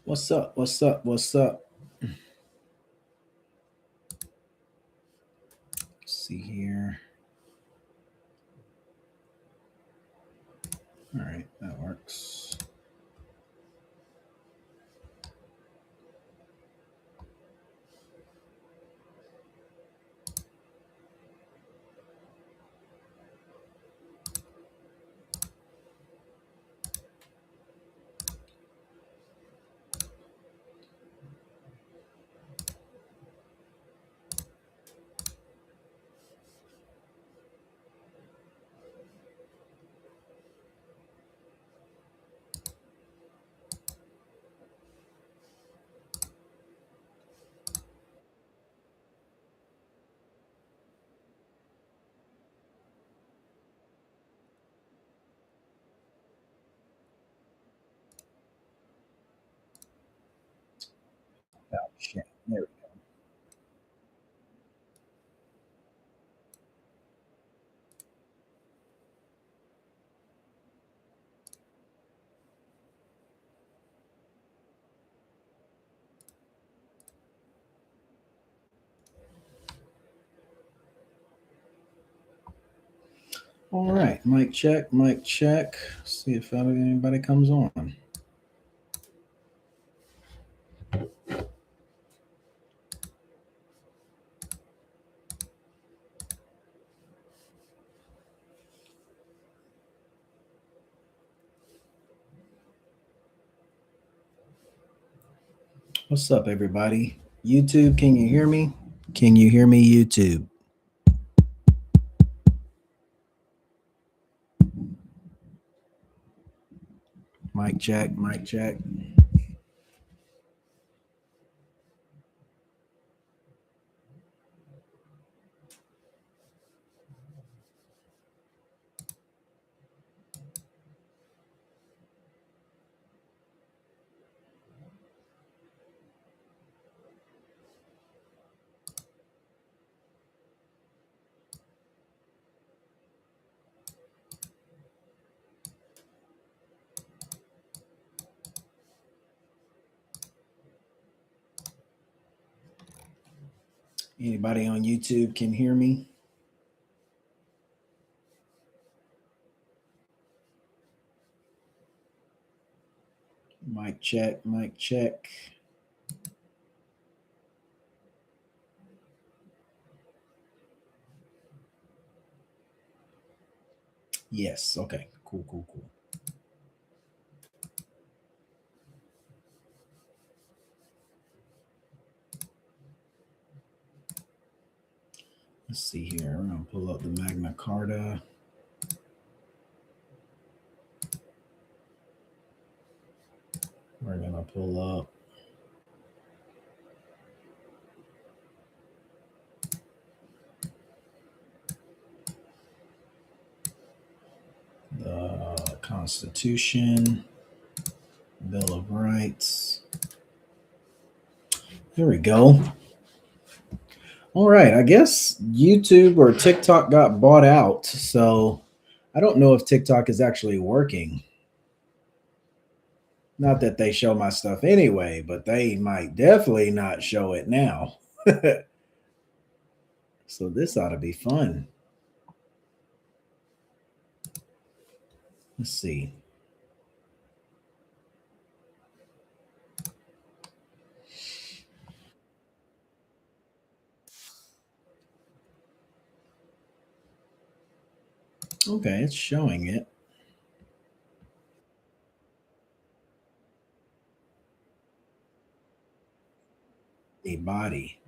What's up? What's up? What's up? Let's see here. All right, that works. Oh, shit. There we go. All right, mic check, mic check. See if anybody comes on. What's up, everybody? YouTube, can you hear me? Can you hear me, YouTube? Mic check, mic check. Anybody on YouTube can hear me? Mic check, mic check. Yes, okay. Cool, cool, cool. Let's see here. I'm gonna pull up the Magna Carta. We're gonna pull up the Constitution, Bill of Rights. There we go. All right. I guess YouTube or TikTok got bought out. So I don't know if TikTok is actually working. Not that they show my stuff anyway, but they might definitely not show it now. So this ought to be fun. Let's see. Okay, it's showing it. A body.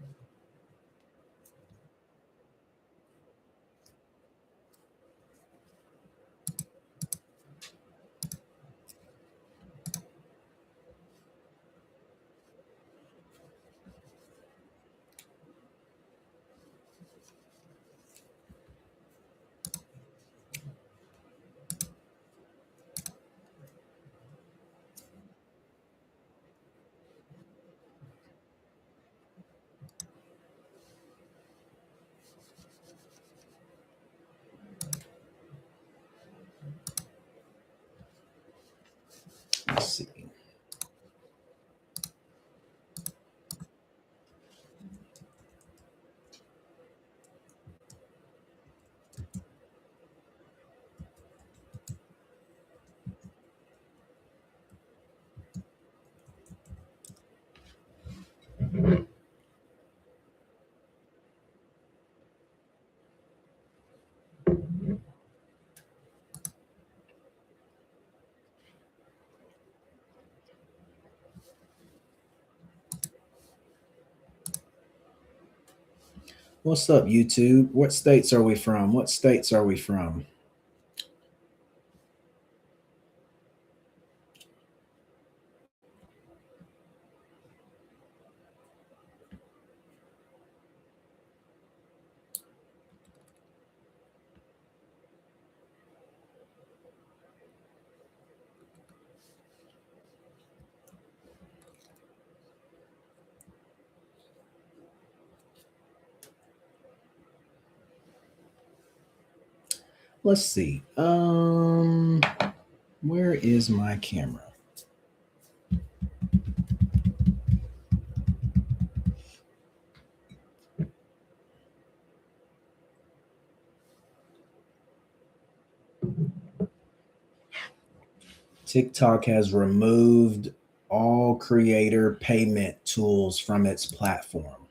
What's up, YouTube? What states are we from? What states are we from? Let's see. Where is my camera? TikTok has removed all creator payment tools from its platform.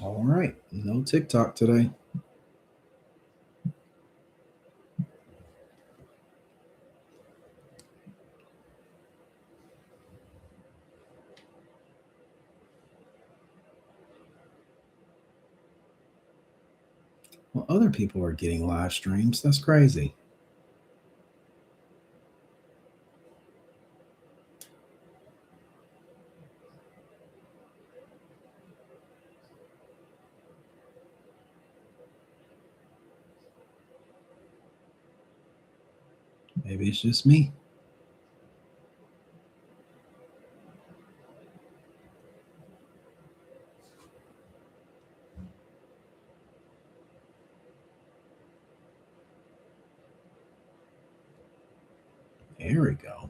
All right, no TikTok today. Well, other people are getting live streams. That's crazy. Maybe it's just me. There we go.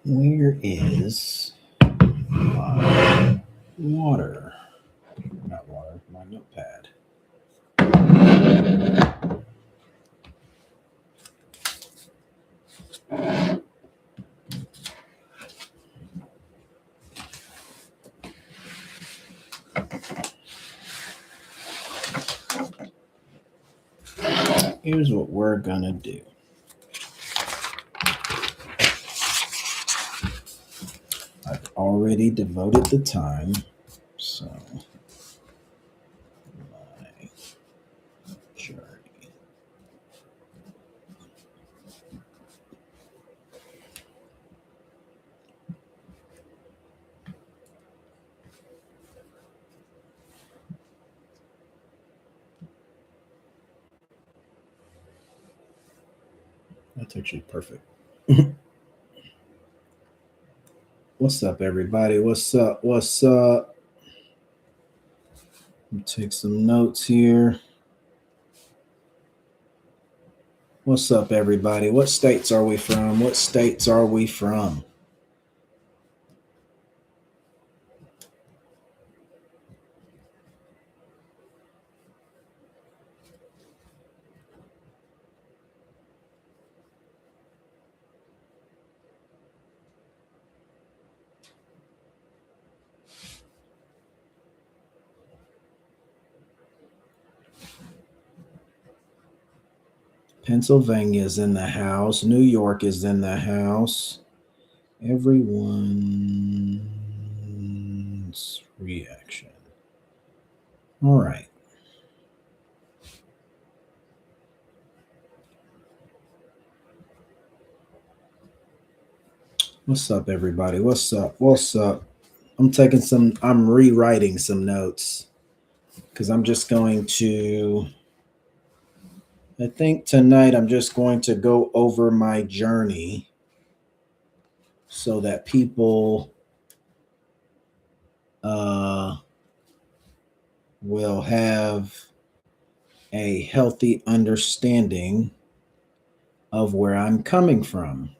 Where is my water? Not water, my notepad. Here's what we're gonna do. I've already devoted the time, so my journey. That's actually perfect. What's up, everybody? What's up? What's up? Take some notes here. What's up, everybody? What states are we from? What states are we from? Pennsylvania is in the house. New York is in the house. Everyone's reaction. All right. What's up, everybody? What's up? What's up? I'm rewriting some notes because I think tonight I'm just going to go over my journey so that people will have a healthy understanding of where I'm coming from.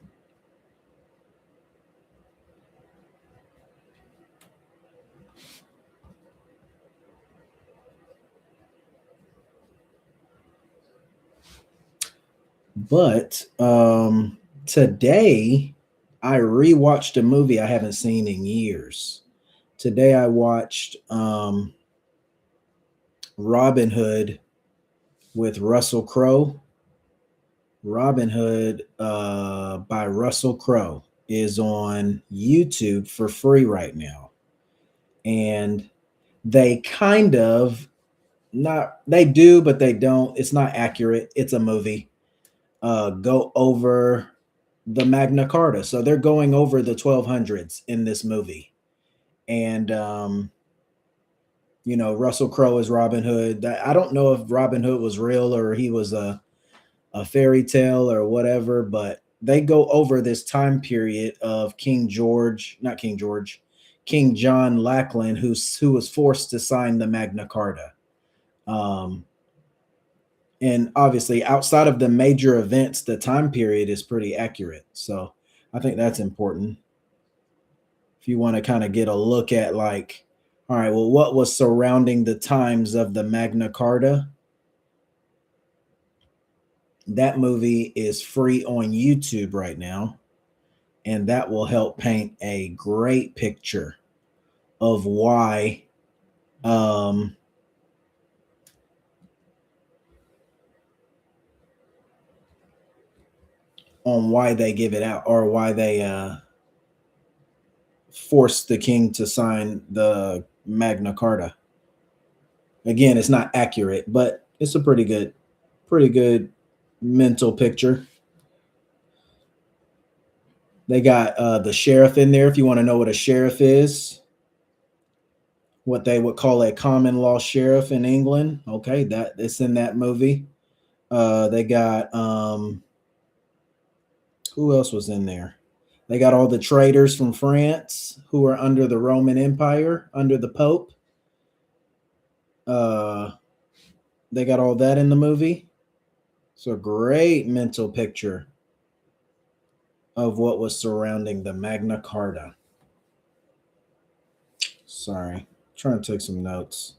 But today I rewatched a movie I haven't seen in years. Today I watched Robin Hood with Russell Crowe. Robin Hood by Russell Crowe is on YouTube for free right now. And they kind of not, they do, but they don't. It's not accurate. It's a movie. Go over the Magna Carta. So they're going over the 1200s in this movie. And, Russell Crowe is Robin Hood. I don't know if Robin Hood was real or he was a fairy tale or whatever, but they go over this time period of King John Lackland, who was forced to sign the Magna Carta. And obviously, outside of the major events, the time period is pretty accurate. So I think that's important. If you want to kind of get a look at, like, all right, well, what was surrounding the times of the Magna Carta? That movie is free on YouTube right now, and that will help paint a great picture of why on why they give it out, or why they forced the king to sign the Magna Carta. Again, it's not accurate, but it's a pretty good mental picture. They got the sheriff in there if you want to know what a sheriff is, what they would call a common law sheriff in England. Okay, that it's in that movie. They got who else was in there? They got all the traders from France who were under the Roman Empire, under the Pope. Uh, they got all that in the movie. It's a great mental picture of what was surrounding the Magna Carta. Sorry, trying to take some notes.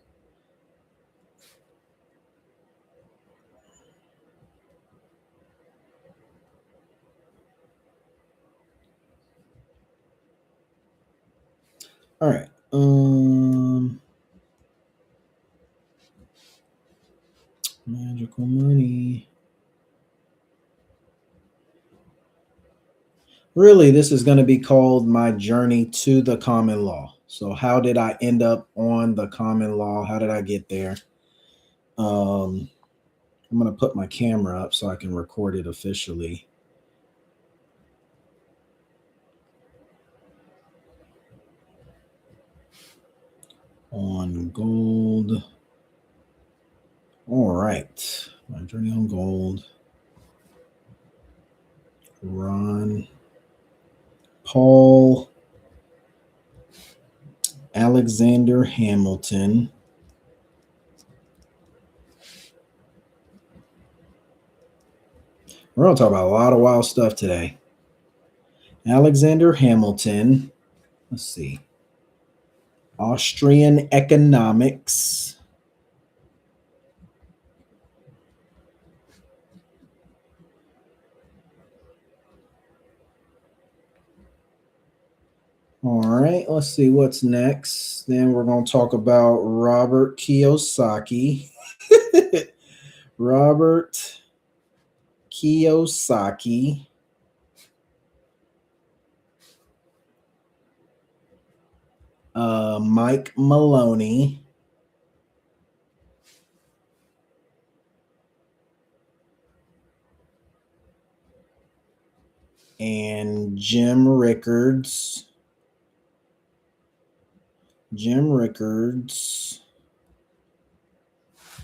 All right. Magical money. Really, this is going to be called my journey to the common law. So, how did I end up on the common law? How did I get there? I'm going to put my camera up so I can record it officially. On gold. All right. My journey on gold. Ron Paul Alexander Hamilton. We're going to talk about a lot of wild stuff today. Alexander Hamilton. Let's see. Austrian economics. All right, let's see what's next. Then we're going to talk about Robert Kiyosaki. Robert Kiyosaki. Mike Maloney. And Jim Rickards.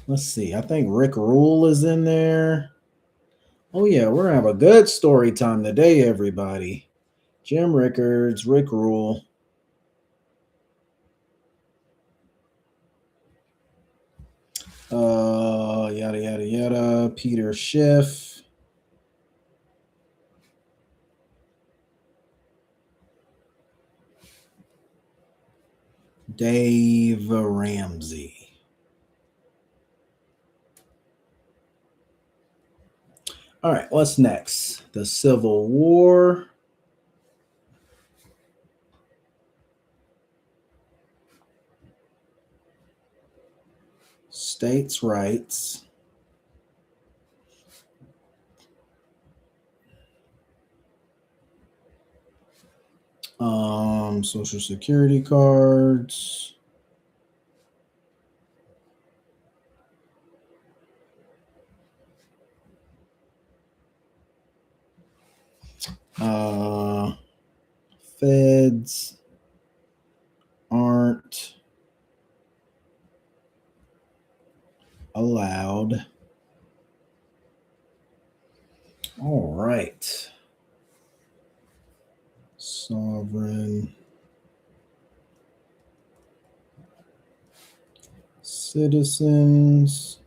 Let's see. I think Rick Rule is in there. Oh, yeah. We're going to have a good story time today, everybody. Jim Rickards, Rick Rule. Yada, yada, yada. Peter Schiff. Dave Ramsey. All right, what's next? The Civil War. States' rights. Social Security cards. Feds aren't allowed. All right. Sovereign citizens.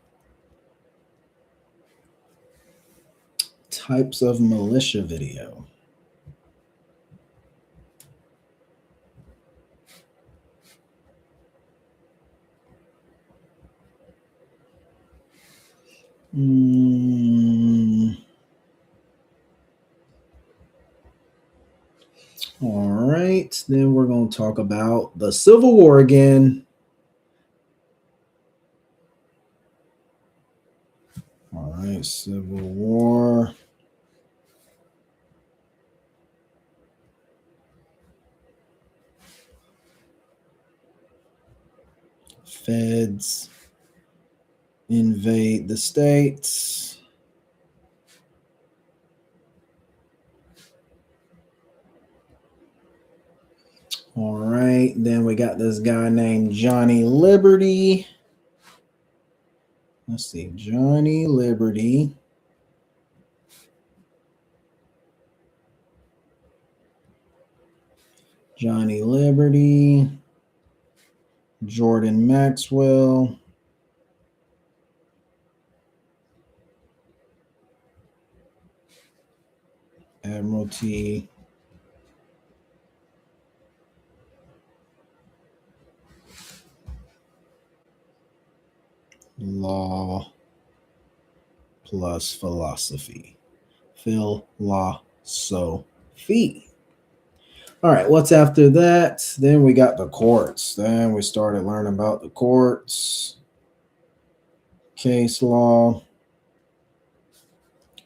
Types of militia video. All right. Then we're going to talk about the Civil War again. All right. Civil War. Feds invade the states. All right. Then we got this guy named Johnny Liberty. Let's see. Johnny Liberty. Johnny Liberty. Jordan Maxwell. Admiralty. Law plus philosophy. Philosophy. All right, what's after that? Then we got the courts. Then we started learning about the courts. Case law.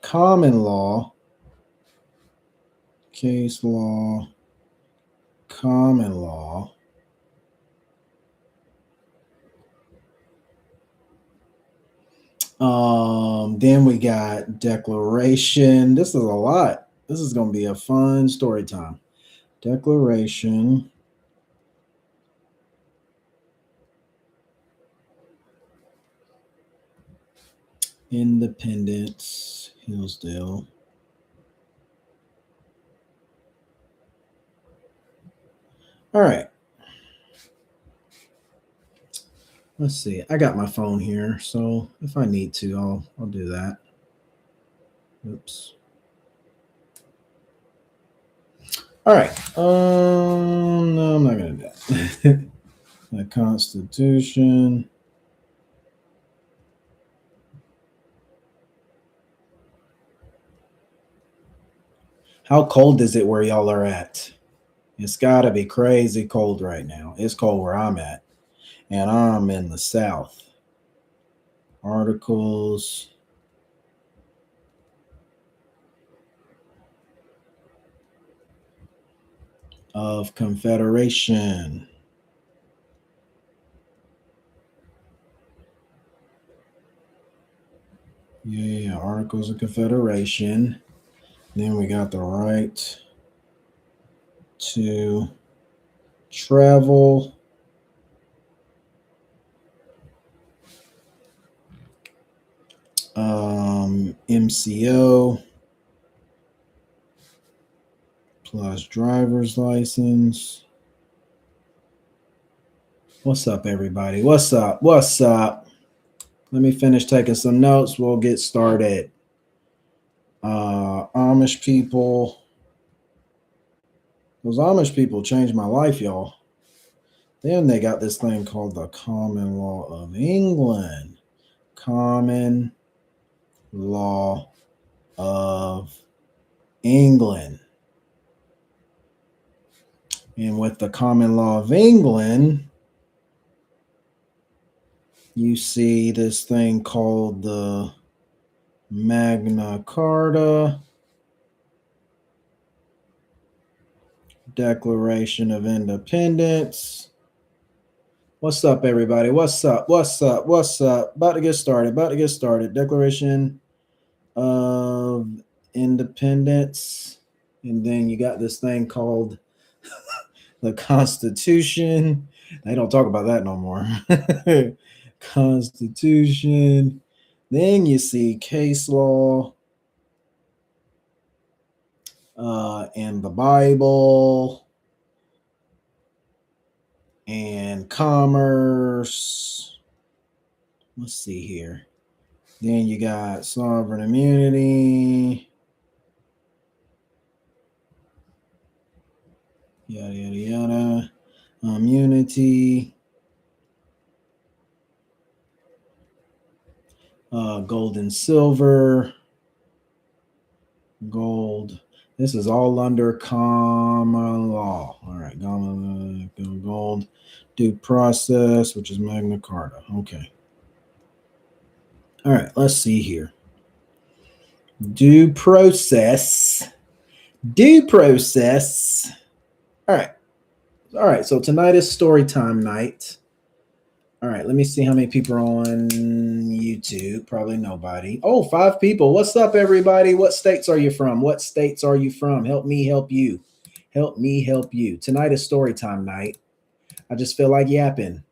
Common law. Case law. Common law. Then we got declaration. This is a lot. This is going to be a fun story time. Declaration. Independence. Hillsdale. All right. Let's see. I got my phone here, so if I need to, I'll do that. Oops. All right. No, I'm not gonna do that. The Constitution. How cold is it where y'all are at? It's gotta be crazy cold right now. It's cold where I'm at, and I'm in the South. Articles of Confederation. Yeah, Articles of Confederation. Then we got the right to travel. MCO plus driver's license. What's up, everybody? What's up? What's up? Let me finish taking some notes. We'll get started. Amish people. Those Amish people changed my life, y'all. Then they got this thing called the Common Law of England. Common Law of England. And with the Common Law of England, you see this thing called the Magna Carta, Declaration of Independence. What's up, everybody? What's up? What's up? What's up? About to get started. About to get started. Declaration of Independence. And then you got this thing called the Constitution. They don't talk about that no more. Constitution. Then you see case law and the Bible and commerce. Let's see here. Then you got sovereign immunity. Yada, yada, yada. Immunity. Gold and silver. Gold. This is all under common law. All right. Gold. Due process, which is Magna Carta. Okay. All right. Let's see here. Due process. Due process. All right. All right. So tonight is story time night. All right, let me see how many people are on YouTube. Probably nobody. Oh, 5 people. What's up, everybody? What states are you from? What states are you from? Help me help you. Help me help you. Tonight is story time night. I just feel like yapping.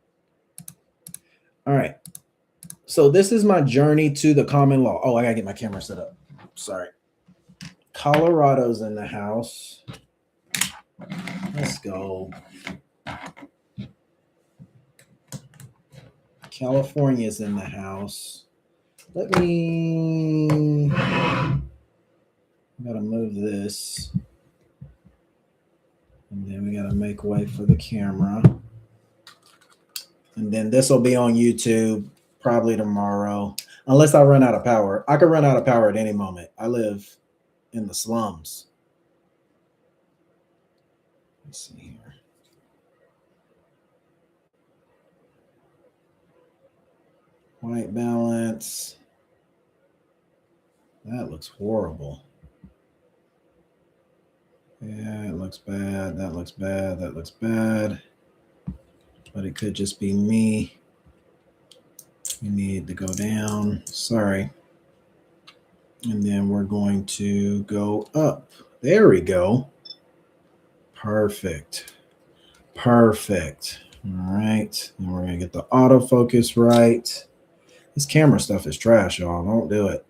All right. So this is my journey to the common law. Oh, I got to get my camera set up. Sorry. Colorado's in the house. Let's go. California's in the house. Let me. I gotta move this. And then we gotta make way for the camera. And then this will be on YouTube probably tomorrow. Unless I run out of power. I could run out of power at any moment. I live in the slums. Let's see here. White balance. That looks horrible. Yeah, it looks bad. That looks bad. That looks bad. But it could just be me. We need to go down. Sorry. And then we're going to go up. There we go. Perfect. Perfect. All right. And we're going to get the autofocus right. This camera stuff is trash, y'all. Don't do it.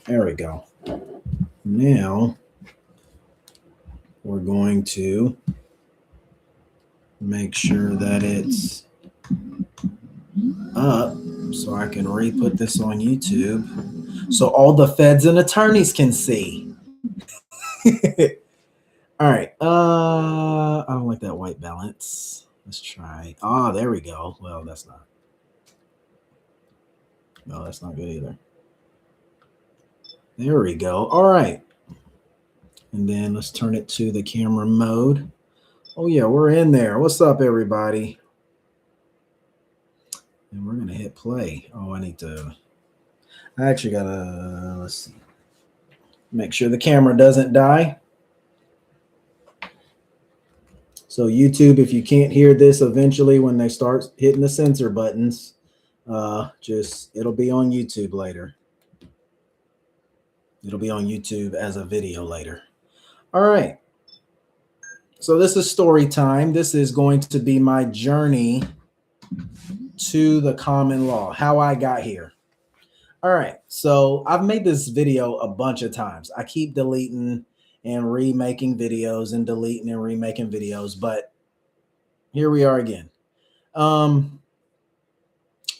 There we go. Now we're going to make sure that it's up so I can re-put this on YouTube so all the feds and attorneys can see. All right. I don't like that white balance. Let's try. Ah, there we go. Well, that's not. No, that's not good either. There we go. All right. And then let's turn it to the camera mode. Oh yeah, we're in there. What's up, everybody? And we're gonna hit play. Oh, I actually gotta, let's see. Make sure the camera doesn't die. So YouTube, if you can't hear this eventually when they start hitting the censor buttons, just it'll be on YouTube later. It'll be on YouTube as a video later. All right. So this is story time. This is going to be my journey to the common law, how I got here. All right. So I've made this video a bunch of times. I keep deleting and remaking videos and deleting and remaking videos, but here we are again.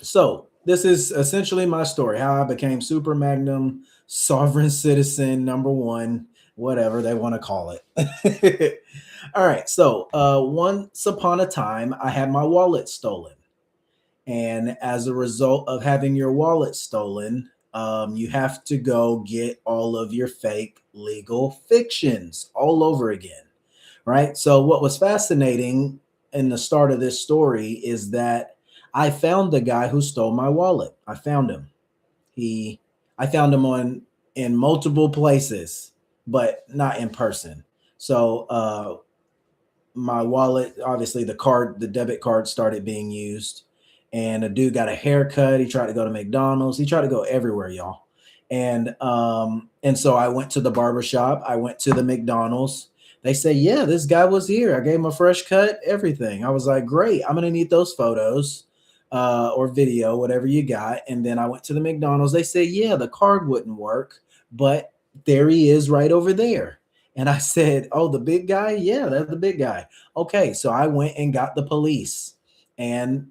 So this is essentially my story, how I became super magnum sovereign citizen #1, whatever they want to call it. All right. So once upon a time, I had my wallet stolen. And as a result of having your wallet stolen, you have to go get all of your fake legal fictions all over again. Right. So, what was fascinating in the start of this story is that I found the guy who stole my wallet. I found him. I found him in multiple places, but not in person. So, my wallet, obviously the debit card started being used, and a dude got a haircut. He tried to go to McDonald's. He tried to go everywhere, y'all. And so I went to the barber shop. I went to the McDonald's. They say, yeah, this guy was here. I gave him a fresh cut, everything. I was like, great. I'm gonna need those photos or video, whatever you got. And then I went to the McDonald's. They say, yeah, the card wouldn't work, but there he is right over there. And I said, oh, the big guy? Yeah, that's the big guy. Okay, so I went and got the police. And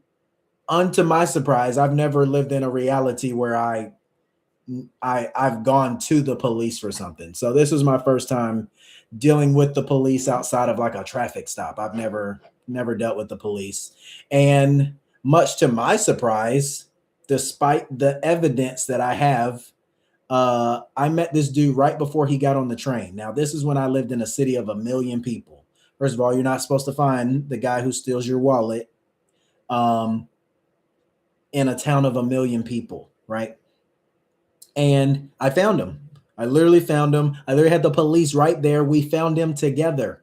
unto my surprise, I've never lived in a reality where I've gone to the police for something. So this was my first time dealing with the police outside of like a traffic stop. I've never dealt with the police. And much to my surprise, despite the evidence that I have, I met this dude right before he got on the train. Now, this is when I lived in a city of 1 million people. First of all, you're not supposed to find the guy who steals your wallet in a town of 1 million people, right? And I found him. I literally found him. I literally had the police right there. We found him together.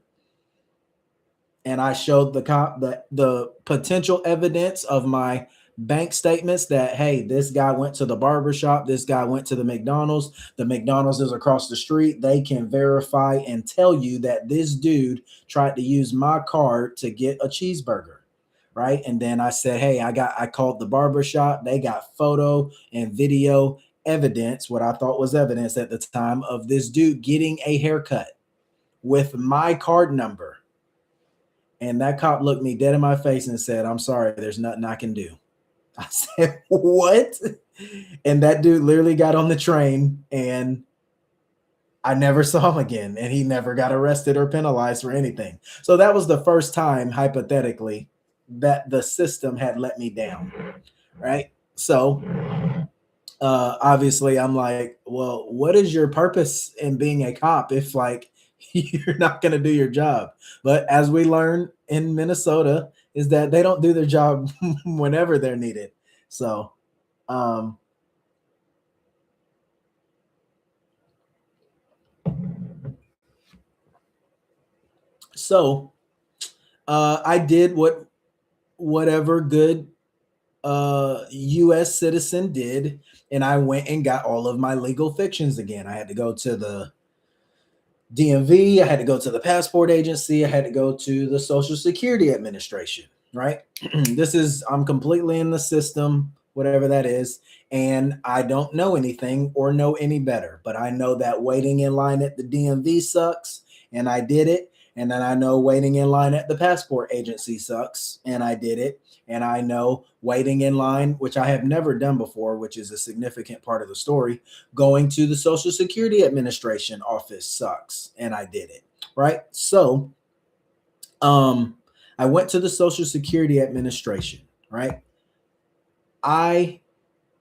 And I showed the cop the potential evidence of my bank statements that, hey, this guy went to the barber shop. This guy went to the McDonald's. The McDonald's is across the street. They can verify and tell you that this dude tried to use my card to get a cheeseburger. Right. And then I said, hey, I called the barber shop. They got photo and video evidence, what I thought was evidence at the time, of this dude getting a haircut with my card number. And that cop looked me dead in my face and said, I'm sorry, there's nothing I can do. I said, what? And that dude literally got on the train, and I never saw him again, and he never got arrested or penalized for anything. So that was the first time, hypothetically, that the system had let me down, right? So obviously I'm like, well, what is your purpose in being a cop if like you're not going to do your job? But as we learn in Minnesota is that they don't do their job whenever they're needed. So I did whatever good US citizen did, and I went and got all of my legal fictions again. I had to go to the DMV, I had to go to the passport agency, I had to go to the Social Security Administration, right? I'm completely in the system, whatever that is, and I don't know anything or know any better, but I know that waiting in line at the DMV sucks, and I did it. And then I know waiting in line at the passport agency sucks, and I did it. And I know waiting in line, which I have never done before, which is a significant part of the story, going to the Social Security Administration office sucks, and I did it, right? So I went to the Social Security Administration, right? I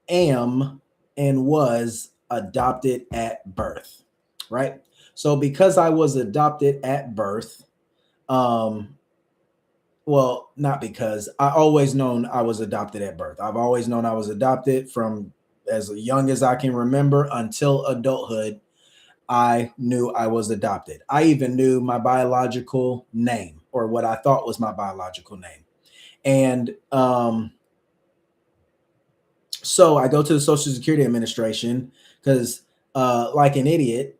am and was adopted at birth, right? So because I was adopted at birth, um, well, not because I always known I was adopted at birth. I've always known I was adopted from as young as I can remember until adulthood. I knew I was adopted. I even knew my biological name, or what I thought was my biological name. And so I go to the Social Security Administration because, like an idiot,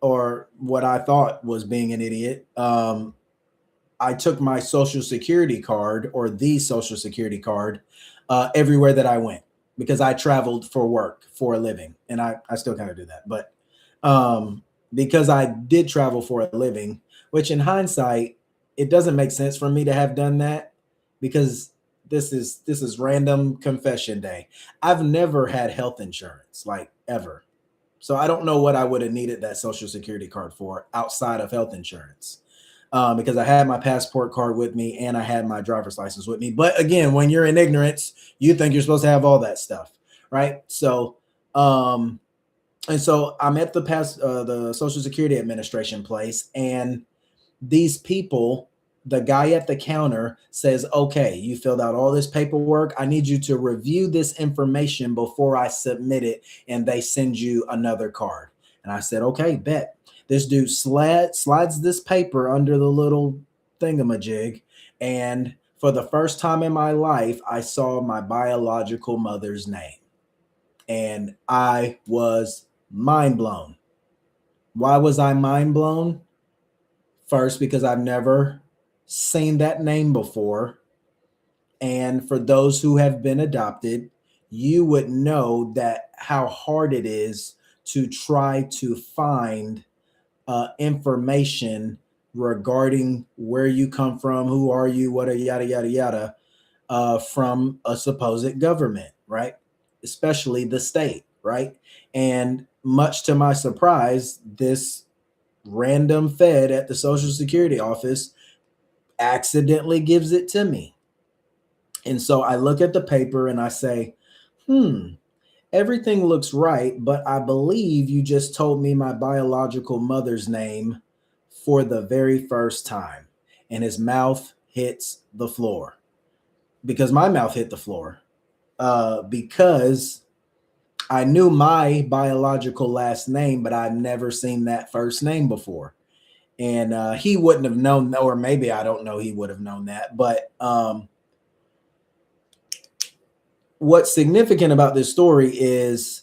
or what I thought was being an idiot, I took my Social Security card, or the Social Security card, everywhere that I went, because I traveled for work for a living, and I still kind of do that, but um, because I did travel for a living, which in hindsight, it doesn't make sense for me to have done that, because this is random confession day. I've never had health insurance, like, ever. So I don't know what I would have needed that Social Security card for outside of health insurance, because I had my passport card with me and I had my driver's license with me. But again, when you're in ignorance, you think you're supposed to have all that stuff, right? So, and so I'm at the Social Security Administration place, and these people, the guy at the counter says, okay, you filled out all this paperwork. I need you to review this information before I submit it, and they send you another card. And I said, okay, bet. This dude slides this paper under the little thingamajig. And for the first time in my life, I saw my biological mother's name. And I was mind blown. Why was I mind blown? First, because I've never seen that name before. And for those who have been adopted, you would know that how hard it is to try to find information regarding where you come from, who are you, what are yada, yada, yada, from a supposed government, right? Especially the state, right? And much to my surprise, this random Fed at the Social Security office accidentally gives it to me. And so I look at the paper and I say, everything looks right, but I believe you just told me my biological mother's name for the very first time. And his mouth hits the floor, because my mouth hit the floor, because I knew my biological last name, but I've never seen that first name before. And he wouldn't have known, or maybe I don't know, he would have known that. But what's significant about this story is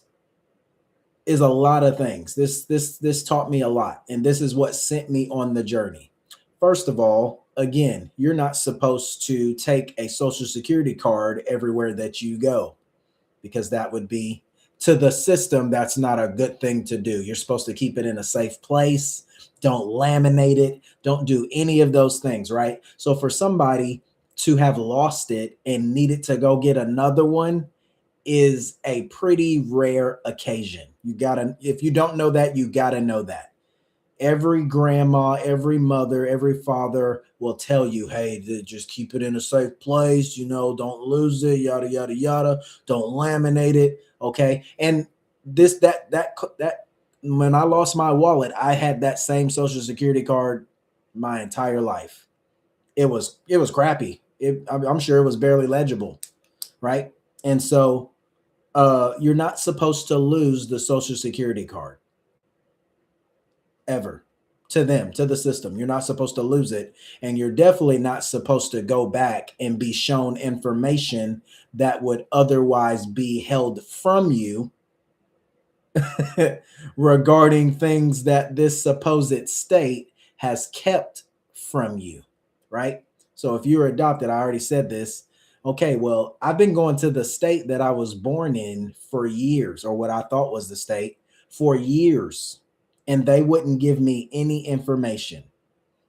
a lot of things. This taught me a lot, and this is what sent me on the journey. First of all, again, you're not supposed to take a Social Security card everywhere that you go, because that would be, to the system, that's not a good thing to do. You're supposed to keep it in a safe place. Don't laminate it. Don't do any of those things, right? So for somebody to have lost it and needed to go get another one is a pretty rare occasion. You gotta, if you don't know that, you gotta know that. Every grandma, every mother, every father will tell you, hey, just keep it in a safe place, don't lose it, yada, yada, yada. Don't laminate it. Okay. And that when I lost my wallet, I had that same Social Security card my entire life. It was crappy. I'm sure it was barely legible. Right. And so you're not supposed to lose the Social Security card ever. To them, to the system, you're not supposed to lose it. And you're definitely not supposed to go back and be shown information that would otherwise be held from you regarding things that this supposed state has kept from you, right? So if you're adopted, I already said this. Okay, well, I've been going to the state that I was born in for years, or what I thought was the state, for years, and they wouldn't give me any information.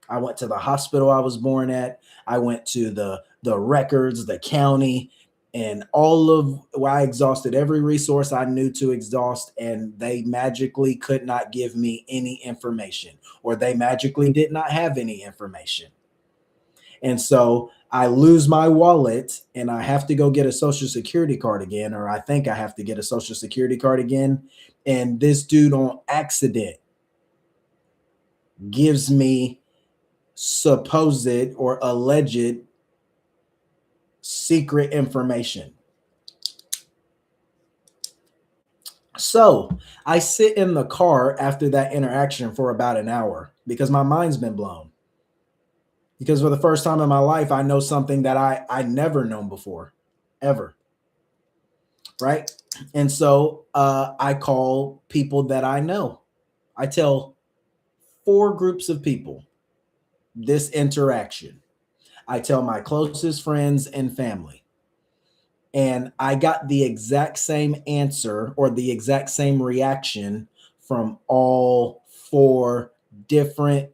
I went to the hospital I was born at. I went to the records, the county, and all of well, I exhausted every resource I knew to exhaust, and they magically could not give me any information, or they magically did not have any information. And so I lose my wallet and I have to go get a social security card again, or I think I have to get a social security card again. And this dude on accident gives me supposed or alleged secret information. So I sit in the car after that interaction for about an hour because my mind's been blown. Because for the first time in my life, I know something that I never known before, ever. Right. And so I call people that I know. I tell 4 groups of people this interaction. I tell my closest friends and family. And I got the exact same answer or the exact same reaction from all 4 different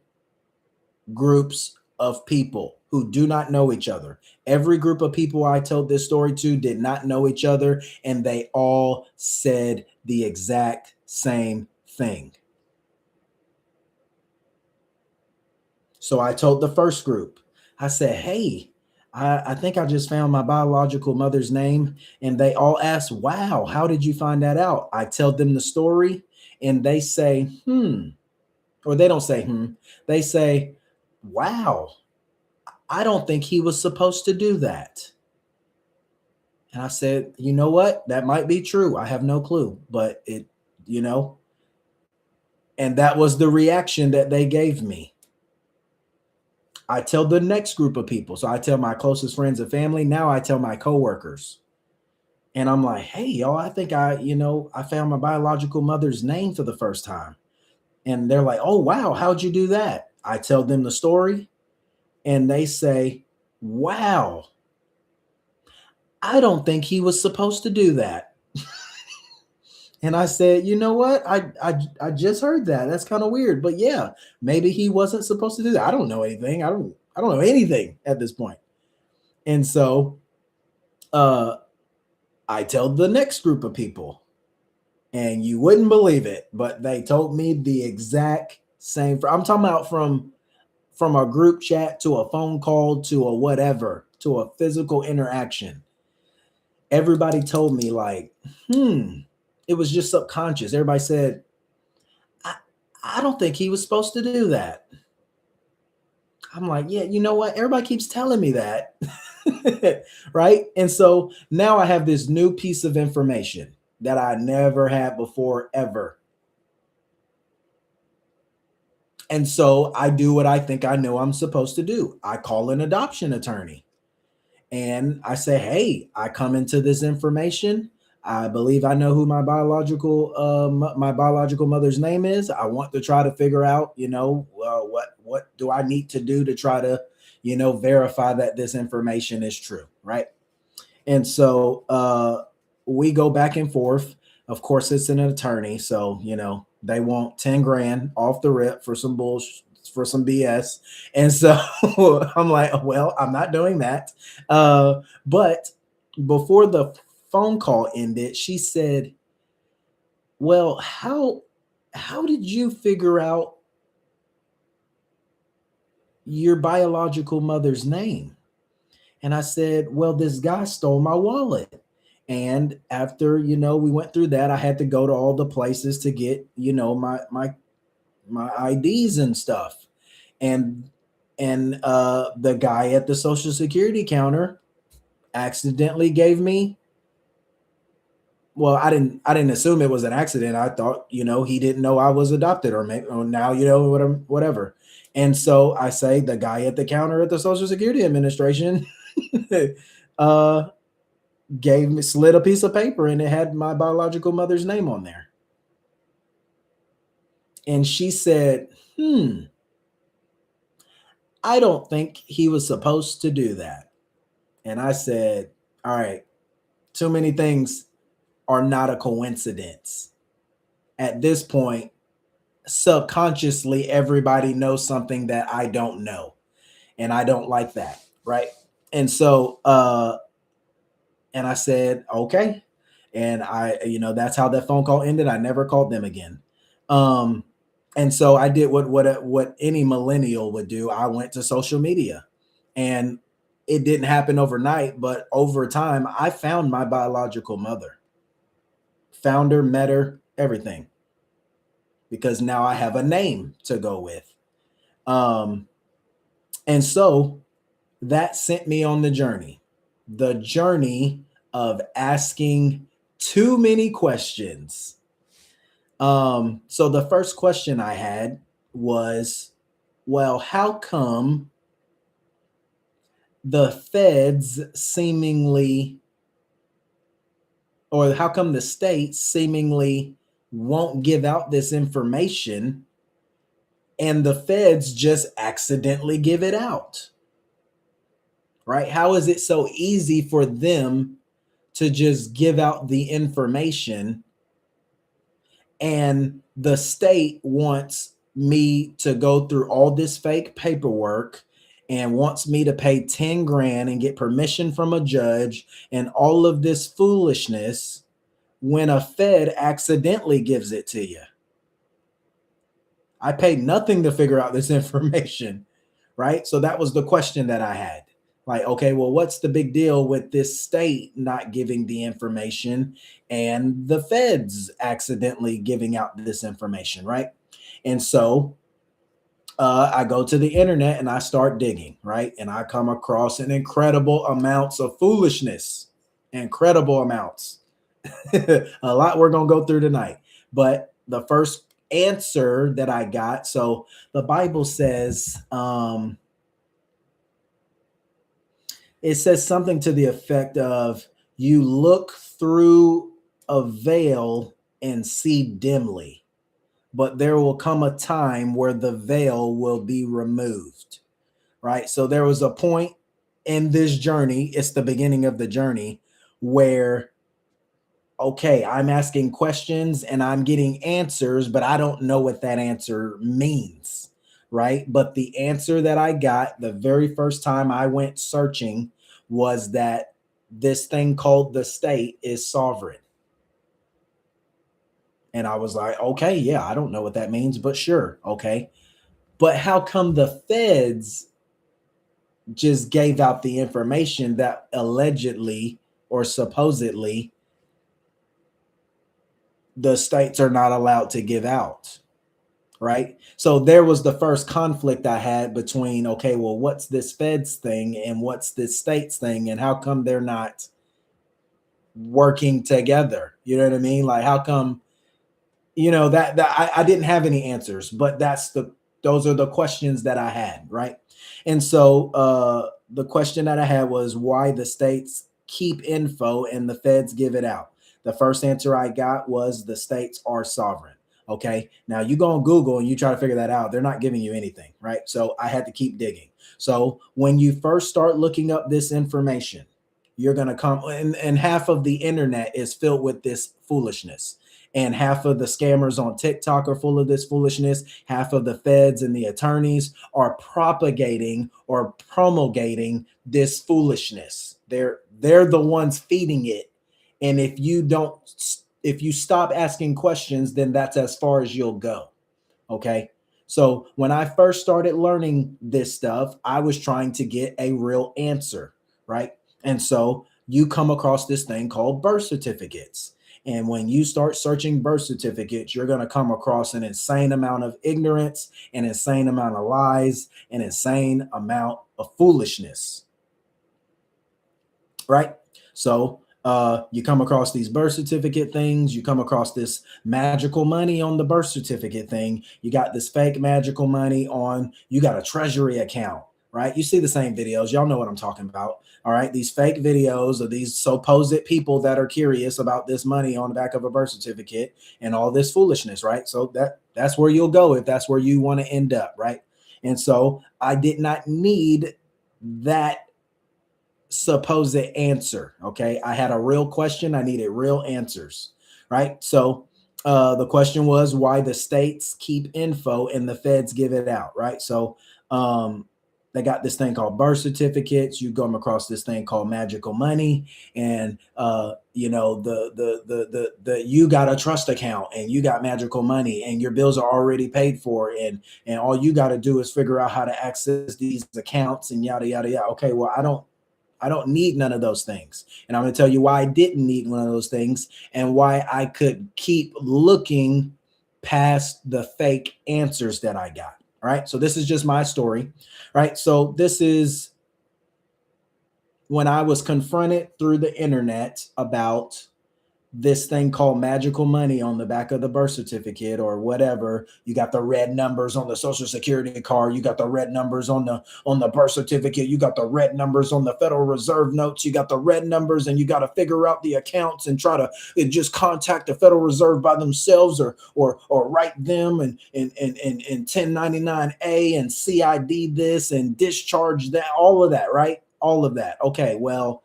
groups of people who do not know each other. Every group of people I told this story to did not know each other, and they all said the exact same thing. So I told the first group, I said, hey, I think I just found my biological mother's name. And they all asked, wow, how did you find that out? I tell them the story and they say, or they don't say, they say, wow, I don't think he was supposed to do that. And I said, you know what? That might be true. I have no clue, but it, you know, and that was the reaction that they gave me. I tell the next group of people. So I tell my closest friends and family. Now I tell my coworkers. And I'm like, hey, y'all, I think I found my biological mother's name for the first time. And they're like, oh, wow, how'd you do that? I tell them the story and they say, wow, I don't think he was supposed to do that. And I said, you know what? I just heard that. That's kind of weird. But yeah, maybe he wasn't supposed to do that. I don't know anything. I don't know anything at this point. And so I tell the next group of people, and you wouldn't believe it, but they told me the exact same. I'm talking about from a group chat to a phone call to a whatever to a physical interaction. Everybody told me like, it was just subconscious. Everybody said, I, I don't think he was supposed to do that. I'm like, yeah, you know what? Everybody keeps telling me that. Right. And so now I have this new piece of information that I never had before, ever. And so I do what I think I know I'm supposed to do. I call an adoption attorney and I say, hey, I come into this information. I believe I know who my biological mother's name is. I want to try to figure out, what do I need to do to try to, verify that this information is true, right? And so we go back and forth. Of course, it's an attorney, so they want 10 grand off the rip for some bullshit, for some BS. And so I'm like, well, I'm not doing that. But before the phone call ended, she said, well, how did you figure out your biological mother's name? And I said, well, this guy stole my wallet. And after, we went through that, I had to go to all the places to get, my IDs and stuff. And the guy at the Social Security counter accidentally gave me, well, I didn't assume it was an accident. I thought, he didn't know I was adopted, or maybe, or now, whatever. And so I say the guy at the counter at the Social Security Administration uh slid a piece of paper and it had my biological mother's name on there. And she said, I don't think he was supposed to do that. And I said, all right, too many things are not a coincidence. At this point, subconsciously everybody knows something that I don't know, and I don't like that, right? And so and I said, okay. And that's how that phone call ended. I never called them again. Um, and so I did what any millennial would do. I went to social media, and it didn't happen overnight, but over time, I found my biological mother, found her, met her, everything, because now I have a name to go with. Um, and so that sent me on the journey of asking too many questions. So the first question I had was, well, how come the feds seemingly, or how come the states seemingly won't give out this information and the feds just accidentally give it out? Right? How is it so easy for them to just give out the information, and the state wants me to go through all this fake paperwork and wants me to pay 10 grand and get permission from a judge and all of this foolishness when a Fed accidentally gives it to you? I paid nothing to figure out this information, right? So that was the question that I had. Like, okay, well, what's the big deal with this state not giving the information and the feds accidentally giving out this information, right? And so I go to the internet and I start digging, right? And I come across an incredible amounts of foolishness, incredible amounts. A lot we're going to go through tonight. But the first answer that I got, so the Bible says, it says something to the effect of, you look through a veil and see dimly, but there will come a time where the veil will be removed, right? So there was a point in this journey, it's the beginning of the journey, where, okay, I'm asking questions and I'm getting answers, but I don't know what that answer means, right? But the answer that I got the very first time I went searching was that this thing called the state is sovereign. And I was like, okay, yeah, I don't know what that means, but sure, okay. But how come the feds just gave out the information that allegedly or supposedly the states are not allowed to give out? Right. So there was the first conflict I had between, okay, well, what's this feds thing and what's this states thing, and how come they're not working together? You know what I mean? Like, how come, I didn't have any answers, but those are the questions that I had, right? And so the question that I had was why the states keep info and the feds give it out. The first answer I got was the states are sovereign. Okay. Now you go on Google and you try to figure that out. They're not giving you anything, right? So I had to keep digging. So when you first start looking up this information, you're going to come, and half of the internet is filled with this foolishness. And half of the scammers on TikTok are full of this foolishness. Half of the feds and the attorneys are propagating or promulgating this foolishness. They're the ones feeding it. And if you stop asking questions, then that's as far as you'll go. Okay. So when I first started learning this stuff, I was trying to get a real answer, right? And so you come across this thing called birth certificates. And when you start searching birth certificates, you're going to come across an insane amount of ignorance, an insane amount of lies, an insane amount of foolishness, right? So you come across these birth certificate things, you come across this magical money on the birth certificate thing, you got this fake magical money on, you got a treasury account, right? You see the same videos, y'all know what I'm talking about. All right, these fake videos of these supposed people that are curious about this money on the back of a birth certificate and all this foolishness, right? So that's where you'll go if that's where you want to end up, right? And so I did not need that supposed answer. Okay. I had a real question. I needed real answers. Right. So The question was why the states keep info and the feds give it out, right? So um, they got this thing called birth certificates. You come across this thing called magical money, and the you got a trust account and you got magical money, and your bills are already paid for, and all you got to do is figure out how to access these accounts and yada yada yada. Okay, well I don't need none of those things. And I'm going to tell you why I didn't need one of those things and why I could keep looking past the fake answers that I got. All right. So this is just my story. Right. So this is when I was confronted through the internet about this thing called magical money on the back of the birth certificate or whatever. You got the red numbers on the social security card, you got the red numbers on the birth certificate, you got the red numbers on the Federal Reserve notes, you got the red numbers, and you got to figure out the accounts and try to just contact the Federal Reserve by themselves or write them and 1099A and CID this and discharge that, all of that, right? All of that. Okay, well,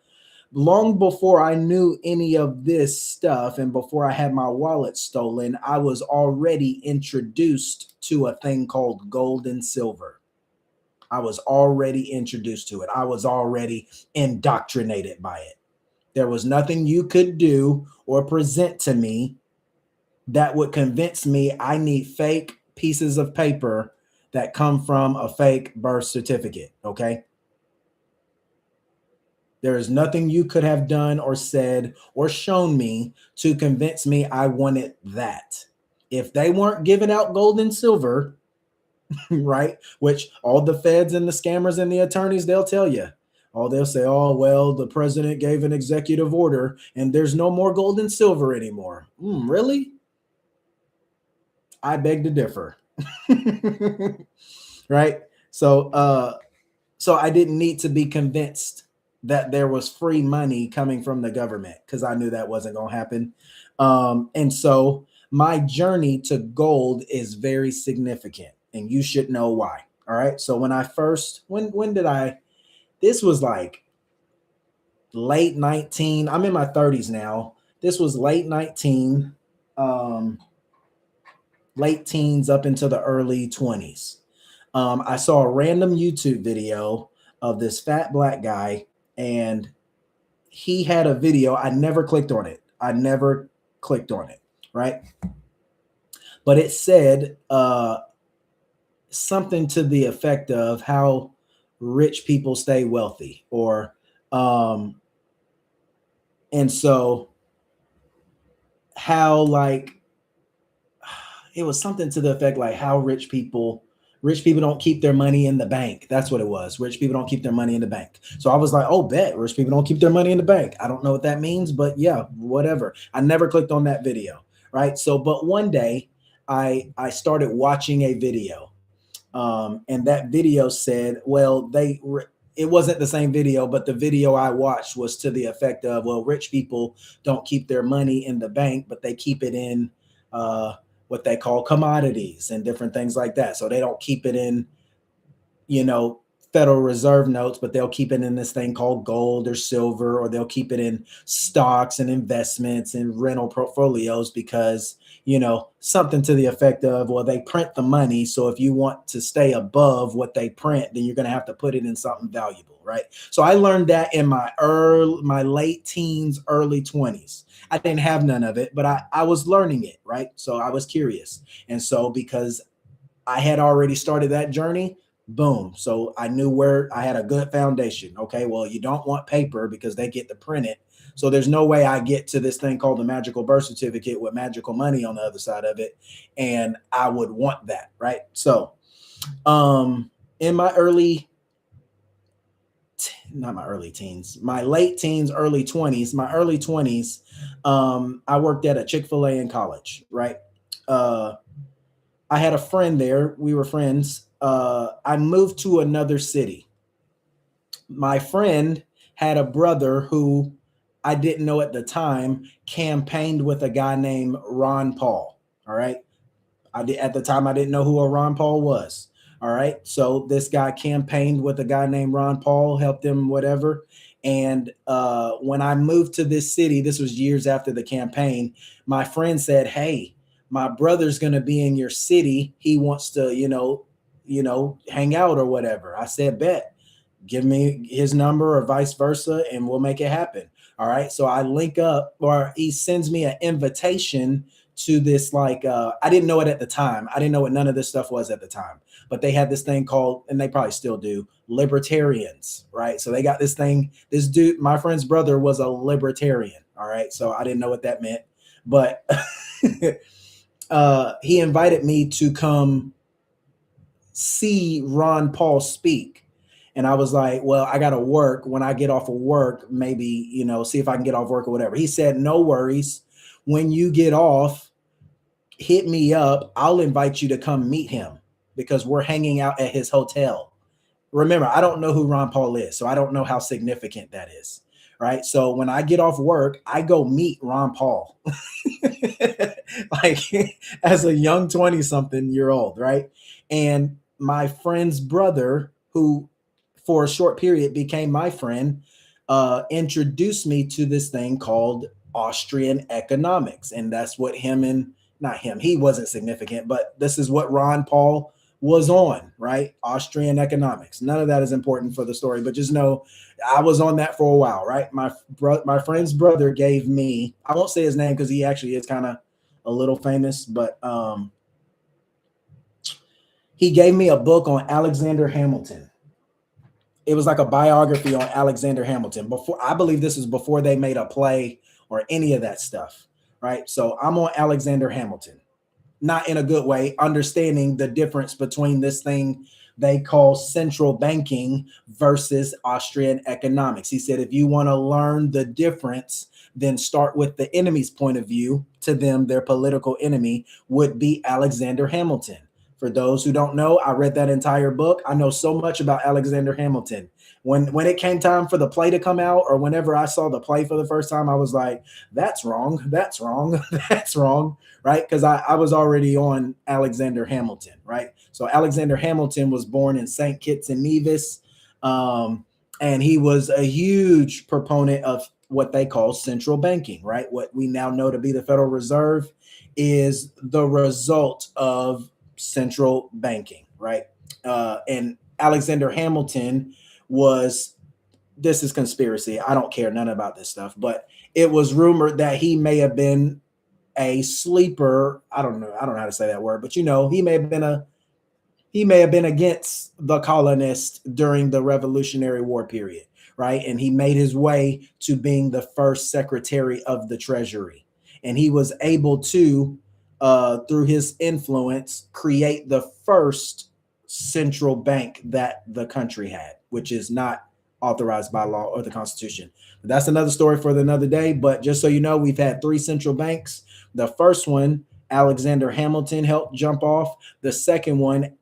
long before I knew any of this stuff and before I had my wallet stolen, I was already introduced to a thing called gold and silver. I was already introduced to it. I was already indoctrinated by it. There was nothing you could do or present to me that would convince me I need fake pieces of paper that come from a fake birth certificate. Okay. There is nothing you could have done or said or shown me to convince me I wanted that. If they weren't giving out gold and silver, right, which all the feds and the scammers and the attorneys, they'll tell you. Oh, they'll say, oh, well, the president gave an executive order and there's no more gold and silver anymore. Really? I beg to differ. Right? So I didn't need to be convinced that there was free money coming from the government because I knew that wasn't going to happen. And so my journey to gold is very significant, and you should know why. All right. So when did I? This was like late 19. I'm in my 30s now. This was late 19, um, late teens up into the early 20s. I saw a random YouTube video of this fat black guy, and he had a video. I never clicked on it. Right? But it said something to the effect of how rich people stay wealthy, or and so how, like, it was something to the effect like how rich people don't keep their money in the bank. That's what it was. Rich people don't keep their money in the bank. So I was like, oh, bet rich people don't keep their money in the bank. I don't know what that means, but yeah, whatever. I never clicked on that video. Right. So, but one day I started watching a video, and that video said, well, it wasn't the same video, but the video I watched was to the effect of, well, rich people don't keep their money in the bank, but they keep it in what they call commodities and different things like that. So they don't keep it in, Federal Reserve notes, but they'll keep it in this thing called gold or silver, or they'll keep it in stocks and investments and rental portfolios because, something to the effect of, well, they print the money. So if you want to stay above what they print, then you're going to have to put it in something valuable. Right. So I learned that in my late teens, early 20s. I didn't have none of it, but I was learning it. Right. So I was curious. And so because I had already started that journey, boom. So I knew where I had a good foundation. Okay, well, you don't want paper because they get to print it. So there's no way I get to this thing called the magical birth certificate with magical money on the other side of it. And I would want that, right? So in my not my early teens, my late teens, early 20s, I worked at a Chick-fil-A in college, right? I had a friend there. We were friends. I moved to another city. My friend had a brother who I didn't know at the time campaigned with a guy named Ron Paul. All right. At the time, I didn't know who a Ron Paul was. All right. So this guy campaigned with a guy named Ron Paul, helped him, whatever. And when I moved to this city, this was years after the campaign, my friend said, hey, my brother's going to be in your city. He wants to, hang out or whatever. I said, bet. Give me his number or vice versa, and we'll make it happen. All right. So I link up, or he sends me an invitation to this, like, I didn't know it at the time. I didn't know what none of this stuff was at the time, but they had this thing called, and they probably still do, libertarians, right? So they got this thing, this dude, my friend's brother was a libertarian. All right. So I didn't know what that meant, but he invited me to come see Ron Paul speak. And I was like, well, I got to work. When I get off of work, maybe, see if I can get off work or whatever. He said, no worries. When you get off, hit me up. I'll invite you to come meet him because we're hanging out at his hotel. Remember, I don't know who Ron Paul is, so I don't know how significant that is. Right. So when I get off work, I go meet Ron Paul like as a young 20-something-year-old. Right. And my friend's brother, who for a short period became my friend, introduced me to this thing called Austrian economics. And that's what he wasn't significant, but this is what Ron Paul was on, right? Austrian economics. None of that is important for the story, but just know I was on that for a while, right? My friend's brother gave me, I won't say his name because he actually is kind of a little famous, but he gave me a book on Alexander Hamilton. It was like a biography on Alexander Hamilton. I believe this is before they made a play or any of that stuff, right? So I'm on Alexander Hamilton, not in a good way, understanding the difference between this thing they call central banking versus Austrian economics. He said, if you want to learn the difference, then start with the enemy's point of view. To them, their political enemy would be Alexander Hamilton. For those who don't know, I read that entire book. I know so much about Alexander Hamilton. When it came time for the play to come out, or whenever I saw the play for the first time, I was like, that's wrong. That's wrong. That's wrong. Right. Because I was already on Alexander Hamilton. Right. So Alexander Hamilton was born in St. Kitts and Nevis. And he was a huge proponent of what they call central banking. Right. What we now know to be the Federal Reserve is the result of central banking, right? And Alexander Hamilton this is conspiracy. I don't care none about this stuff, but it was rumored that he may have been a sleeper. I don't know how to say that word, but he may have been against the colonists during the Revolutionary War period, right? And he made his way to being the first Secretary of the Treasury. And he was able to through his influence, create the first central bank that the country had, which is not authorized by law or the Constitution. But that's another story for another day. But just so you know, we've had 3 central banks. The first one, Alexander Hamilton helped jump off. The second one,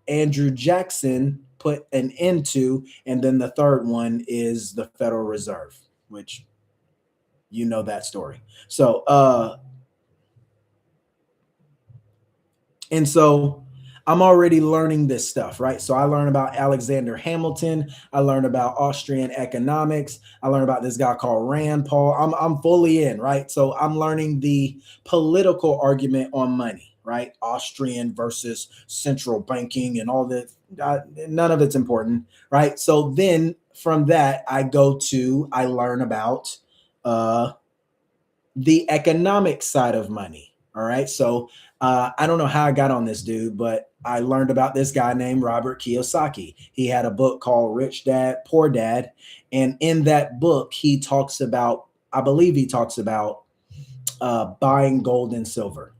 Andrew Jackson put an end to. And then the third one is the Federal Reserve, which that story. So, and so I'm already learning this stuff, right? So I learned about Alexander Hamilton. I learned about Austrian economics. I learned about this guy called Rand Paul. I'm fully in, right? So I'm learning the political argument on money, right? Austrian versus central banking and all that. None of it's important, right? So then from that, I learn about the economic side of money. All right. So I don't know how I got on this dude, but I learned about this guy named Robert Kiyosaki. He had a book called Rich Dad, Poor Dad. And in that book, I believe he talks about buying gold and silver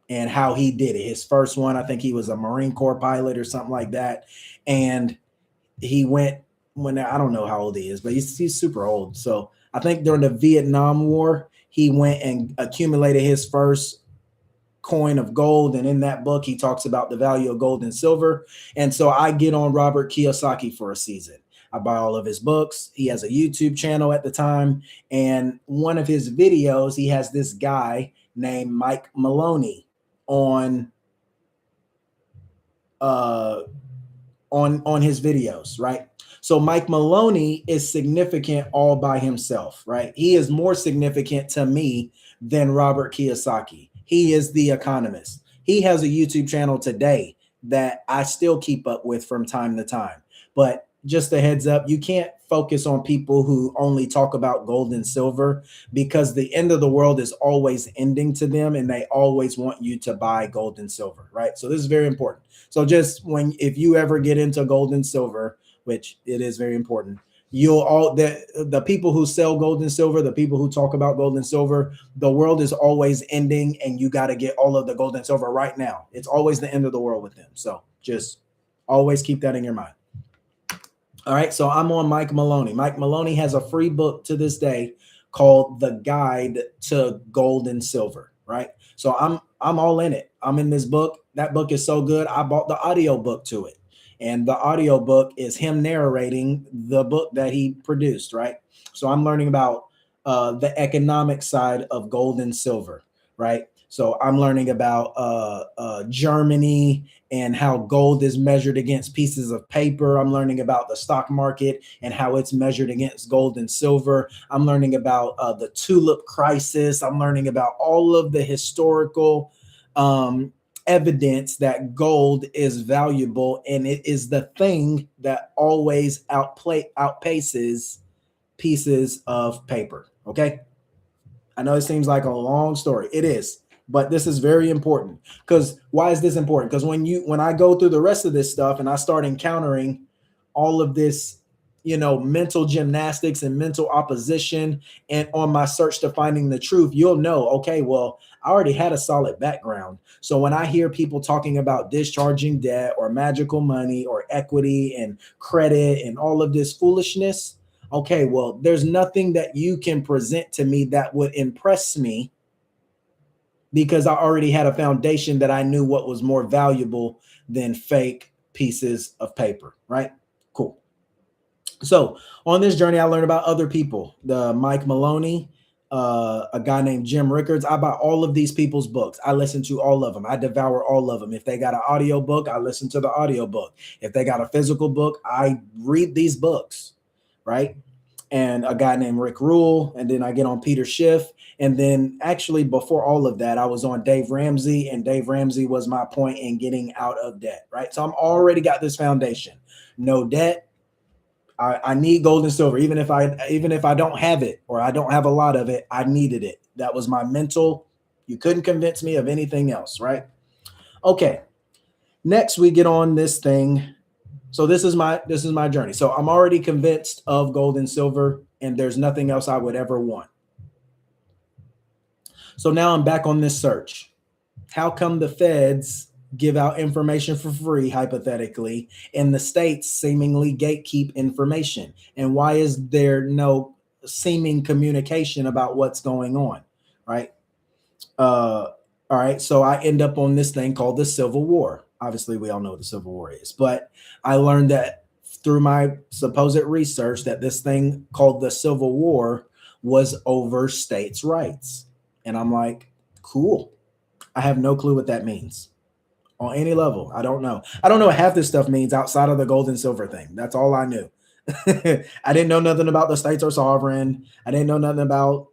and how he did it. His first one, I think he was a Marine Corps pilot or something like that. And he went I don't know how old he is, but he's super old. So I think during the Vietnam War, he went and accumulated his first coin of gold. And in that book, he talks about the value of gold and silver. And so I get on Robert Kiyosaki for a season. I buy all of his books. He has a YouTube channel at the time. And one of his videos, he has this guy named Mike Maloney on his videos, right? So Mike Maloney is significant all by himself, right? He is more significant to me than Robert Kiyosaki. He is the economist. He has a YouTube channel today that I still keep up with from time to time. But just a heads up, you can't focus on people who only talk about gold and silver, because the end of the world is always ending to them and they always want you to buy gold and silver, right? So this is very important. So just if you ever get into gold and silver, which it is very important, you'll all the people who sell gold and silver, the people who talk about gold and silver, the world is always ending and you got to get all of the gold and silver right now. It's always the end of the world with them. So just always keep that in your mind. All right, so I'm on Mike Maloney. Mike Maloney has a free book to this day called The Guide to Gold and Silver, right? So I'm all in it. I'm in this book. That book is so good. I bought the audio book to it. And the audio book is him narrating the book that he produced, right? So I'm learning about the economic side of gold and silver, right? So I'm learning about Germany and how gold is measured against pieces of paper. I'm learning about the stock market and how it's measured against gold and silver. I'm learning about the tulip crisis. I'm learning about all of the historical evidence that gold is valuable, and it is the thing that always outpaces pieces of paper. Okay. I know it seems like a long story. It is, but this is very important. Because why is this important? Because when I go through the rest of this stuff and I start encountering all of this, mental gymnastics and mental opposition, and on my search to finding the truth, you'll know, okay, well, I already had a solid background. So when I hear people talking about discharging debt or magical money or equity and credit and all of this foolishness, okay, well, there's nothing that you can present to me that would impress me, because I already had a foundation that I knew what was more valuable than fake pieces of paper, right? Cool. So on this journey, I learned about other people, the Mike Maloney, a guy named Jim Rickards. I buy all of these people's books. I listen to all of them. I devour all of them. If they got an audio book, I listen to the audio book. If they got a physical book, I read these books, right? And a guy named Rick Rule. And then I get on Peter Schiff. And then actually before all of that, I was on Dave Ramsey, and Dave Ramsey was my point in getting out of debt, right? So I'm already got this foundation. No debt. I need gold and silver. Even if I don't have it, or I don't have a lot of it, I needed it. That was my mental. You couldn't convince me of anything else, right? Okay. Next, we get on this thing. So this is my journey. So I'm already convinced of gold and silver, and there's nothing else I would ever want. So now I'm back on this search. How come the feds give out information for free, hypothetically, and the states seemingly gatekeep information? And why is there no seeming communication about what's going on, right? All right, so I end up on this thing called the Civil War. Obviously, we all know what the Civil War is, but I learned that through my supposed research that this thing called the Civil War was over states' rights. And I'm like, cool. I have no clue what that means on any level. I don't know. I don't know what half this stuff means outside of the gold and silver thing. That's all I knew. I didn't know nothing about the states are sovereign. I didn't know nothing about,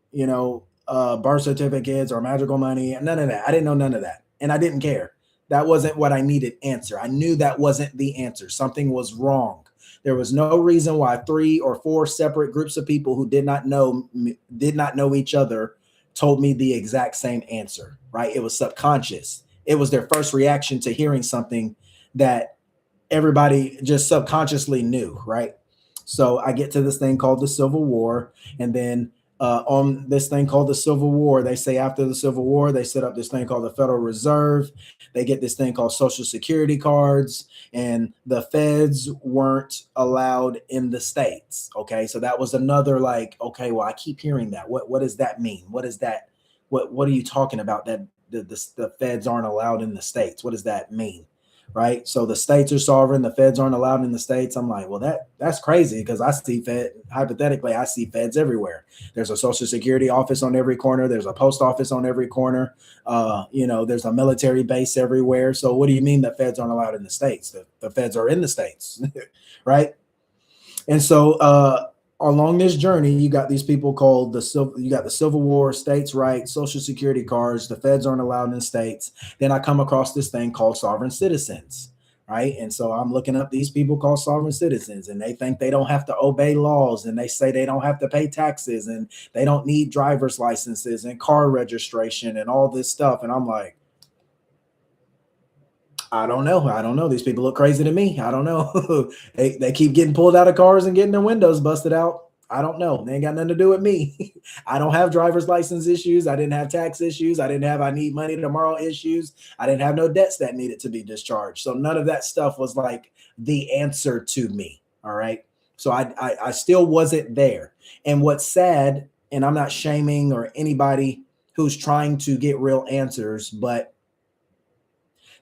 birth certificates or magical money. None of that. I didn't know none of that. And I didn't care. That wasn't what I needed answer. I knew that wasn't the answer. Something was wrong. There was no reason why 3 or 4 separate groups of people who did not know each other told me the exact same answer, right? It was subconscious. It was their first reaction to hearing something that everybody just subconsciously knew, right? So I get to this thing called the Civil War, and then on this thing called the Civil War, they say after the Civil War, they set up this thing called the Federal Reserve. They get this thing called Social Security cards, and the feds weren't allowed in the states. Okay, so that was another like, okay, well, I keep hearing that. What does that mean? What is that? What are you talking about? That the feds aren't allowed in the states? What does that mean? Right. So the states are sovereign. The feds aren't allowed in the states. I'm like, well, that's crazy, because I see hypothetically, I see feds everywhere. There's a Social Security office on every corner. There's a post office on every corner. There's a military base everywhere. So what do you mean the feds aren't allowed in the states? The feds are in the states. Right. And so along this journey, you got these people called you got the Civil War, states' rights, Social Security cards. The feds aren't allowed in states. Then I come across this thing called sovereign citizens, right? And so I'm looking up these people called sovereign citizens, and they think they don't have to obey laws, and they say they don't have to pay taxes, and they don't need driver's licenses and car registration and all this stuff. And I'm like, I don't know. I don't know. These people look crazy to me. I don't know. They keep getting pulled out of cars and getting their windows busted out. I don't know. They ain't got nothing to do with me. I don't have driver's license issues. I didn't have tax issues. I didn't have I need money tomorrow issues. I didn't have no debts that needed to be discharged. So none of that stuff was like the answer to me. All right. So I still wasn't there. And what's sad, and I'm not shaming or anybody who's trying to get real answers, but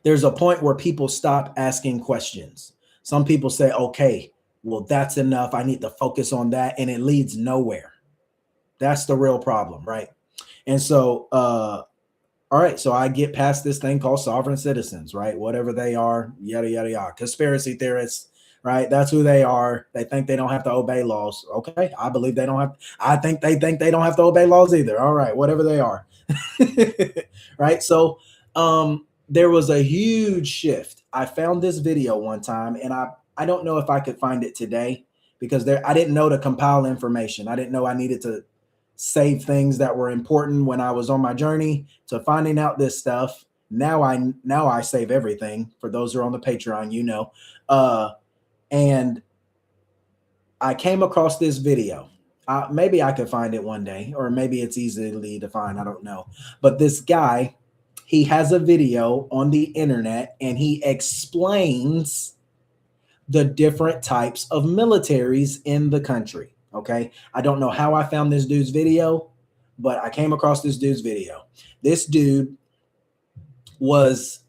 there's a point where people stop asking questions. Some people say, okay, well, that's enough. I need to focus on that. And it leads nowhere. That's the real problem, right? And so, all right, so I get past this thing called sovereign citizens, right? Whatever they are, yada, yada, yada. Conspiracy theorists, right? That's who they are. They think they don't have to obey laws. Okay, I believe they don't have, I think they don't have to obey laws either. All right, whatever they are. Right? So, there was a huge shift. I found this video one time, and I don't know if I could find it today because I didn't know to compile information. I didn't know I needed to save things that were important when I was on my journey to finding out this stuff. Now I save everything. For those who are on the Patreon, you know. And I came across this video. Maybe I could find it one day, or maybe it's easily to find. I don't know. But this guy, he has a video on the internet, and he explains the different types of militaries in the country. Okay. I don't know how I found this dude's video, but I came across this dude's video. This dude was,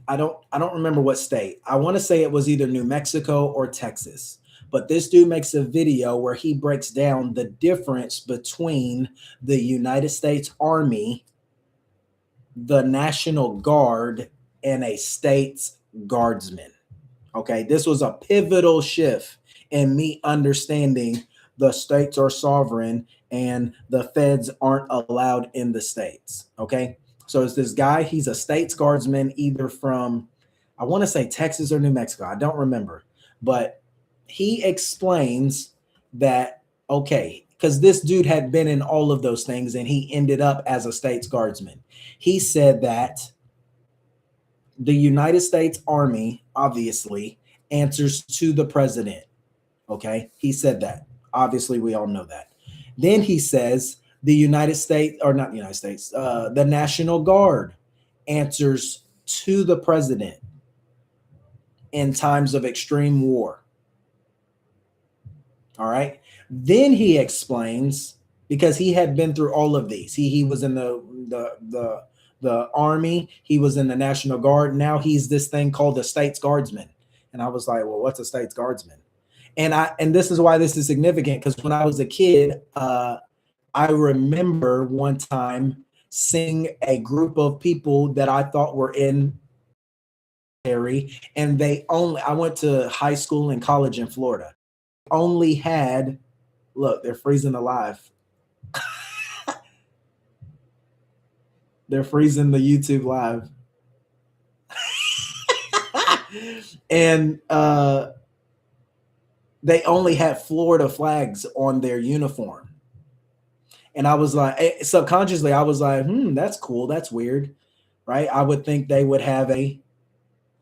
I don't remember what state. I want to say it was either New Mexico or Texas. But this dude makes a video where he breaks down the difference between the United States Army, the National Guard, and a state's guardsman. Okay, this was a pivotal shift in me understanding the states are sovereign and the feds aren't allowed in the states. Okay, so it's this guy, he's a state's guardsman, either from, I want to say Texas or New Mexico. I don't remember, but he explains that, okay, because this dude had been in all of those things and he ended up as a state's guardsman. He said that the United States Army obviously answers to the president. Okay. He said that. Obviously, we all know that. Then he says the United States, or not the United States, the National Guard answers to the president in times of extreme war. All right. Then he explains, because he had been through all of these. He was in the Army. He was in the National Guard. Now he's this thing called the State's Guardsman. And I was like, well, what's a State's Guardsman? And this is why this is significant, because when I was a kid, I remember one time seeing a group of people that I thought were in military, and I went to high school and college in Florida. Only had, look, they're freezing alive. They're freezing the YouTube live. And they only had Florida flags on their uniform. And I was like, subconsciously, I was like, that's cool. That's weird. Right? I would think they would have a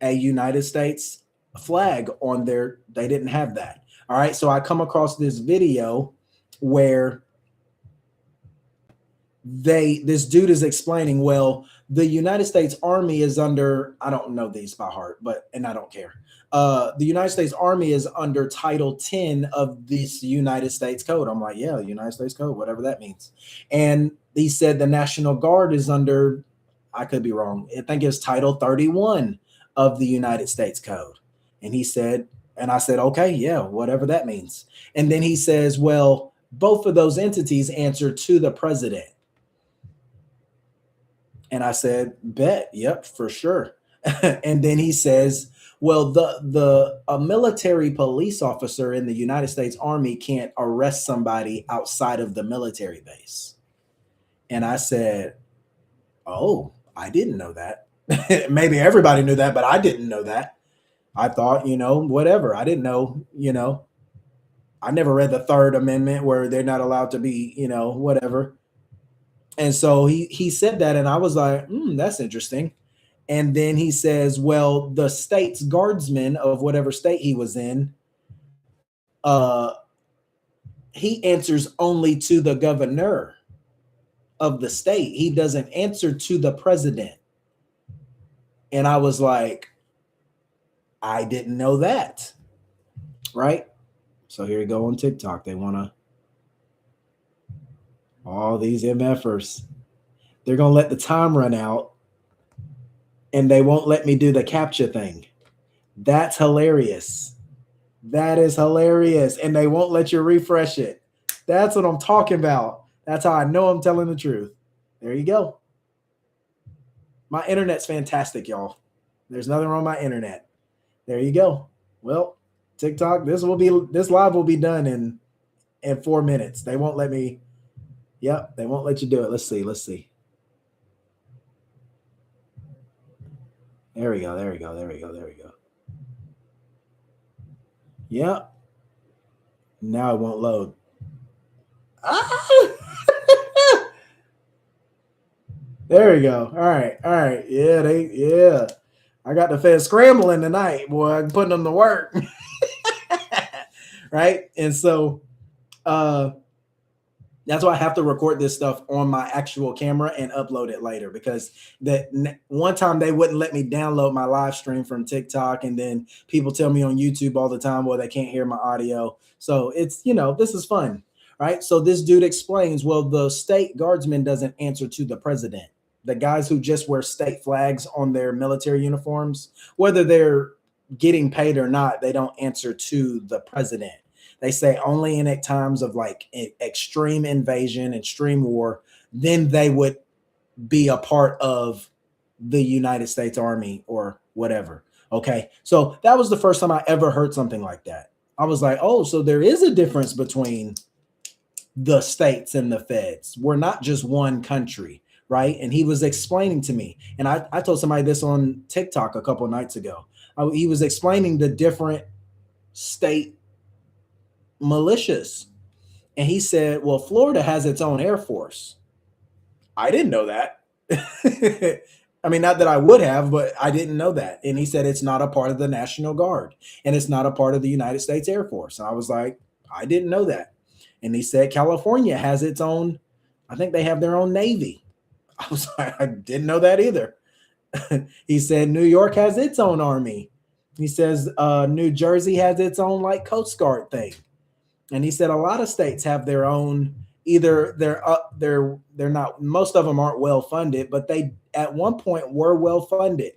United States flag on their, they didn't have that. All right. So I come across this video where this dude is explaining, well, the United States Army is under, I don't know these by heart, and I don't care. The United States Army is under Title 10 of this United States Code. I'm like, yeah, United States Code, whatever that means. And he said the National Guard is under, I could be wrong, I think it's Title 31 of the United States Code. And he said, and I said, okay, yeah, whatever that means. And then he says, well, both of those entities answer to the president. And I said, bet, yep, for sure. And then he says, Well, a military police officer in the United States Army can't arrest somebody outside of the military base. And I said, "Oh, I didn't know that." Maybe everybody knew that, but I didn't know that. I thought, whatever. I didn't know, I never read the Third Amendment where they're not allowed to be, whatever. And so he said that, and I was like, that's interesting. And then he says, well, the state's guardsman of whatever state he was in, uh, he answers only to the governor of the state. He doesn't answer to the president. And I was like, I didn't know that. Right? So here you go on TikTok. They want to, all these MFers, they're going to let the time run out and they won't let me do the captcha thing. That's hilarious. That is hilarious. And they won't let you refresh it. That's what I'm talking about. That's how I know I'm telling the truth. There you go. My internet's fantastic, y'all. There's nothing wrong with my internet. There you go. Well, TikTok, this live will be done in 4 minutes. They won't let me. Yep, they won't let you do it. Let's see. There we go. Yep. Now it won't load. There we go. All right. Yeah. I got the Fed scrambling tonight, boy. I'm putting them to work. Right? And so that's why I have to record this stuff on my actual camera and upload it later, because that one time they wouldn't let me download my live stream from TikTok. And then people tell me on YouTube all the time, well, they can't hear my audio. So it's, this is fun. Right. So this dude explains, well, the state guardsman doesn't answer to the president. The guys who just wear state flags on their military uniforms, whether they're getting paid or not, they don't answer to the president. They say only in at times of like extreme invasion, extreme war, then they would be a part of the United States Army or whatever. Okay. So that was the first time I ever heard something like that. I was like, oh, so there is a difference between the states and the feds. We're not just one country. Right. And he was explaining to me, and I told somebody this on TikTok a couple of nights ago. He was explaining the different state militias. And he said, well, Florida has its own Air Force. I didn't know that. I mean, not that I would have, but I didn't know that. And he said it's not a part of the National Guard and it's not a part of the United States Air Force. And I was like, I didn't know that. And he said California has its own, I think they have their own Navy. I was like, I didn't know that either. He said New York has its own Army. He says New Jersey has its own like Coast Guard thing. And he said a lot of states have their own, either they're not, most of them aren't well funded, but they at one point were well funded.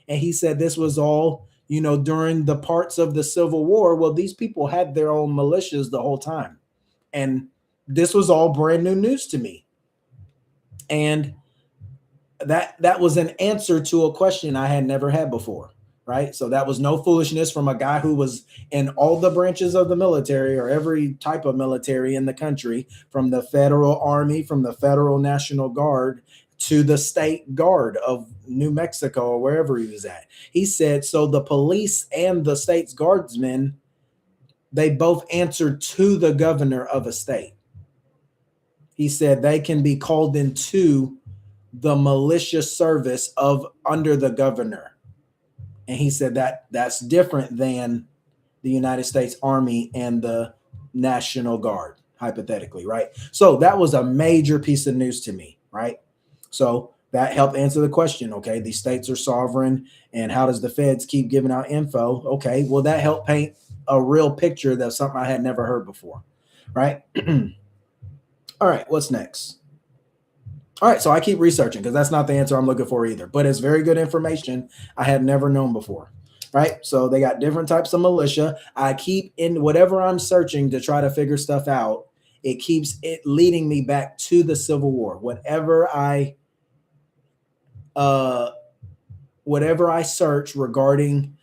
And he said this was all, during the parts of the Civil War. Well, these people had their own militias the whole time. And this was all brand new news to me. And that was an answer to a question I had never had before. Right. So that was no foolishness from a guy who was in all the branches of the military, or every type of military in the country, from the federal army, from the federal National Guard to the state guard of New Mexico or wherever he was at. He said, so the police and the state's guardsmen, they both answer to the governor of a state. He said they can be called into the militia service of under the governor. And he said that that's different than the United States Army and the National Guard, hypothetically, right? So that was a major piece of news to me, right? So that helped answer the question. Okay, these states are sovereign, and how does the feds keep giving out info? Okay, well, that helped paint a real picture. That's something I had never heard before, right? All right, what's next? All right, so I keep researching because that's not the answer I'm looking for either, but it's very good information I had never known before, right? So they got different types of militia. I keep in whatever I'm searching to try to figure stuff out, it keeps it leading me back to the Civil War. Whatever I search regarding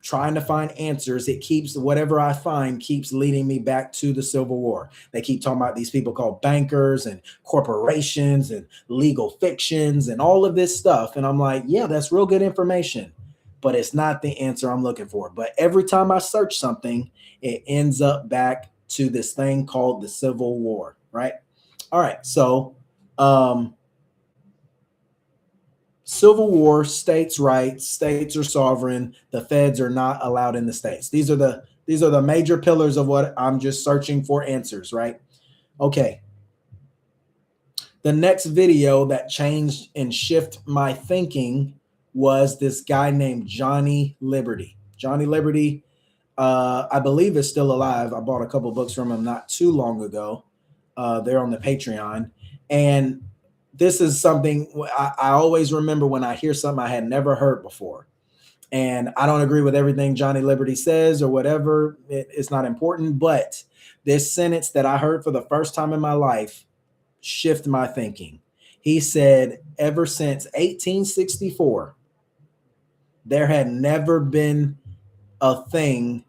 trying to find answers, it keeps whatever I find keeps leading me back to the Civil War. They keep talking about these people called bankers and corporations and legal fictions and all of this stuff. And I'm like, yeah, that's real good information, but it's not the answer I'm looking for. But every time I search something, it ends up back to this thing called the Civil War, right? All right. So, Civil War, states' rights, states are sovereign, the feds are not allowed in the states. These are the major pillars of what I'm just searching for answers, right? Okay. The next video that changed and shift my thinking was this guy named Johnny Liberty. Johnny Liberty, I believe, is still alive. I bought a couple books from him not too long ago. They're on the Patreon. And this is something I always remember when I hear something I had never heard before. And I don't agree with everything Johnny Liberty says or whatever. It's not important. But this sentence that I heard for the first time in my life shift my thinking. He said, ever since 1864, there had never been a thing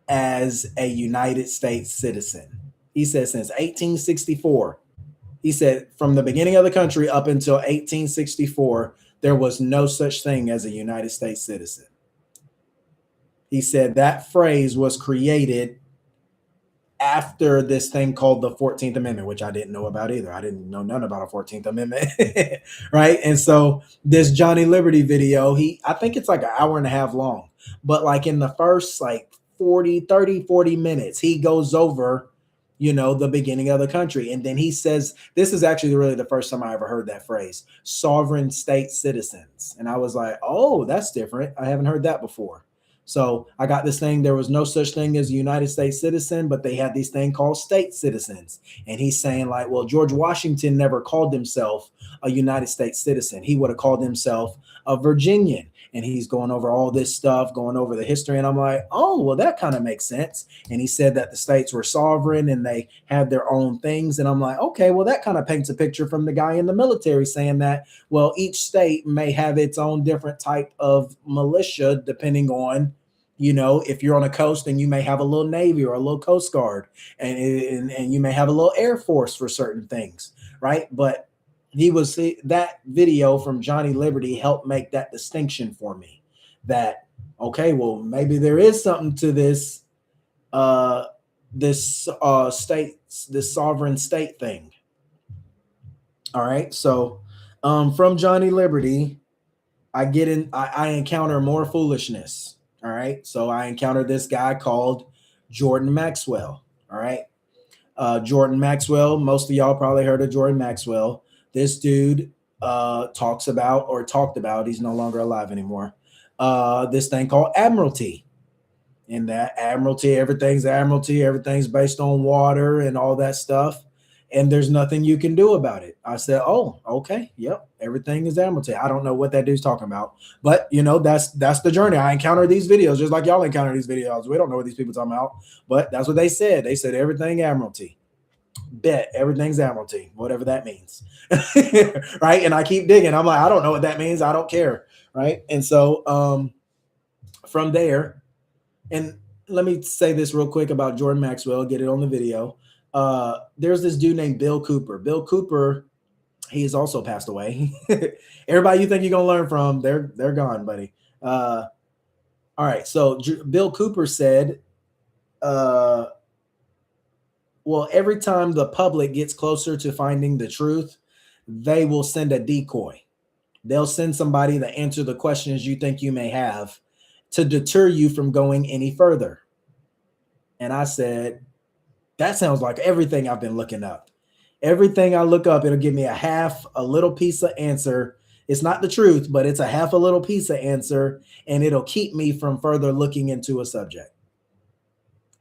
as a United States citizen. He said since 1864, he said from the beginning of the country up until 1864, there was no such thing as a United States citizen. He said that phrase was created after this thing called the 14th Amendment, which I didn't know about either. I didn't know none about a 14th Amendment, right? And so this Johnny Liberty video, I think it's like an hour and a half long, but like in the first like 40 minutes, he goes over, the beginning of the country. And then he says, this is actually really the first time I ever heard that phrase, sovereign state citizens. And I was like, oh, that's different. I haven't heard that before. So I got this thing. There was no such thing as a United States citizen, but they had these thing called state citizens. And he's saying like, well, George Washington never called himself a United States citizen. He would have called himself a Virginian. And he's going over all this stuff, going over the history. And I'm like, oh, well, that kind of makes sense. And he said that the states were sovereign and they had their own things. And I'm like, okay, well, that kind of paints a picture from the guy in the military saying that, well, each state may have its own different type of militia, depending on, if you're on a coast, then you may have a little Navy or a little Coast Guard, and you may have a little Air Force for certain things, right? But that video from Johnny Liberty helped make that distinction for me that, okay, well, maybe there is something to this, this sovereign state thing. All right. So, from Johnny Liberty, I encounter more foolishness. All right. So I encountered this guy called Jordan Maxwell. All right. Jordan Maxwell. Most of y'all probably heard of Jordan Maxwell. This dude talked about, he's no longer alive anymore, this thing called admiralty. And that everything's based on water and all that stuff. And there's nothing you can do about it. I said, oh, okay. Yep. Everything is admiralty. I don't know what that dude's talking about, but that's the journey. I encounter these videos just like y'all encounter these videos. We don't know what these people are talking about, but that's what they said. They said everything admiralty. Bet everything's admiralty, whatever that means. Right. And I keep digging. I'm like, I don't know what that means. I don't care. Right. And so from there, and let me say this real quick about Jordan Maxwell, get it on the video. There's this dude named Bill Cooper. Bill Cooper, he has also passed away. Everybody you think you're gonna learn from, they're gone, buddy. All right. So Bill Cooper said, well, every time the public gets closer to finding the truth, they will send a decoy. They'll send somebody to answer the questions you think you may have to deter you from going any further. And I said, that sounds like everything I've been looking up. Everything I look up, it'll give me a little piece of answer. It's not the truth, but it's a little piece of answer, and it'll keep me from further looking into a subject.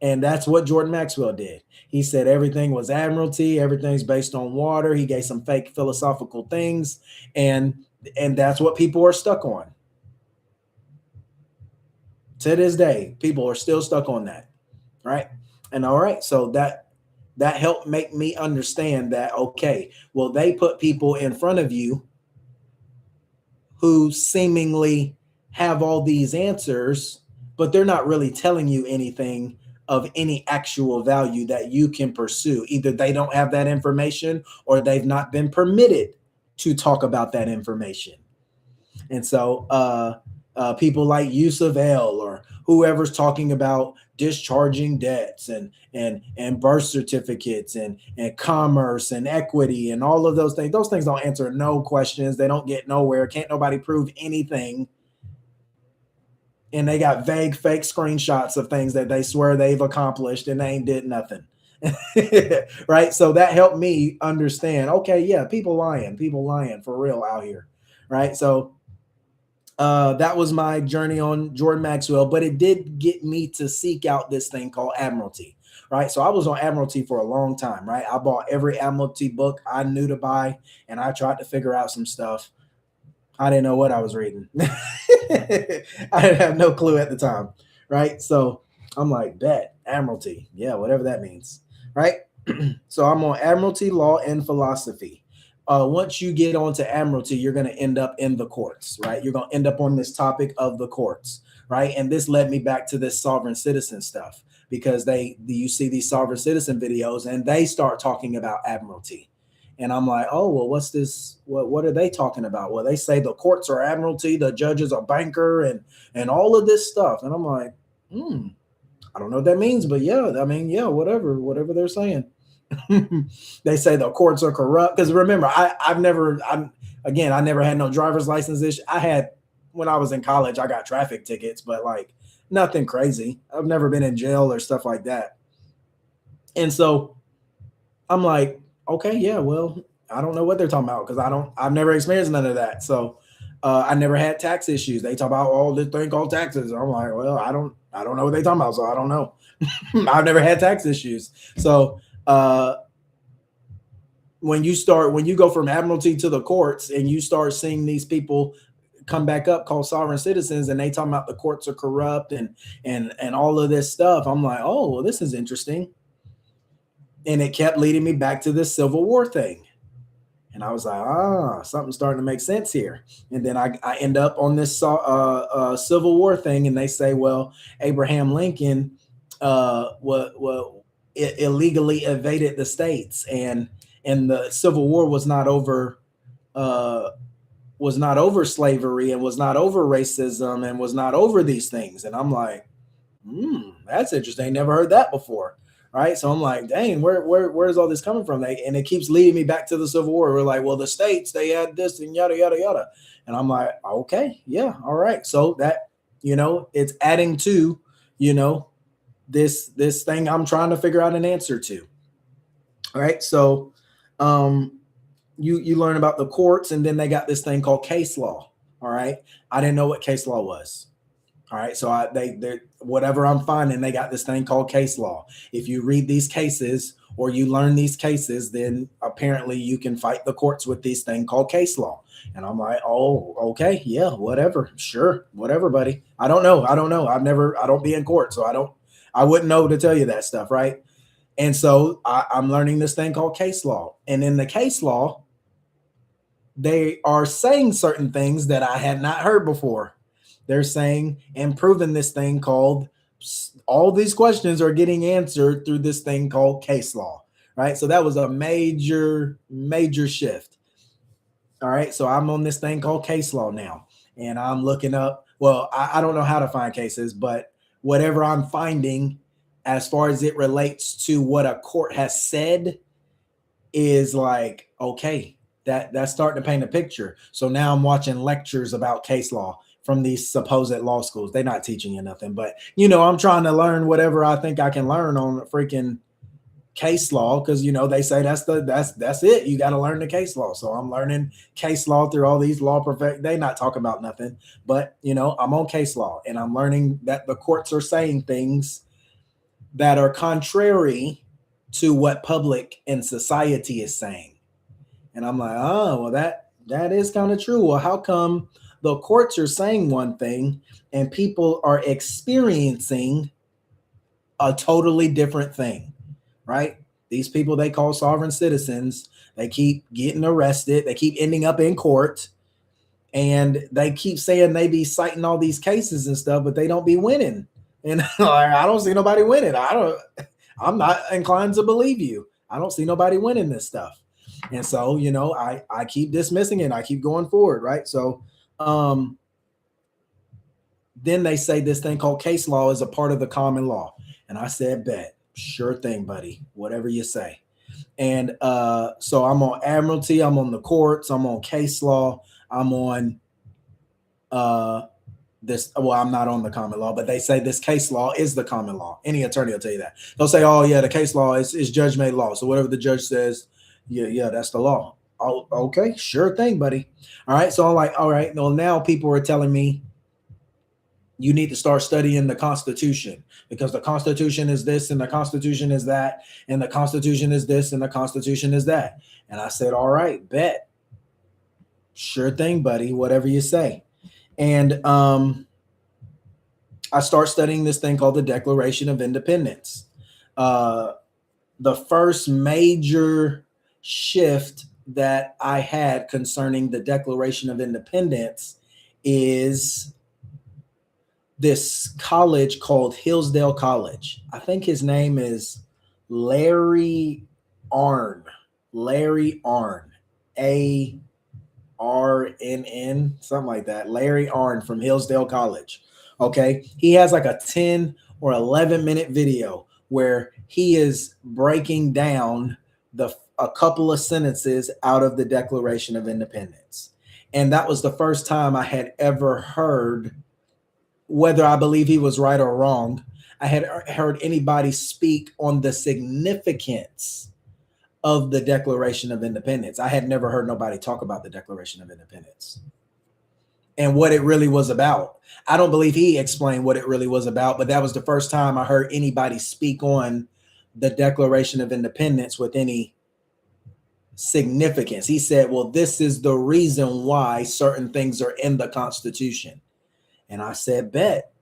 And that's what Jordan Maxwell did. He said everything was admiralty, everything's based on water. He gave some fake philosophical things, and that's what people are stuck on. To this day, people are still stuck on that, right? And all right, so that helped make me understand that, okay, well, they put people in front of you who seemingly have all these answers, but they're not really telling you anything of any actual value that you can pursue. Either they don't have that information or they've not been permitted to talk about that information. And so people like Yusuf L or whoever's talking about discharging debts and birth certificates and commerce and equity and all of those things don't answer no questions. They don't get nowhere. Can't nobody prove anything. And they got vague fake screenshots of things that they swear they've accomplished and they ain't did nothing. Right? So that helped me understand, okay, yeah, people lying for real out here. Right? So that was my journey on Jordan Maxwell, but it did get me to seek out this thing called Admiralty, right? So I was on Admiralty for a long time, right? I bought every Admiralty book I knew to buy, and I tried to figure out some stuff. I didn't know what I was reading. I have no clue at the time, right? So I'm like, bet, Admiralty, yeah, whatever that means, right? So I'm on Admiralty, Law, and Philosophy. Once you get onto Admiralty, you're going to end up in the courts, right? You're going to end up on this topic of the courts, right? And this led me back to this sovereign citizen stuff because you see these sovereign citizen videos and they start talking about Admiralty. And I'm like, oh, well, what's this? What are they talking about? Well, they say the courts are Admiralty, the judges are banker, and all of this stuff. And I'm like, I don't know what that means, but yeah, I mean, yeah, whatever they're saying. They say the courts are corrupt because remember, I never had no driver's license issue. I had when I was in college, I got traffic tickets, but like nothing crazy. I've never been in jail or stuff like that. And so I'm like, okay, yeah, well, I don't know what they're talking about because I've never experienced none of that. So I never had tax issues. They talk about all this thing called taxes. I'm like, well, I don't know what they talking about, so I don't know. I've never had tax issues. So when you go from Admiralty to the courts and you start seeing these people come back up called sovereign citizens and they talking about the courts are corrupt and all of this stuff, I'm like, oh, well, this is interesting. And it kept leading me back to this Civil War thing. And I was like, something's starting to make sense here. And then I end up on this Civil War thing, and they say, well, Abraham Lincoln illegally evaded the states, and the Civil War was not over slavery and was not over racism and was not over these things. And I'm like, that's interesting. Never heard that before. Right. So I'm like, dang, where's all this coming from? And it keeps leading me back to the Civil War. We're like, well, the states, they had this and yada, yada, yada. And I'm like, okay, yeah. All right. So that, it's adding to, this thing I'm trying to figure out an answer to. All right. So you learn about the courts, and then they got this thing called case law. All right. I didn't know what case law was. All right. So they whatever I'm finding, they got this thing called case law. If you read these cases or you learn these cases, then apparently you can fight the courts with this thing called case law. And I'm like, oh, okay. Yeah, whatever. Sure. Whatever, buddy. I don't know. I don't be in court. So I wouldn't know to tell you that stuff. Right. And so I'm learning this thing called case law. And in the case law, they are saying certain things that I had not heard before. They're saying and proving this thing called, all these questions are getting answered through this thing called case law, right? So that was a major, major shift. All right. So I'm on this thing called case law now, and I'm looking up, well, I don't know how to find cases, but whatever I'm finding as far as it relates to what a court has said is like, okay, that's starting to paint a picture. So now I'm watching lectures about case law from these supposed law schools. They're not teaching you nothing, but I'm trying to learn whatever I think I can learn on freaking case law, because they say that's it. You got to learn the case law. So I'm learning case law through all these law they not talking about nothing, but I'm on case law, and I'm learning that the courts are saying things that are contrary to what public and society is saying. And I'm like, oh, well, that is kind of true. Well, how come the courts are saying one thing and people are experiencing a totally different thing, right? These people they call sovereign citizens, they keep getting arrested. They keep ending up in court. And they keep saying they be citing all these cases and stuff, but they don't be winning. And I don't see nobody winning. I'm not inclined to believe you. I don't see nobody winning this stuff. And so, you know, I keep dismissing it. I keep going forward, right? So then they say this thing called case law is a part of the common law. And I said, bet. Sure thing, buddy. Whatever you say. And so I'm on admiralty, I'm on the courts, I'm on case law, I'm on this. Well, I'm not on the common law, but they say this case law is the common law. Any attorney will tell you that. They'll say, oh yeah, the case law is judge made law. So whatever the judge says, yeah, that's the law. Oh, okay, sure thing, buddy. All right. So I'm like, all right, well, now people are telling me you need to start studying the Constitution, because the Constitution is this and the Constitution is that, and the Constitution is this and the Constitution is that. And I said, all right, bet. Sure thing, buddy, whatever you say. And I start studying this thing called the Declaration of Independence. The first major shift that I had concerning the Declaration of Independence is this college called Hillsdale College. I think his name is Larry Arnn. Larry Arnn. A-R-N-N, something like that. Larry Arnn from Hillsdale College. Okay. He has like a 10 or 11-minute video where he is breaking down a couple of sentences out of the Declaration of Independence. And that was the first time I had ever heard, whether I believe he was right or wrong, I had heard anybody speak on the significance of the Declaration of Independence. I had never heard nobody talk about the Declaration of Independence and what it really was about. I don't believe he explained what it really was about, but that was the first time I heard anybody speak on the Declaration of Independence with any significance. He said, well, this is the reason why certain things are in the Constitution. And I said, bet.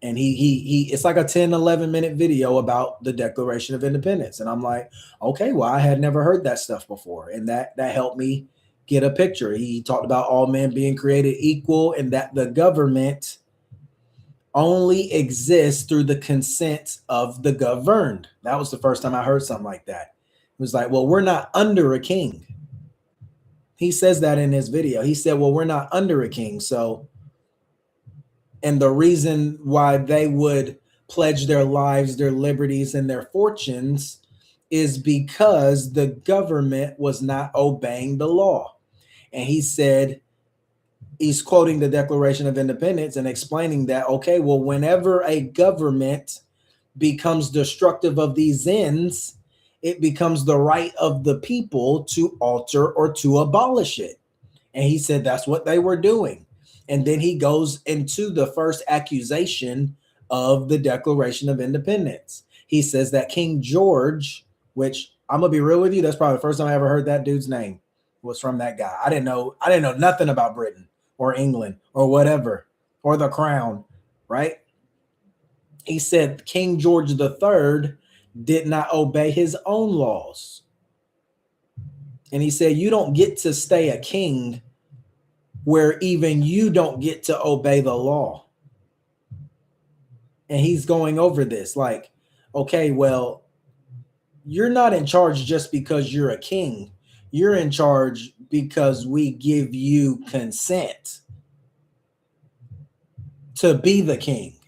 And he it's like a 10, 11-minute video about the Declaration of Independence. And I'm like, okay, well, I had never heard that stuff before. And that helped me get a picture. He talked about all men being created equal and that the government only exists through the consent of the governed. That was the first time I heard something like that. It was like, well, we're not under a king. He says that in his video. He said, well, we're not under a king. So, and the reason why they would pledge their lives, their liberties, and their fortunes is because the government was not obeying the law. And he said, he's quoting the Declaration of Independence and explaining that, okay, well, whenever a government becomes destructive of these ends, it becomes the right of the people to alter or to abolish it. And he said that's what they were doing. And then he goes into the first accusation of the Declaration of Independence. He says that King George, which I'm gonna be real with you, that's probably the first time I ever heard that dude's name was from that guy. I didn't know nothing about Britain or England or whatever, or the crown, right? He said King George III did not obey his own laws. And he said, you don't get to stay a king where even you don't get to obey the law. And he's going over this like, okay, well, you're not in charge just because you're a king. You're in charge because we give you consent to be the king.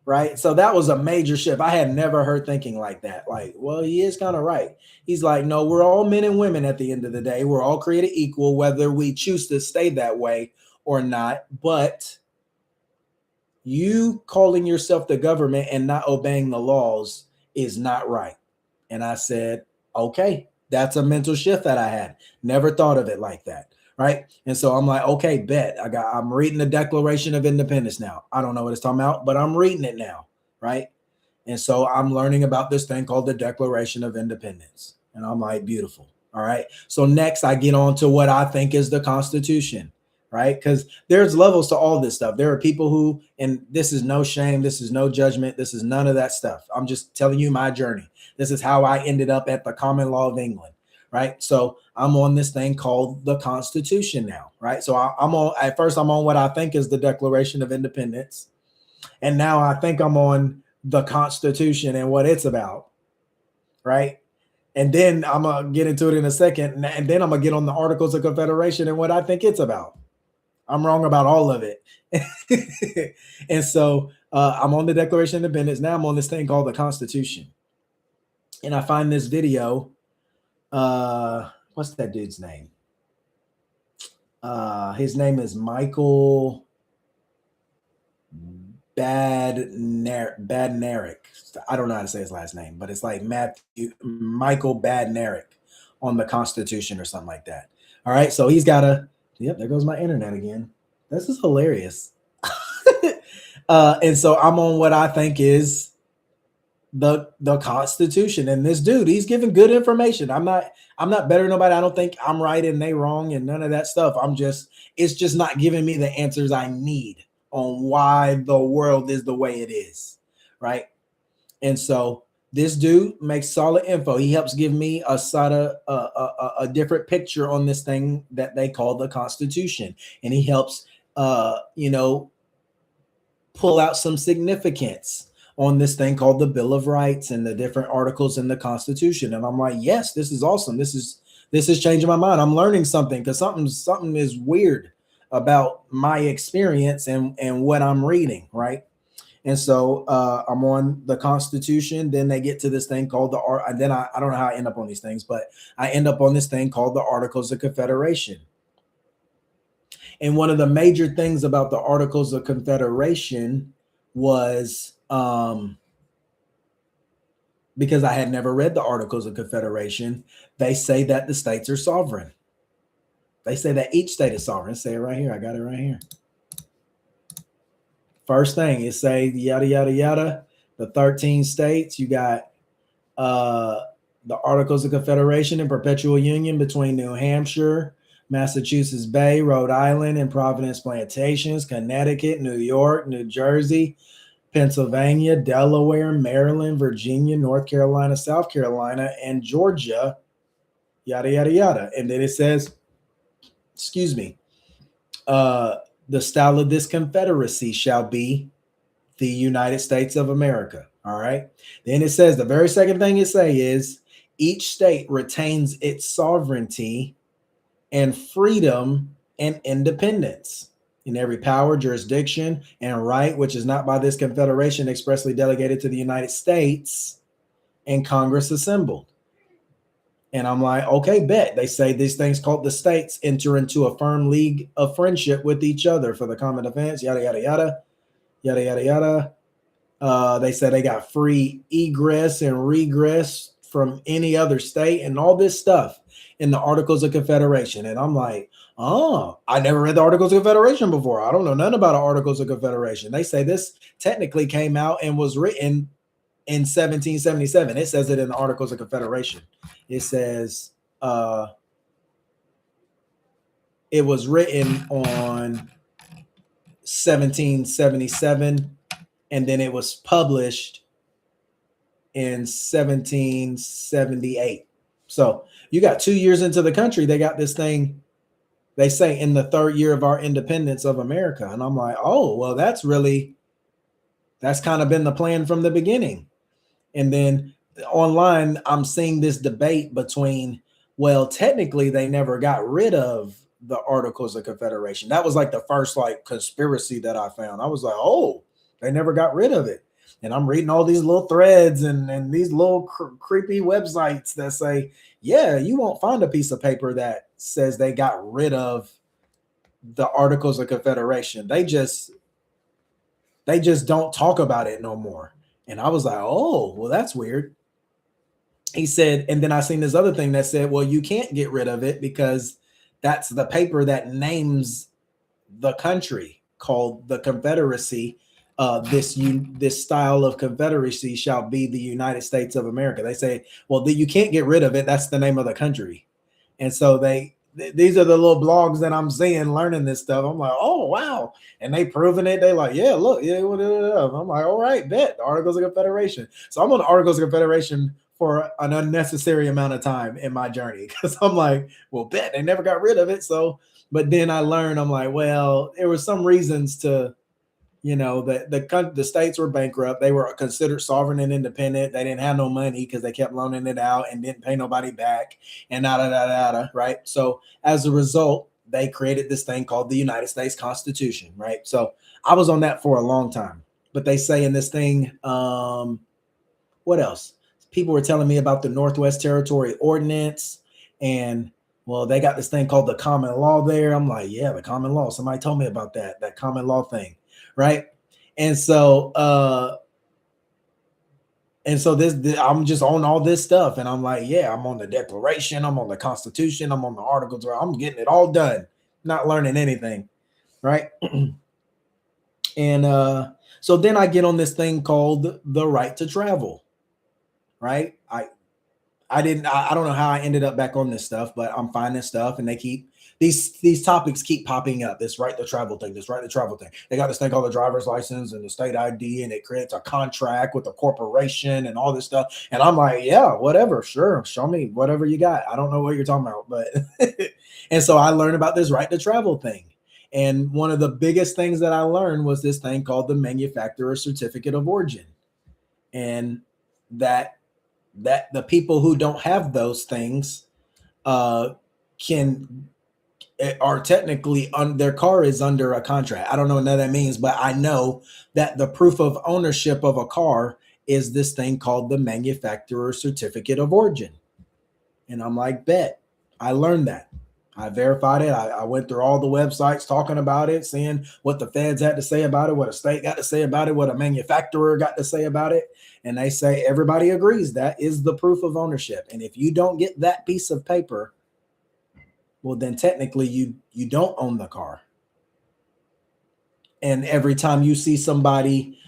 Right. So that was a major shift. I had never heard thinking like that. Like, well, he is kind of right. He's like, no, we're all men and women at the end of the day. We're all created equal, whether we choose to stay that way or not. But you calling yourself the government and not obeying the laws is not right. And I said, okay, that's a mental shift that I had. Never thought of it like that. Right. And so I'm like, okay, bet. I'm reading the Declaration of Independence now. I don't know what it's talking about, but I'm reading it now. Right. And so I'm learning about this thing called the Declaration of Independence. And I'm like, beautiful. All right. So next I get on to what I think is the Constitution. Right. Because there's levels to all this stuff. There are people who, and this is no shame. This is no judgment. This is none of that stuff. I'm just telling you my journey. This is how I ended up at the common law of England. right? So I'm on this thing called the Constitution now, right? So I'm on, at first I'm on what I think is the Declaration of Independence. And now I think I'm on the Constitution and what it's about, right? And then I'm going to get into it in a second. And then I'm going to get on the Articles of Confederation and what I think it's about. I'm wrong about all of it. And so I'm on the Declaration of Independence. Now I'm on this thing called the Constitution. And I find this video. What's that dude's name? His name is Michael Badnarik. I don't know how to say his last name, but it's like Michael Badnarik on the Constitution or something like that. All right. So he's got yep, there goes my internet again. This is hilarious. And so I'm on what I think is the Constitution. And this dude, he's giving good information. I'm not better than nobody. I don't think I'm right and they wrong and none of that stuff. It's just not giving me the answers I need on why the world is the way it is, right? And so this dude makes solid info. He helps give me a different picture on this thing that they call the Constitution, and he helps pull out some significance on this thing called the Bill of Rights and the different articles in the Constitution. And I'm like, yes, this is awesome. This is changing my mind. I'm learning something because something is weird about my experience and what I'm reading, right? And so I'm on the Constitution. Then they get to this thing called and then I don't know how I end up on these things, but I end up on this thing called the Articles of Confederation. And one of the major things about the Articles of Confederation was because I had never read the Articles of Confederation, they say that the states are sovereign. They say that each state is sovereign. Say it right here. I got it right here. First thing is say yada, yada, yada. The 13 states, you got the Articles of Confederation and Perpetual Union between New Hampshire, Massachusetts Bay, Rhode Island, and Providence Plantations, Connecticut, New York, New Jersey, Pennsylvania, Delaware, Maryland, Virginia, North Carolina, South Carolina, and Georgia, yada, yada, yada. And then it says, the style of this confederacy shall be the United States of America. All right. Then it says the very second thing it say is each state retains its sovereignty and freedom and independence in every power, jurisdiction, and right which is not by this confederation expressly delegated to the United States and Congress assembled. And I'm like, okay, bet. They say these things called the states enter into a firm league of friendship with each other for the common defense, yada, yada, yada, yada, yada, yada. They say they got free egress and regress from any other state and all this stuff in the Articles of Confederation. And I'm like, oh, I never read the Articles of Confederation before. I don't know nothing about the Articles of Confederation. They say this technically came out and was written in 1777. It says it in the Articles of Confederation. It says it was written on 1777, and then it was published in 1778. So you got 2 years into the country, they got this thing, they say in the third year of our independence of America. And I'm like, oh, well, that's kind of been the plan from the beginning. And then online, I'm seeing this debate between, well, technically they never got rid of the Articles of Confederation. That was like the first conspiracy that I found. I was like, oh, they never got rid of it. And I'm reading all these little threads and these little creepy websites that say, yeah, you won't find a piece of paper that says they got rid of the Articles of Confederation. They just don't talk about it no more. And I was like, oh, well, that's weird. He said, and then I seen this other thing that said, well, you can't get rid of it because that's the paper that names the country called the Confederacy. This style of confederacy shall be the United States of America. They say, well, you can't get rid of it. That's the name of the country. And so they these are the little blogs that I'm seeing, learning this stuff. I'm like, oh wow, and they proving it. They like, yeah, look, yeah. I'm like, all right, bet the Articles of Confederation. So I'm on the Articles of Confederation for an unnecessary amount of time in my journey because I'm like, well, bet they never got rid of it. So, but then I learned, I'm like, well, there were some reasons to, the states were bankrupt. They were considered sovereign and independent. They didn't have no money because they kept loaning it out and didn't pay nobody back and right? So as a result, they created this thing called the United States Constitution, right? So I was on that for a long time. But they say in this thing, what else? People were telling me about the Northwest Territory Ordinance, and well, they got this thing called the common law there. I'm like, yeah, the common law. Somebody told me about that common law thing, right? And so this I'm just on all this stuff, and I'm like, yeah, I'm on the Declaration, I'm on the Constitution, I'm on the Articles, I'm getting it all done, not learning anything, right? And so then I get on this thing called the right to travel, right? I don't know how I ended up back on this stuff, but I'm finding stuff, and they keep these topics keep popping up. This right to travel thing, this right to travel thing. They got this thing called the driver's license and the state ID, and it creates a contract with a corporation and all this stuff. And I'm like, yeah, whatever, sure, show me whatever you got. I don't know what you're talking about, but and so I learned about this right to travel thing. And one of the biggest things that I learned was this thing called the manufacturer certificate of origin, and that the people who don't have those things can are technically on their car is under a contract. I don't know what that means, but I know that the proof of ownership of a car is this thing called the manufacturer certificate of origin. And I'm like, bet. I learned that. I verified it. I went through all the websites talking about it, seeing what the feds had to say about it, what a state got to say about it, what a manufacturer got to say about it. And they say everybody agrees that is the proof of ownership. And if you don't get that piece of paper, well, then technically you don't own the car. And every time you see somebody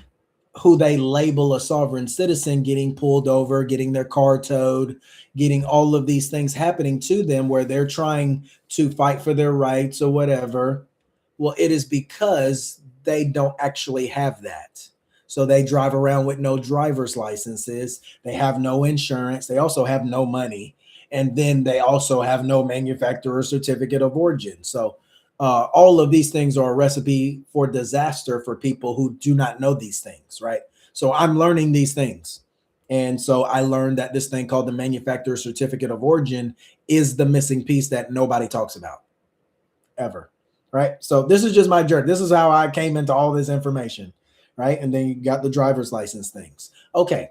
who they label a sovereign citizen getting pulled over, getting their car towed, getting all of these things happening to them where they're trying to fight for their rights or whatever, well, it is because they don't actually have that. So they drive around with no driver's licenses. They have no insurance. They also have no money. And then they also have no manufacturer certificate of origin. So all of these things are a recipe for disaster for people who do not know these things, right? So I'm learning these things. And so I learned that this thing called the manufacturer certificate of origin is the missing piece that nobody talks about ever, right? So this is just my journey. This is how I came into all this information, right? And then you got the driver's license things. Okay.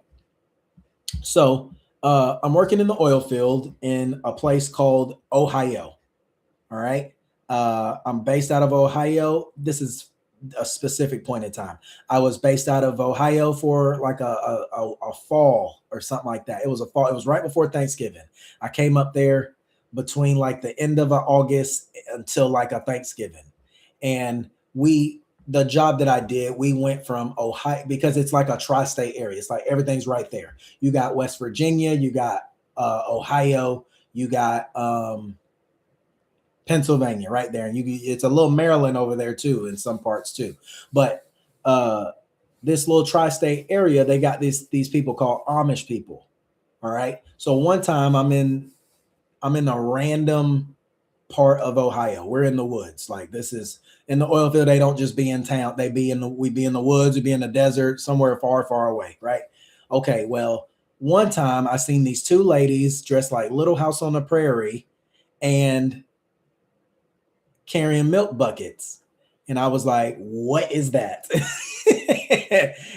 So I'm working in the oil field in a place called Ohio. All right. I'm based out of Ohio. This is a specific point in time. I was based out of Ohio for like a fall or something like that. It was a fall. It was right before Thanksgiving. I came up there between like the end of August until like a Thanksgiving. And the job that I did, we went from Ohio because it's like a tri-state area. It's like everything's right there. You got West Virginia, you got Ohio, you got Pennsylvania right there, and it's a little Maryland over there too in some parts too. But this little tri-state area, they got these people called Amish people. All right. So one time I'm in a random part of Ohio. We're in the woods. Like this is in the oil field. They don't just be in town. We be in the woods. We be in the desert somewhere far, far away. Right. Okay. Well, one time I seen these two ladies dressed like Little House on the Prairie and carrying milk buckets. And I was like, what is that?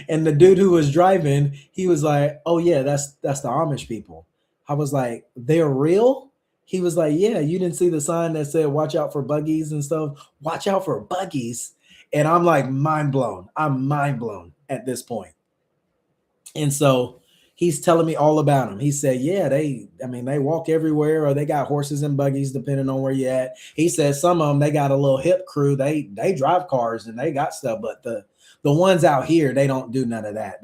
And the dude who was driving, he was like, oh yeah, that's the Amish people. I was like, they're real? He was like, yeah, you didn't see the sign that said, watch out for buggies and stuff. Watch out for buggies. And I'm like, mind blown. I'm mind blown at this point. And so he's telling me all about them. He said, yeah, they walk everywhere, or they got horses and buggies, depending on where you're at. He said some of them, they got a little hip crew. They drive cars and they got stuff, but the ones out here, they don't do none of that.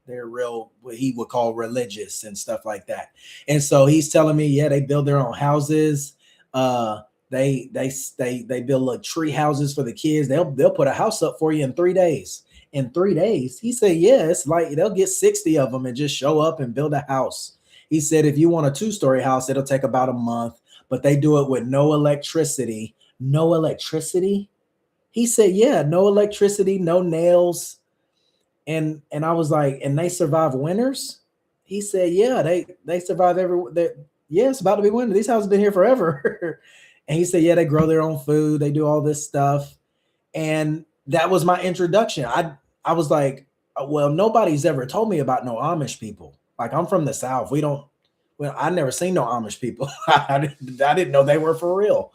They're real, what he would call religious and stuff like that. And so he's telling me, yeah, they build their own houses. They build little tree houses for the kids. They'll put a house up for you in 3 days. In 3 days, he said, yeah, it's like they'll get 60 of them and just show up and build a house. He said, if you want a 2-story house, it'll take about a month, but they do it with no electricity. No electricity? He said, yeah, no electricity, no nails. And I was like, and they survive winters? He said, yeah, they survive yeah, it's about to be winter. These houses have been here forever. And he said, yeah, they grow their own food, they do all this stuff. And that was my introduction. I was like, well, nobody's ever told me about no Amish people. Like, I'm from the South. I never seen no Amish people. I didn't know they were for real.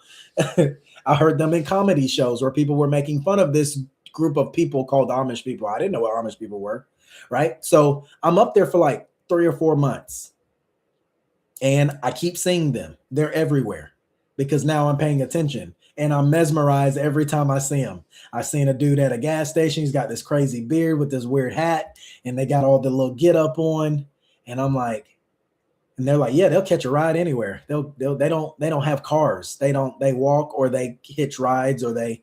I heard them in comedy shows where people were making fun of this group of people called Amish people. I didn't know what Amish people were, right? So I'm up there for like 3 or 4 months, and I keep seeing them. They're everywhere because now I'm paying attention, and I'm mesmerized every time I see them. I seen a dude at a gas station. He's got this crazy beard with this weird hat, and they got all the little get up on, and I'm like, and they're like, yeah, they'll catch a ride anywhere. They don't have cars. They walk, or they hitch rides, or they,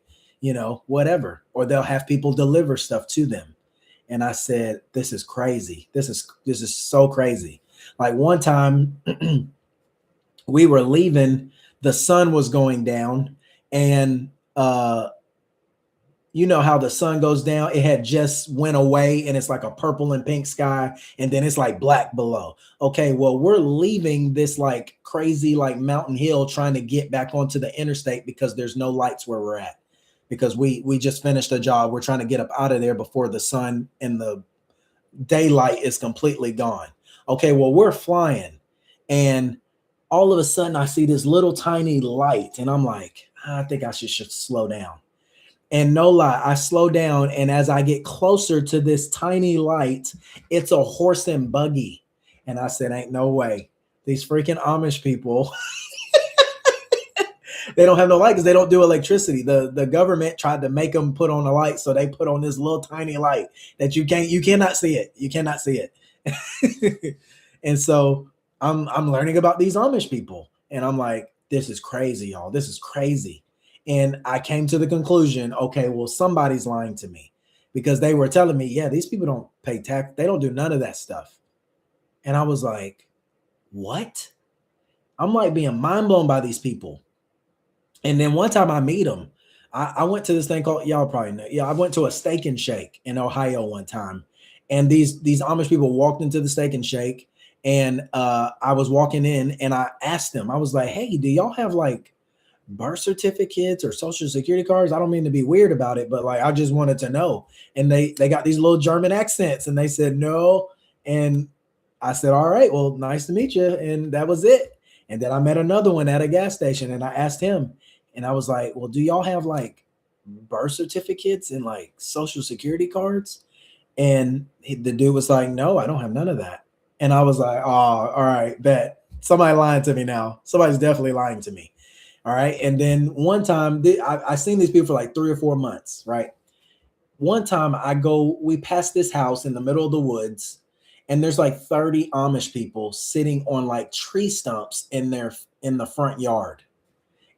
whatever, or they'll have people deliver stuff to them. And I said, this is crazy. This is so crazy. Like, one time we were leaving, the sun was going down, and you know how the sun goes down, it had just went away, and it's like a purple and pink sky, and then it's like black below. Okay, well, we're leaving this like crazy like mountain hill, trying to get back onto the interstate because there's no lights where we're at, because we just finished a job. We're trying to get up out of there before the sun and the daylight is completely gone. Okay, well, we're flying, and all of a sudden I see this little tiny light, and I'm like, I think I should slow down. And no lie, I slow down, and as I get closer to this tiny light, it's a horse and buggy. And I said, ain't no way. These freaking Amish people, they don't have no light because they don't do electricity. The government tried to make them put on a light, so they put on this little tiny light that you cannot see it. You cannot see it. And so I'm learning about these Amish people, and I'm like, this is crazy, y'all. This is crazy. And I came to the conclusion, okay, well, somebody's lying to me, because they were telling me, yeah, these people don't pay tax. They don't do none of that stuff. And I was like, what? I'm like being mind blown by these people. And then one time I meet them, I went to this thing called, y'all probably know. Yeah, I went to a Steak and Shake in Ohio one time. And these Amish people walked into the Steak and Shake, and I was walking in, and I asked them, I was like, hey, do y'all have like birth certificates or social security cards? I don't mean to be weird about it, but like, I just wanted to know. And they got these little German accents, and they said no. And I said, all right, well, nice to meet you. And that was it. And then I met another one at a gas station, and I asked him, and I was like, well, do y'all have like birth certificates and like social security cards? And the dude was like, no, I don't have none of that. And I was like, oh, all right, bet. Somebody lying to me now. Somebody's definitely lying to me. All right. And then one time, I seen these people for like 3 or 4 months, right? One time we passed this house in the middle of the woods, and there's like 30 Amish people sitting on like tree stumps in the front yard.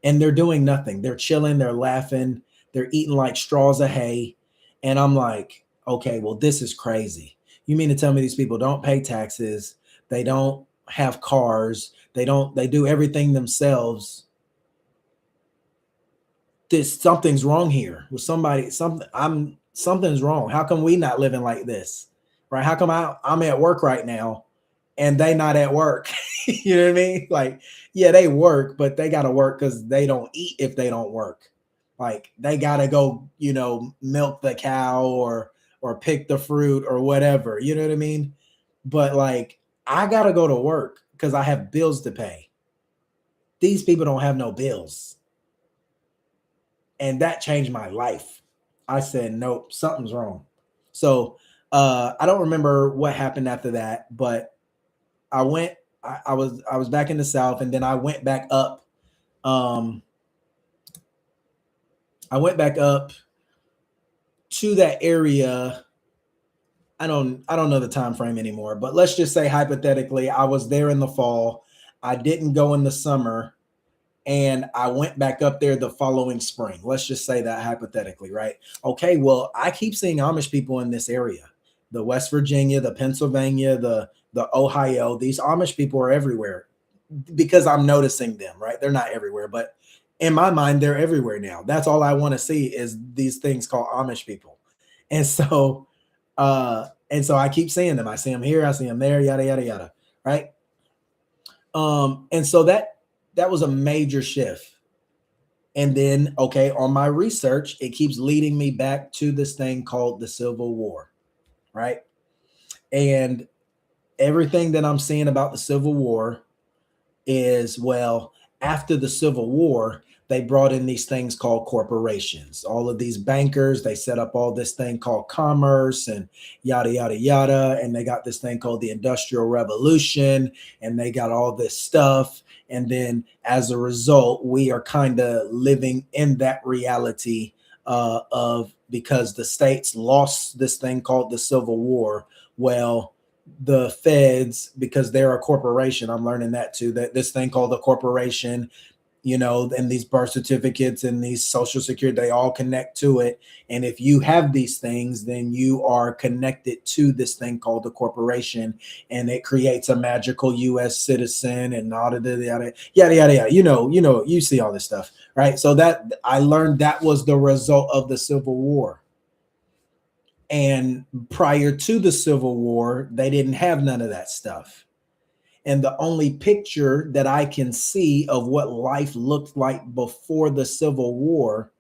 And they're doing nothing. They're chilling, they're laughing, they're eating like straws of hay. And I'm like, okay, well, this is crazy. You mean to tell me these people don't pay taxes? They don't have cars. They do everything themselves. Something's wrong here with somebody. Something's wrong. How come we not living like this? Right? How come I'm at work right now and they not at work? You know what I mean? Like, yeah, they work, but they got to work because they don't eat if they don't work. Like, they got to go, milk the cow or pick the fruit or whatever. You know what I mean? But like, I got to go to work because I have bills to pay. These people don't have no bills. And that changed my life. I said, nope, something's wrong. So I don't remember what happened after that, but I was back in the South, and then I went back up. I went back up to that area. I don't know the time frame anymore, but let's just say hypothetically, I was there in the fall. I didn't go in the summer, and I went back up there the following spring. Let's just say that hypothetically, right? Okay, well, I keep seeing Amish people in this area. The West Virginia, the Pennsylvania, the Ohio, these Amish people are everywhere because I'm noticing them, right? They're not everywhere, but in my mind, they're everywhere now. That's all I want to see is these things called Amish people. And so I keep seeing them. I see them here, I see them there, yada yada yada, right? And so that was a major shift. And then, okay, on my research, it keeps leading me back to this thing called the Civil War, right? And everything that I'm seeing about the Civil War is, well, after the Civil War, they brought in these things called corporations. All of these bankers, they set up all this thing called commerce and yada, yada, yada. And they got this thing called the Industrial Revolution, and they got all this stuff. And then as a result, we are kind of living in that reality of because the states lost this thing called the Civil War. Well, the feds, because they're a corporation, I'm learning that too, that this thing called the corporation, and these birth certificates and these social security, they all connect to it. And if you have these things, then you are connected to this thing called the corporation, and it creates a magical US citizen and yada yada yada yada. You see all this stuff, right? So that I learned that was the result of the Civil War. And prior to the Civil War, they didn't have none of that stuff. And the only picture that I can see of what life looked like before the Civil War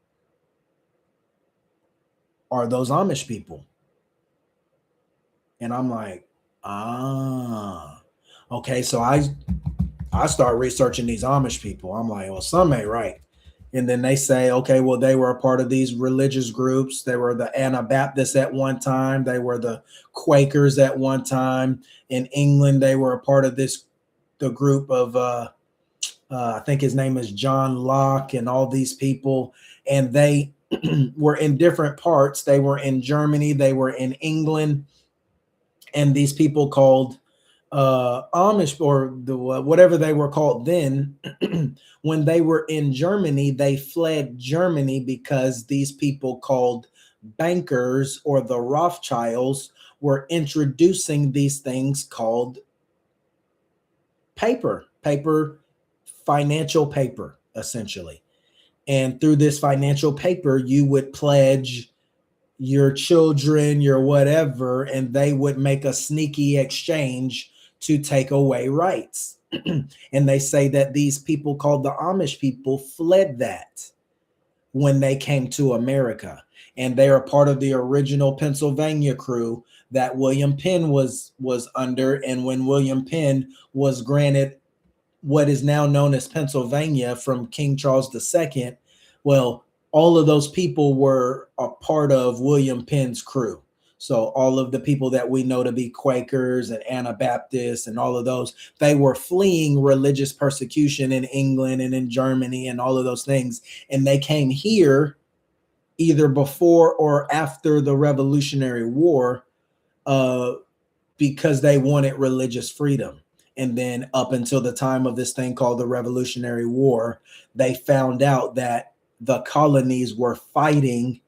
are those Amish people. And I'm like, okay. So I start researching these Amish people. I'm like, well, some ain't right. And then they say, okay, well, they were a part of these religious groups. They were the Anabaptists at one time. They were the Quakers at one time. In England, they were a part of the group of, I think his name is John Locke and all these people. And they were in different parts. They were in Germany. They were in England. And these people called Amish, or whatever they were called then, when they were in Germany, they fled Germany because these people called bankers or the Rothschilds were introducing these things called paper, financial paper, essentially. And through this financial paper, you would pledge your children, your whatever, and they would make a sneaky exchange to take away rights. And they say that these people called the Amish people fled that when they came to America. And they are part of the original Pennsylvania crew that William Penn was under. And when William Penn was granted what is now known as Pennsylvania from King Charles II, well, all of those people were a part of William Penn's crew. So all of the people that we know to be Quakers and Anabaptists and all of those, they were fleeing religious persecution in England and in Germany and all of those things. And they came here either before or after the Revolutionary War because they wanted religious freedom. And then up until the time of this thing called the Revolutionary War, they found out that the colonies were fighting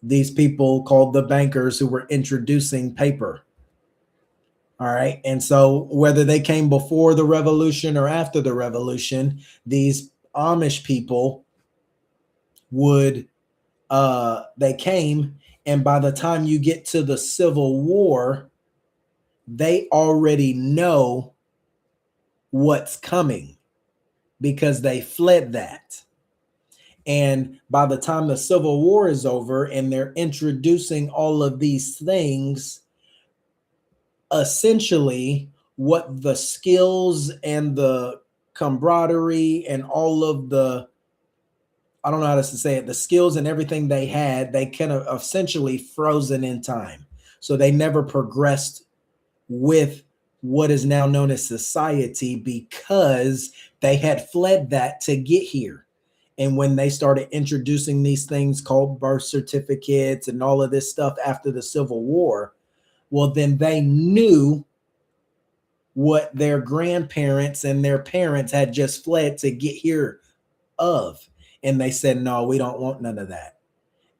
these people called the bankers who were introducing paper. All right. And so whether they came before the revolution or after the revolution, these Amish people they came. And by the time you get to the Civil War, they already know what's coming because they fled that. And by the time the Civil War is over and they're introducing all of these things, essentially what the skills and the camaraderie and all of the, I don't know how to say it, the skills and everything they had, they kind of essentially frozen in time. So they never progressed with what is now known as society because they had fled that to get here. And when they started introducing these things called birth certificates and all of this stuff after the Civil War, well, then they knew what their grandparents and their parents had just fled to get here of. And they said, no, we don't want none of that.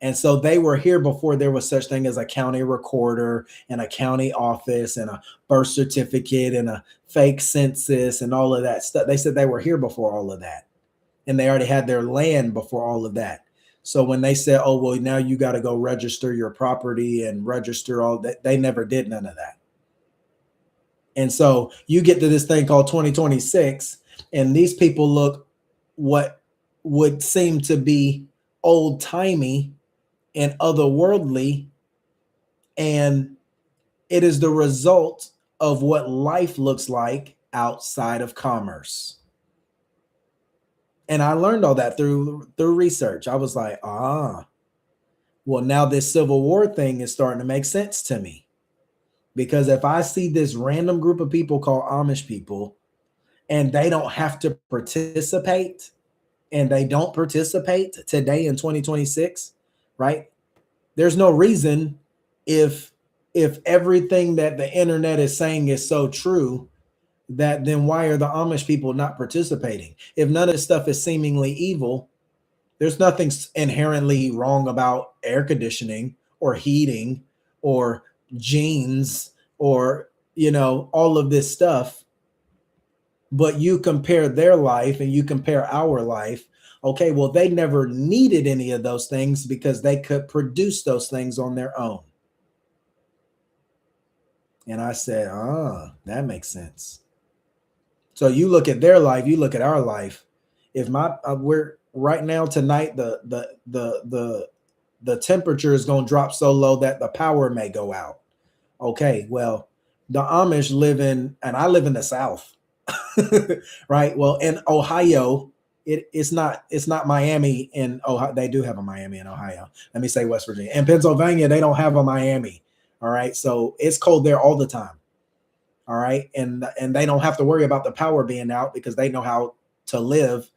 And so they were here before there was such thing as a county recorder and a county office and a birth certificate and a fake census and all of that stuff. They said they were here before all of that. And they already had their land before all of that. So when they said, oh, well, now you got to go register your property and register all that, they never did none of that. And so you get to this thing called 2026, and these people look what would seem to be old timey and otherworldly. And it is the result of what life looks like outside of commerce. And I learned all that through research. I was like, well, now this Civil War thing is starting to make sense to me. Because if I see this random group of people called Amish people, and they don't have to participate, and they don't participate today in 2026, right? There's no reason, if everything that the internet is saying is so true, that then why are the Amish people not participating? If none of this stuff is seemingly evil, there's nothing inherently wrong about air conditioning or heating or genes or, all of this stuff. But you compare their life and you compare our life. Okay, well, they never needed any of those things because they could produce those things on their own. And I said, that makes sense. So you look at their life, you look at our life. If we're right now tonight, the temperature is going to drop so low that the power may go out. Okay, well, the Amish and I live in the South, right? Well, in Ohio, it's not Miami in Ohio. They do have a Miami in Ohio. Let me say West Virginia. In Pennsylvania, they don't have a Miami. All right, so it's cold there all the time. All right, and they don't have to worry about the power being out because they know how to live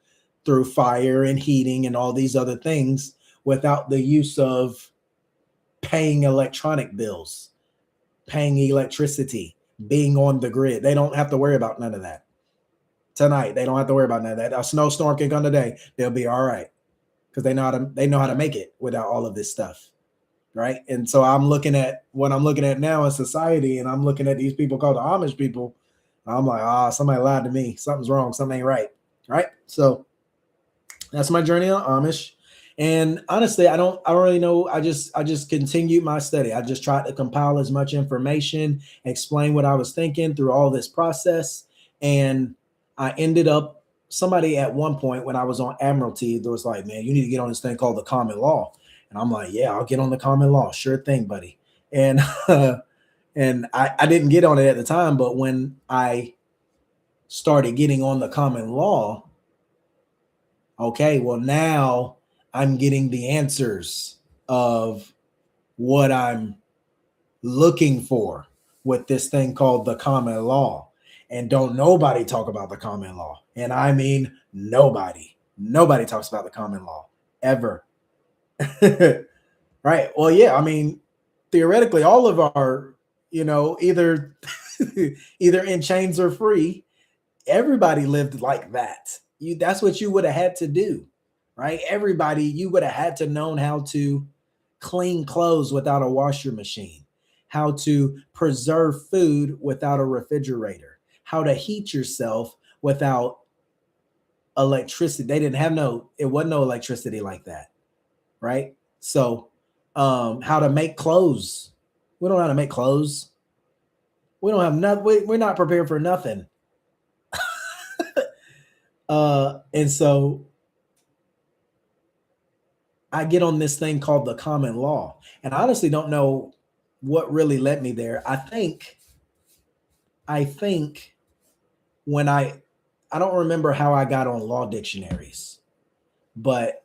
through fire and heating and all these other things without the use of paying electronic bills, paying electricity, being on the grid. They don't have to worry about none of that. Tonight, they don't have to worry about none of that. A snowstorm can come today. They'll be all right because they know how to make it without all of this stuff. Right. And so I'm looking at what I'm looking at now in society, and I'm looking at these people called the Amish people. I'm like, somebody lied to me. Something's wrong. Something ain't right. Right. So that's my journey on Amish. And honestly, I don't really know. I just continued my study. I just tried to compile as much information, explain what I was thinking through all this process. And I ended up, somebody at one point when I was on Admiralty, there was like, man, you need to get on this thing called the common law. And I'm like, yeah, I'll get on the common law. Sure thing, buddy. And and I didn't get on it at the time, but when I started getting on the common law, okay, well, now I'm getting the answers of what I'm looking for with this thing called the common law. And don't nobody talk about the common law. And I mean, nobody talks about the common law ever. Right. Well, yeah, I mean, theoretically, all of our, either either in chains or free, everybody lived like that. That's what you would have had to do, right? Everybody, you would have had to known how to clean clothes without a washer machine, how to preserve food without a refrigerator, how to heat yourself without electricity. They didn't have it wasn't no electricity like that, right? So how to make clothes. We don't know how to make clothes. We don't have nothing. We're not prepared for nothing. And so I get on this thing called the common law. And I honestly don't know what really led me there. I think when I don't remember how I got on law dictionaries, but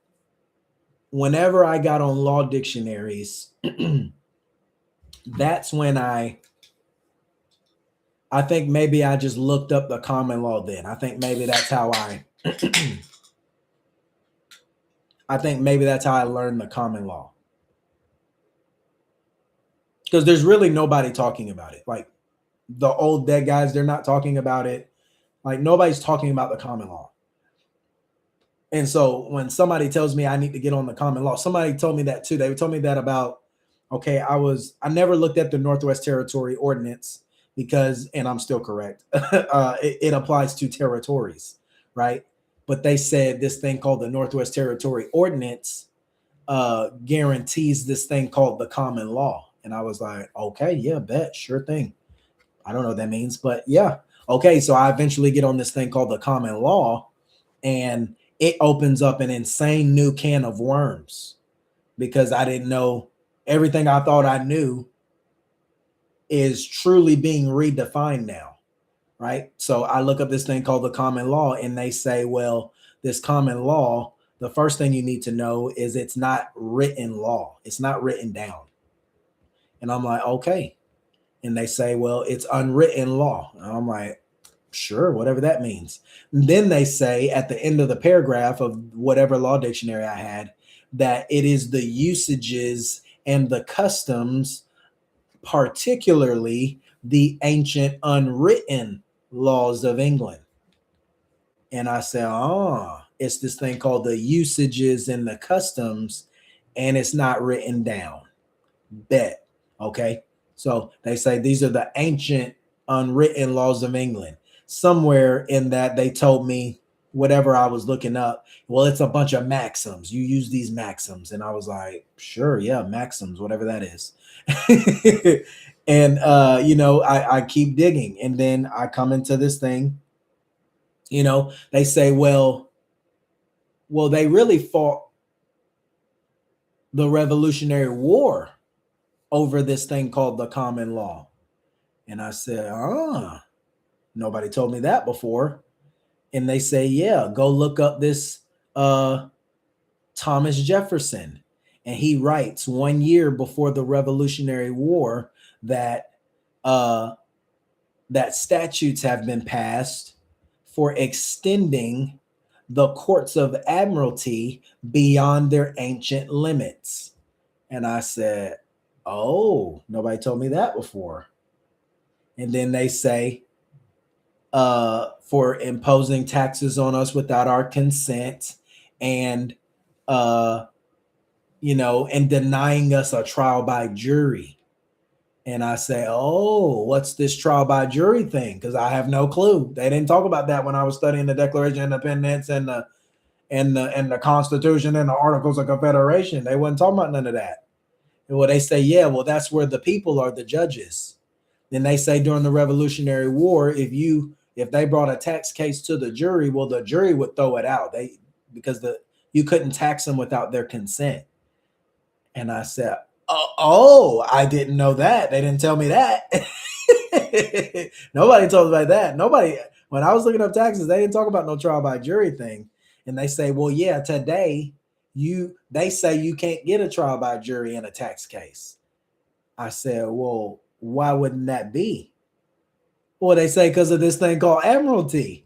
whenever I got on law dictionaries, that's when I think maybe I just looked up the common law then. I think maybe that's how I learned the common law. Because there's really nobody talking about it. Like, the old dead guys, they're not talking about it. Like nobody's talking about the common law. And so when somebody tells me I need to get on the common law, somebody told me that too. They told me that about, okay, I never looked at the Northwest Territory Ordinance because, and I'm still correct, it applies to territories, right? But they said this thing called the Northwest Territory Ordinance guarantees this thing called the common law. And I was like, okay, yeah, bet, sure thing. I don't know what that means, but yeah. Okay, so I eventually get on this thing called the common law, and it opens up an insane new can of worms because I didn't know everything I thought I knew is truly being redefined now, right? So I look up this thing called the common law, and they say, well, this common law, the first thing you need to know is it's not written law, it's not written down. And I'm like, okay. And they say, well, it's unwritten law. And I'm like, sure, whatever that means. And then they say at the end of the paragraph of whatever law dictionary I had that it is the usages and the customs, particularly the ancient unwritten laws of England. And I said, oh, it's this thing called the usages and the customs, and it's not written down. Bet. Okay. So they say these are the ancient unwritten laws of England. Somewhere in that they told me whatever I was looking up, well, it's a bunch of maxims. You use these maxims. And I was like, sure, yeah, maxims, whatever that is. And I keep digging. And then I come into this thing, they say, well, they really fought the Revolutionary War over this thing called the common law. And I said, nobody told me that before. And they say, yeah, go look up this Thomas Jefferson. And he writes 1 year before the Revolutionary War that that statutes have been passed for extending the courts of admiralty beyond their ancient limits. And I said, oh, nobody told me that before. And then they say, for imposing taxes on us without our consent, and and denying us a trial by jury. And I say, oh, what's this trial by jury thing? Because I have no clue. They didn't talk about that when I was studying the Declaration of Independence and the Constitution and the Articles of Confederation. They wasn't talking about none of that. And well, they say, yeah, well, that's where the people are the judges. Then they say during the Revolutionary War, if they brought a tax case to the jury, well, the jury would throw it out. Because you couldn't tax them without their consent. And I said, oh, I didn't know that. They didn't tell me that. Nobody told me about that. When I was looking up taxes, they didn't talk about no trial by jury thing. And they say, well, yeah, today they say you can't get a trial by jury in a tax case. I said, well, why wouldn't that be? Well, they say because of this thing called admiralty.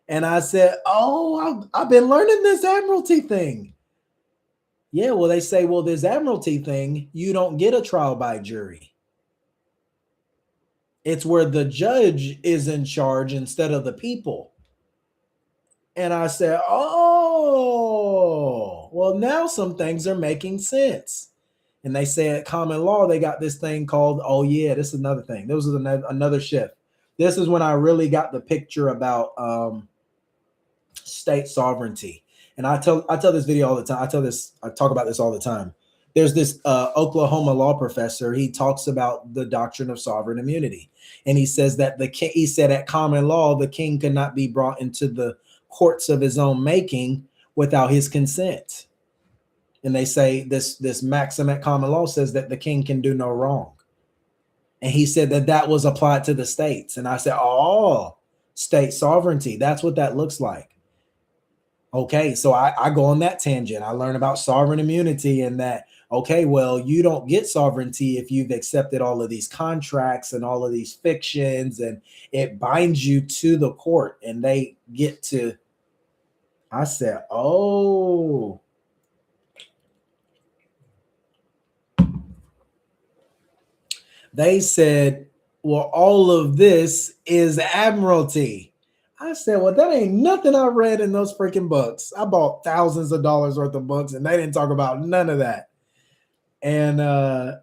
And I said, oh, I've been learning this admiralty thing. Yeah, well, they say, well, this admiralty thing, you don't get a trial by jury. It's where the judge is in charge instead of the people. And I said, oh, well, now some things are making sense. And they say at common law, they got this thing called, oh, yeah, this is another thing. This was another shift. This is when I really got the picture about state sovereignty. And I tell this video all the time. I talk about this all the time. There's this Oklahoma law professor. He talks about the doctrine of sovereign immunity. And he says that he said at common law, the king could not be brought into the courts of his own making without his consent. And they say this maxim at common law says that the king can do no wrong. And he said that was applied to the states. And I said, oh, state sovereignty. That's what that looks like. Okay, so I go on that tangent. I learn about sovereign immunity and that, okay, well, you don't get sovereignty if you've accepted all of these contracts and all of these fictions, and it binds you to the court and they get to, I said, oh. They said, well, all of this is admiralty. I said, well, that ain't nothing I read in those freaking books. I bought thousands of dollars worth of books and they didn't talk about none of that. And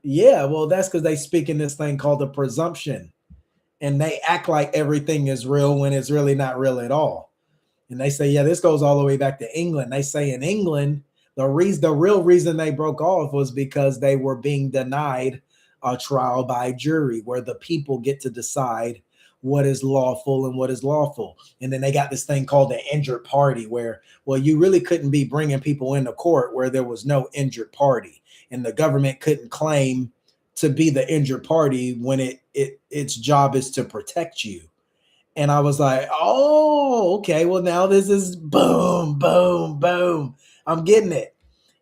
yeah, well, that's because they speak in this thing called the presumption. And they act like everything is real when it's really not real at all. And they say, yeah, this goes all the way back to England. They say in England, the real reason they broke off was because they were being denied a trial by jury where the people get to decide what is lawful and what is lawful. And then they got this thing called the injured party where, well, you really couldn't be bringing people into court where there was no injured party. And the government couldn't claim to be the injured party when its job is to protect you. And I was like, oh, okay. Well, now this is boom, boom, boom. I'm getting it.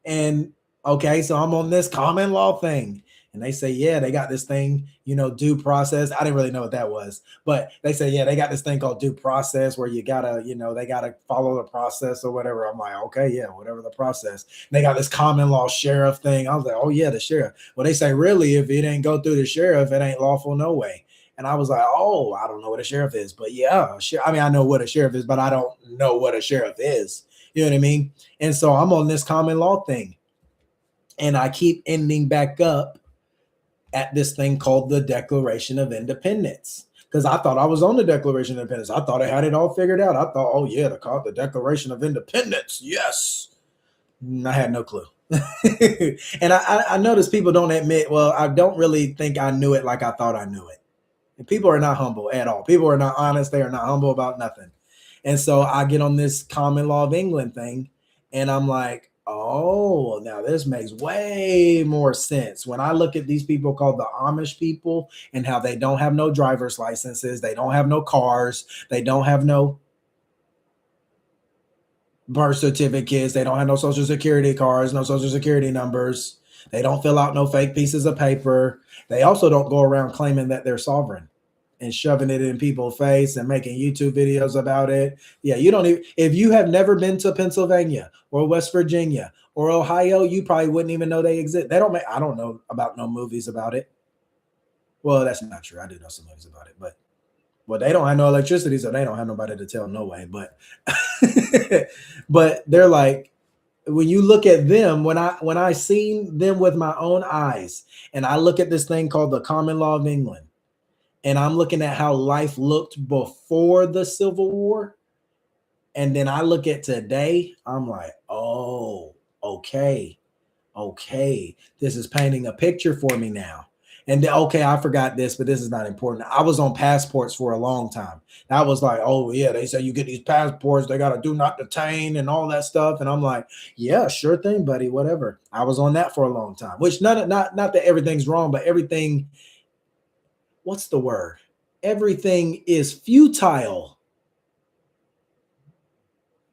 And okay, so I'm on this common law thing. And they say, yeah, they got this thing, due process. I didn't really know what that was, but they say, yeah, they got this thing called due process where you gotta, they gotta follow the process or whatever. I'm like, okay, yeah, whatever the process. And they got this common law sheriff thing. I was like, oh yeah, the sheriff. Well, they say, really, if it ain't go through the sheriff, it ain't lawful no way. And I was like, oh, I don't know what a sheriff is, but yeah, I mean, I know what a sheriff is, but I don't know what a sheriff is. You know what I mean? And so I'm on this common law thing. And I keep ending back up at this thing called the Declaration of Independence. Because I thought I was on the Declaration of Independence. I thought I had it all figured out. I thought, oh yeah, the Declaration of Independence. Yes. And I had no clue. And I notice people don't admit, well, I don't really think I knew it like I thought I knew it. And people are not humble at all. People are not honest. They are not humble about nothing. And so I get on this common law of England thing, and I'm like, oh, now this makes way more sense. When I look at these people called the Amish people and how they don't have no driver's licenses, they don't have no cars, they don't have no birth certificates, they don't have no social security cards, no social security numbers, they don't fill out no fake pieces of paper. They also don't go around claiming that they're sovereign and shoving it in people's face and making YouTube videos about it. Yeah, you don't even, if you have never been to Pennsylvania or West Virginia or Ohio, you probably wouldn't even know they exist. They don't make, I don't know about no movies about it. Well, that's not true. I do know some movies about it, but well, they don't have no electricity, so they don't have nobody to tell no way. But but they're like, when you look at them, when I seen them with my own eyes, and I look at this thing called the common law of England, and I'm looking at how life looked before the Civil War, and then I look at today, I'm like, oh, okay, this is painting a picture for me now. And then, okay, I forgot this, but this is not important. I was on passports for a long time. I was like, oh yeah, they say you get these passports, they got to do not detain and all that stuff. And I'm like, yeah, sure thing, buddy, whatever. I was on that for a long time, which not that everything's wrong, but everything, what's the word? Everything is futile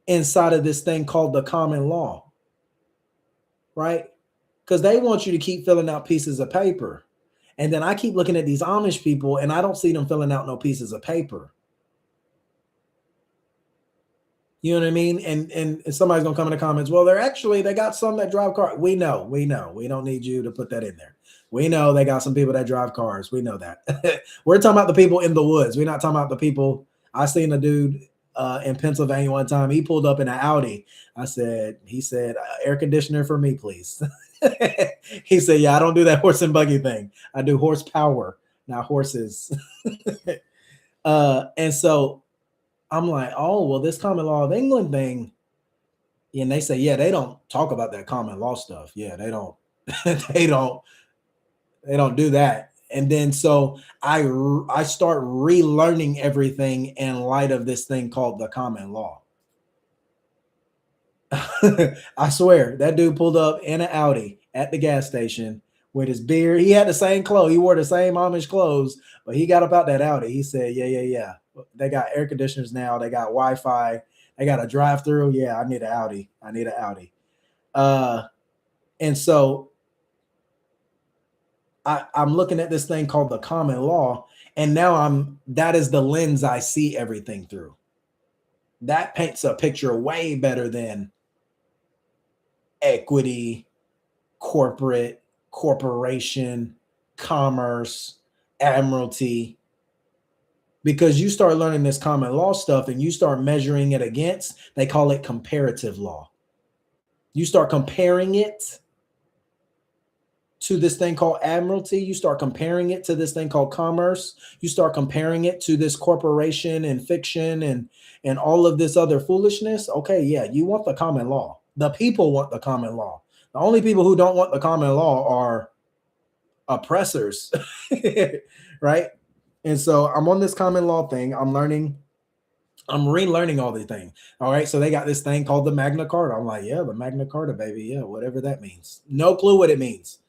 inside of this thing called the common law, right? Because they want you to keep filling out pieces of paper. And then I keep looking at these Amish people and I don't see them filling out no pieces of paper. You know what I mean? And somebody's gonna come in the comments, well, they got some that drive cars. We know. We don't need you to put that in there. We know they got some people that drive cars. We know that. We're talking about the people in the woods. We're not talking about the people. I seen a dude in Pennsylvania one time. He pulled up in an Audi. He said, air conditioner for me, please. He said, yeah, I don't do that horse and buggy thing. I do horsepower, not horses. And so I'm like, oh, well, this common law of England thing. And they say, yeah, they don't talk about that common law stuff. Yeah, they don't, they don't do that. And then so I start relearning everything in light of this thing called the common law. I swear that dude pulled up in an Audi at the gas station with his beard. He had the same clothes. He wore the same Amish clothes, but he got up out that Audi. He said, yeah. They got air conditioners now. They got Wi-Fi. They got a drive-through. Yeah, I need an Audi. And so I'm looking at this thing called the common law, and now that is the lens I see everything through. That paints a picture way better than equity, corporation, commerce, admiralty. because you start learning this common law stuff and you start measuring it against, they call it comparative law. You start comparing it to this thing called admiralty. You start comparing it to this thing called commerce. You start comparing it to this corporation and fiction and all of this other foolishness. Okay, yeah, you want the common law. The people want the common law. The only people who don't want the common law are oppressors, right? And so I'm on this common law thing. I'm relearning all these things. All right. So they got this thing called the Magna Carta. I'm like, yeah, the Magna Carta, baby. Yeah, whatever that means. No clue what it means.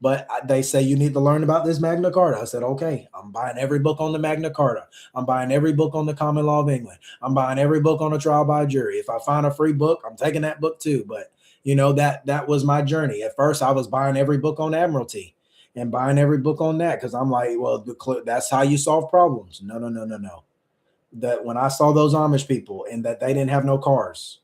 But they say you need to learn about this Magna Carta. I said, okay, I'm buying every book on the Magna Carta. I'm buying every book on the common law of England. I'm buying every book on a trial by jury. If I find a free book, I'm taking that book too. But you know, that was my journey. At first, I was buying every book on admiralty and buying every book on that because I'm like, well, that's how you solve problems. No. That when I saw those Amish people and that they didn't have no cars,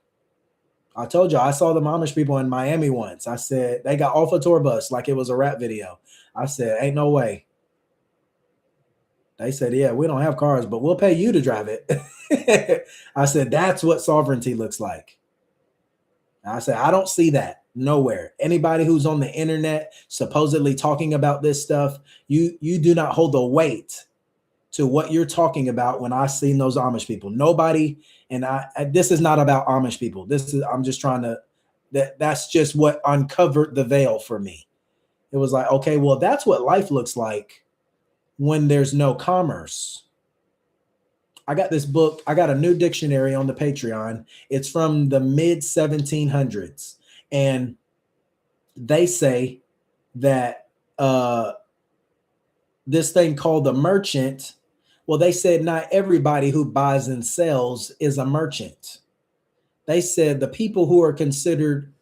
I told you I saw the Amish people in Miami once. I said they got off a tour bus like it was a rap video. I said, ain't no way. They said, yeah, we don't have cars, but we'll pay you to drive it. I said, that's what sovereignty looks like. I said, I don't see that nowhere. Anybody who's on the internet supposedly talking about this stuff, you do not hold the weight to what you're talking about when I seen those Amish people. Nobody, and this is not about Amish people. I'm just trying to, that's just what uncovered the veil for me. It was like, okay, well, that's what life looks like when there's no commerce. I got this book. I got a new dictionary on the Patreon. It's from the mid 1700s. And they say that this thing called the merchant, well, they said not everybody who buys and sells is a merchant. They said the people who are considered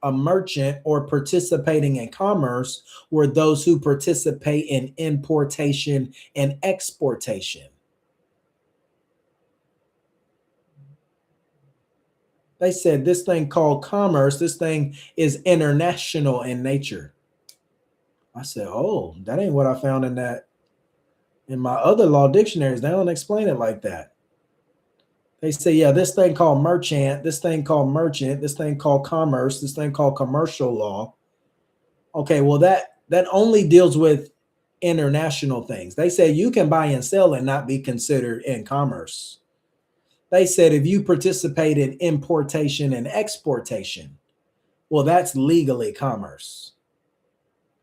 a merchant or participating in commerce were those who participate in importation and exportation. They said this thing called commerce, this thing is international in nature. I said, oh, that ain't what I found in my other law dictionaries. They don't explain it like that. They say, yeah, this thing called merchant, this thing called merchant, this thing called commerce, this thing called commercial law. Okay, well, that only deals with international things. They say you can buy and sell and not be considered in commerce. They said if you participate in importation and exportation, well, that's legally commerce.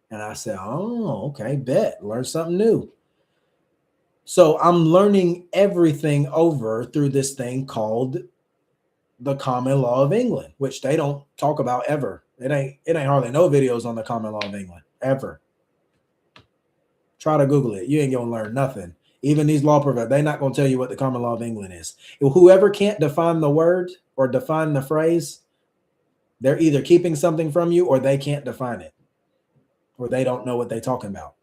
And I said, oh, okay, bet. Learn something new. So I'm learning everything over through this thing called the common law of England, which they don't talk about ever. It ain't hardly no videos on the common law of England ever. Try to Google it. You ain't gonna learn nothing. Even these law professors, they're not going to tell you what the common law of England is. Whoever can't define the word or define the phrase, they're either keeping something from you or they can't define it, or they don't know what they're talking about.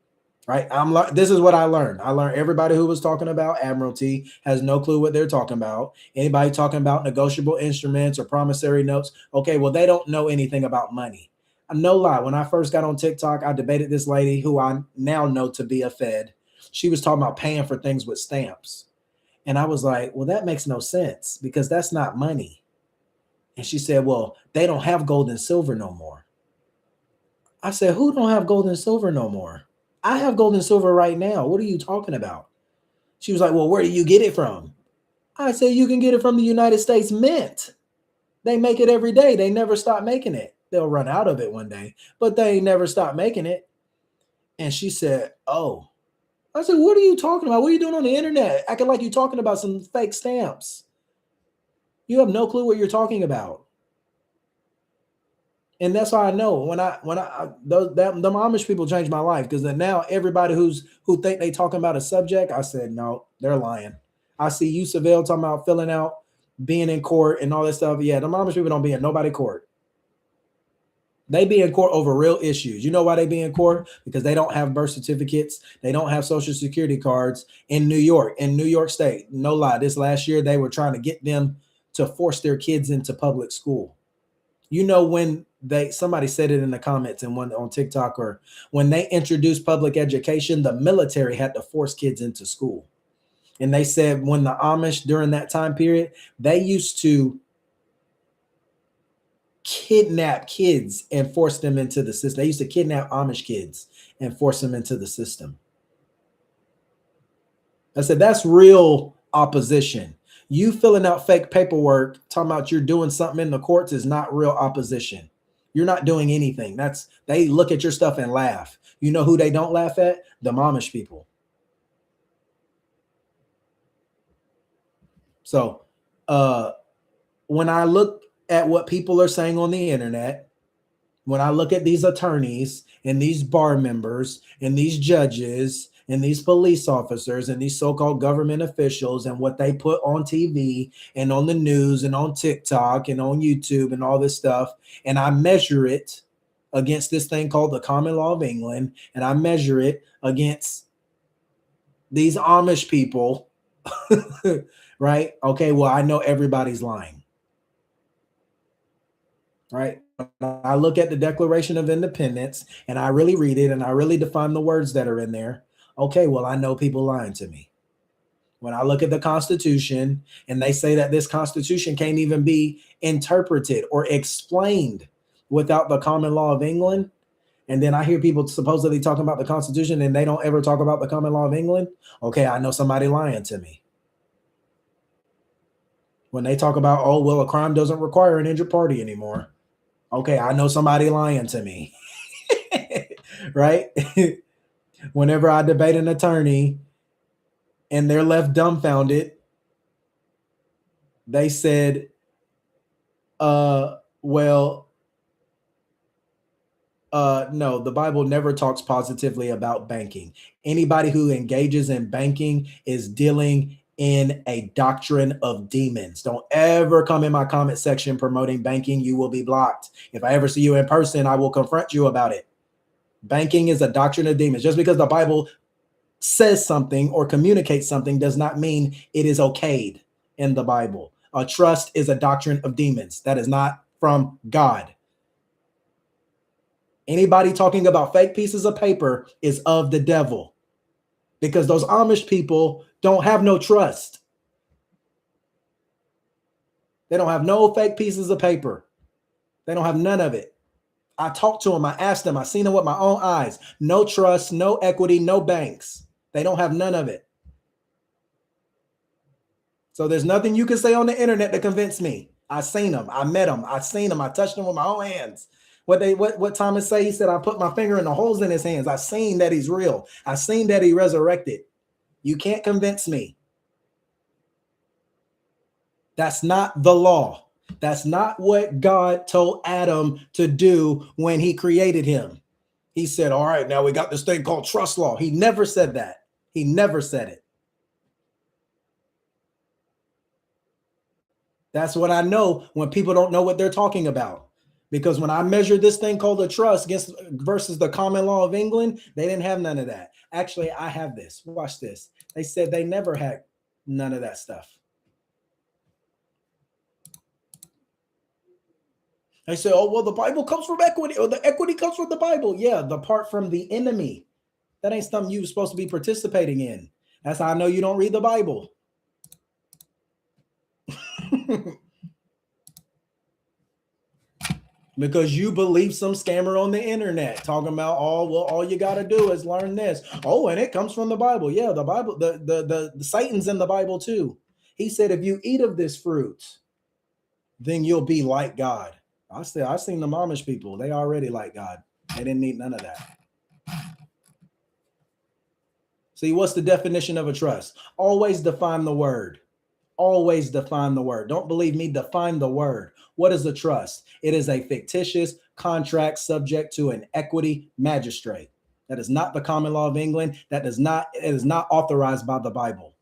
Right? This is what I learned. I learned everybody who was talking about admiralty has no clue what they're talking about. Anybody talking about negotiable instruments or promissory notes, okay, well, they don't know anything about money. No lie. When I first got on TikTok, I debated this lady who I now know to be a Fed. She was talking about paying for things with stamps. And I was like, well, that makes no sense because that's not money. And she said, well, they don't have gold and silver no more. I said, who don't have gold and silver no more? I have gold and silver right now. What are you talking about? She was like, well, where do you get it from? I said, you can get it from the United States Mint. They make it every day. They never stop making it. They'll run out of it one day, but they never stop making it. And she said, oh. I said, what are you talking about? What are you doing on the internet? Acting like you're talking about some fake stamps. You have no clue what you're talking about. And that's how I know the Amish people changed my life, because then now everybody who think they talking about a subject, I said, no, they're lying. I see you, Seville, talking about filling out, being in court and all that stuff. Yeah, the Amish people don't be in nobody court. They be in court over real issues. You know why they be in court? Because they don't have birth certificates. They don't have social security cards in New York State. No lie. This last year, they were trying to get them to force their kids into public school. You know, when somebody said it in the comments and one on TikTok, or when they introduced public education, the military had to force kids into school. And they said when the Amish during that time period, they used to kidnap kids and force them into the system. They used to kidnap Amish kids and force them into the system. I said, that's real opposition. You filling out fake paperwork, talking about you're doing something in the courts is not real opposition. You're not doing anything. They look at your stuff and laugh. You know who they don't laugh at? The Amish people. So when I look at what people are saying on the internet, when I look at these attorneys and these bar members and these judges and these police officers and these so-called government officials and what they put on TV and on the news and on TikTok and on YouTube and all this stuff, and I measure it against this thing called the common law of England, and I measure it against these Amish people, right? Okay, well, I know everybody's lying. Right? I look at the Declaration of Independence and I really read it and I really define the words that are in there. Okay, well, I know people lying to me. When I look at the Constitution and they say that this Constitution can't even be interpreted or explained without the common law of England, and then I hear people supposedly talking about the Constitution and they don't ever talk about the common law of England, okay, I know somebody lying to me. When they talk about, oh, well, a crime doesn't require an injured party anymore. Okay, I know somebody lying to me. Right? Whenever I debate an attorney and they're left dumbfounded, they said, well, no, the Bible never talks positively about banking. Anybody who engages in banking is dealing in a doctrine of demons. Don't ever come in my comment section promoting banking. You will be blocked. If I ever see you in person, I will confront you about it. Banking is a doctrine of demons. Just because the Bible says something or communicates something does not mean it is okayed in the Bible. A trust is a doctrine of demons. That is not from God. Anybody talking about fake pieces of paper is of the devil, because those Amish people don't have no trust. They don't have no fake pieces of paper. They don't have none of it. I talked to them. I asked them. I seen them with my own eyes. No trust, no equity, no banks. They don't have none of it. So there's nothing you can say on the internet to convince me. I seen them. I met them. I seen them. I touched them with my own hands. What Thomas say? He said, I put my finger in the holes in his hands. I seen that he's real. I seen that he resurrected. You can't convince me. That's not the law. That's not what God told Adam to do when he created him. He said, all right, now we got this thing called trust law. He never said that. He never said it. That's what I know when people don't know what they're talking about. Because when I measured this thing called a trust against versus the common law of England, they didn't have none of that. Actually, I have this. Watch this. They said they never had none of that stuff. They say, oh, well, the Bible comes from equity, or the equity comes from the Bible. Yeah, the part from the enemy. That ain't something you're supposed to be participating in. That's how I know you don't read the Bible. Because you believe some scammer on the internet talking about, oh, well, all you got to do is learn this. Oh, and it comes from the Bible. Yeah, the Bible, the Satan's in the Bible too. He said, if you eat of this fruit, then you'll be like God. I seen the Amish people. They already like God. They didn't need none of that. See, what's the definition of a trust? Always define the word. Always define the word. Don't believe me, define the word. What is a trust? It is a fictitious contract subject to an equity magistrate. That is not the common law of England. It is not authorized by the Bible.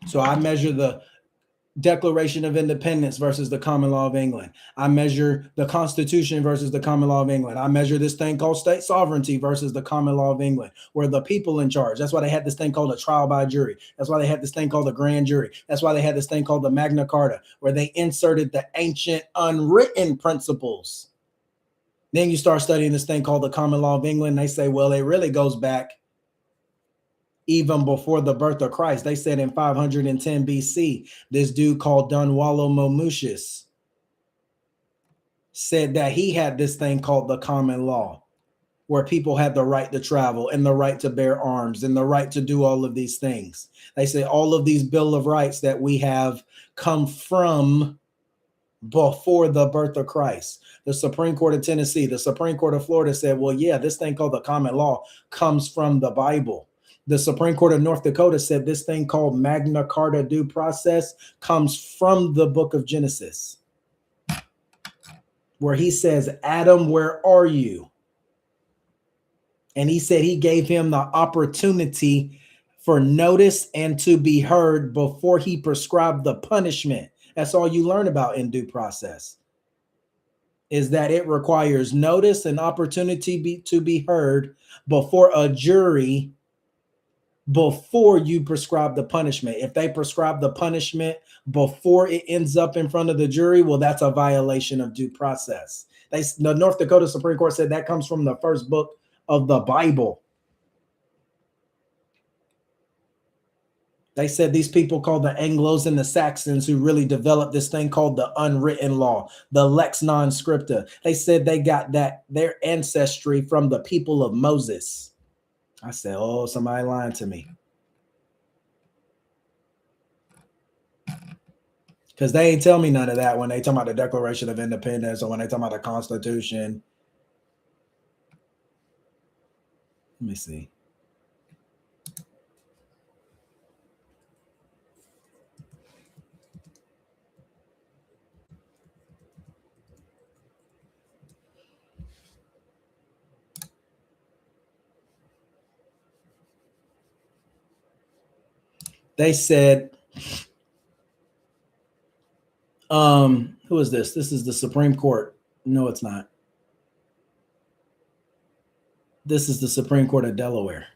So I measure Declaration of Independence versus the Common Law of England. I measure the Constitution versus the Common Law of England. I measure this thing called state sovereignty versus the Common Law of England, where the people in charge. That's why they had this thing called a trial by jury. That's why they had this thing called a grand jury. That's why they had this thing called the Magna Carta, where they inserted the ancient unwritten principles. Then you start studying this thing called the Common Law of England. They say, well, it really goes back even before the birth of Christ. They said in 510 BC, this dude called Dunwallo Momushus said that he had this thing called the common law, where people had the right to travel and the right to bear arms and the right to do all of these things. They say all of these Bill of Rights that we have come from before the birth of Christ. The Supreme Court of Tennessee, the Supreme Court of Florida said, well, yeah, this thing called the common law comes from the Bible. The Supreme Court of North Dakota said this thing called Magna Carta due process comes from the book of Genesis, where he says, Adam, where are you? And he said he gave him the opportunity for notice and to be heard before he prescribed the punishment. That's all you learn about in due process, is that it requires notice and opportunity to be heard before a jury before you prescribe the punishment. If they prescribe the punishment before it ends up in front of the jury, well, that's a violation of due process. The North Dakota Supreme Court said that comes from the first book of the Bible. They said these people called the Anglos and the Saxons who really developed this thing called the unwritten law, the lex non scripta. They said they got their ancestry from the people of Moses. I said, oh, somebody lying to me. Because they ain't tell me none of that when they talk about the Declaration of Independence or when they talk about the Constitution. Let me see. They said, who is this? This is the Supreme Court. No, it's not. This is the Supreme Court of Delaware.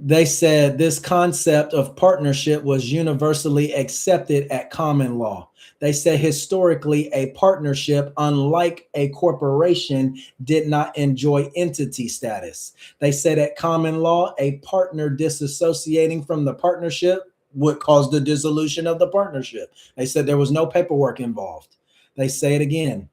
They said this concept of partnership was universally accepted at common law. They said historically, a partnership, unlike a corporation, did not enjoy entity status. They said at common law, a partner disassociating from the partnership would cause the dissolution of the partnership. They said there was no paperwork involved. They say it again.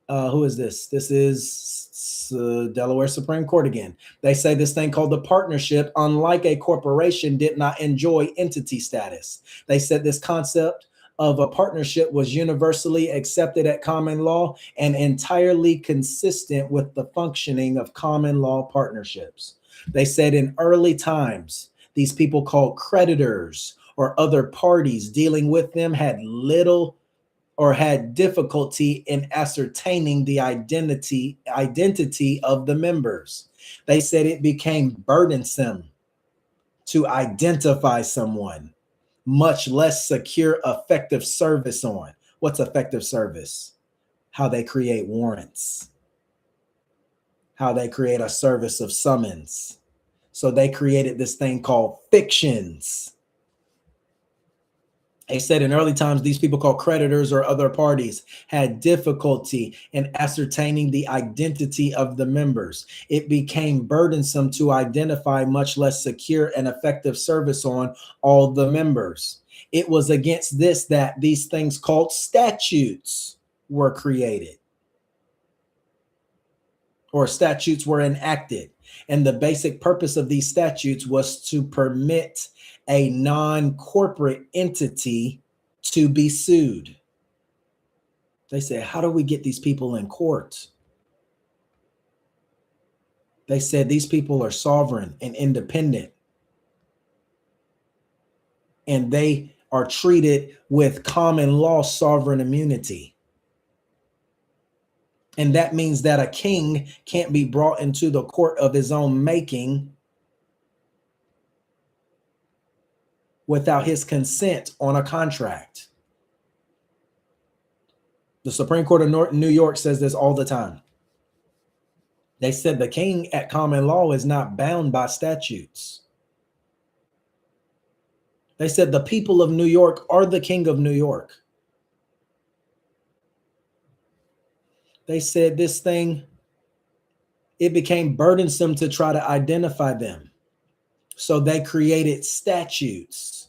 Who is this? This is Delaware Supreme Court again. They say this thing called the partnership, unlike a corporation, did not enjoy entity status. They said this concept of a partnership was universally accepted at common law and entirely consistent with the functioning of common law partnerships. They said in early times, these people called creditors or other parties dealing with them had little or had difficulty in ascertaining the identity of the members. They said it became burdensome to identify someone, much less secure effective service on. What's effective service? How they create warrants, how they create a service of summons. So they created this thing called fictions. They said in early times, these people called creditors or other parties had difficulty in ascertaining the identity of the members. It became burdensome to identify, much less secure and effective service on all the members. It was against this that these things called statutes were created, or statutes were enacted. And the basic purpose of these statutes was to permit a non-corporate entity to be sued. They said, how do we get these people in court? They said these people are sovereign and independent, and they are treated with common law sovereign immunity. And that means that a king can't be brought into the court of his own making without his consent on a contract. The Supreme Court of New York says this all the time. They said the king at common law is not bound by statutes. They said the people of New York are the king of New York. They said this thing, it became burdensome to try to identify them. So they created statutes.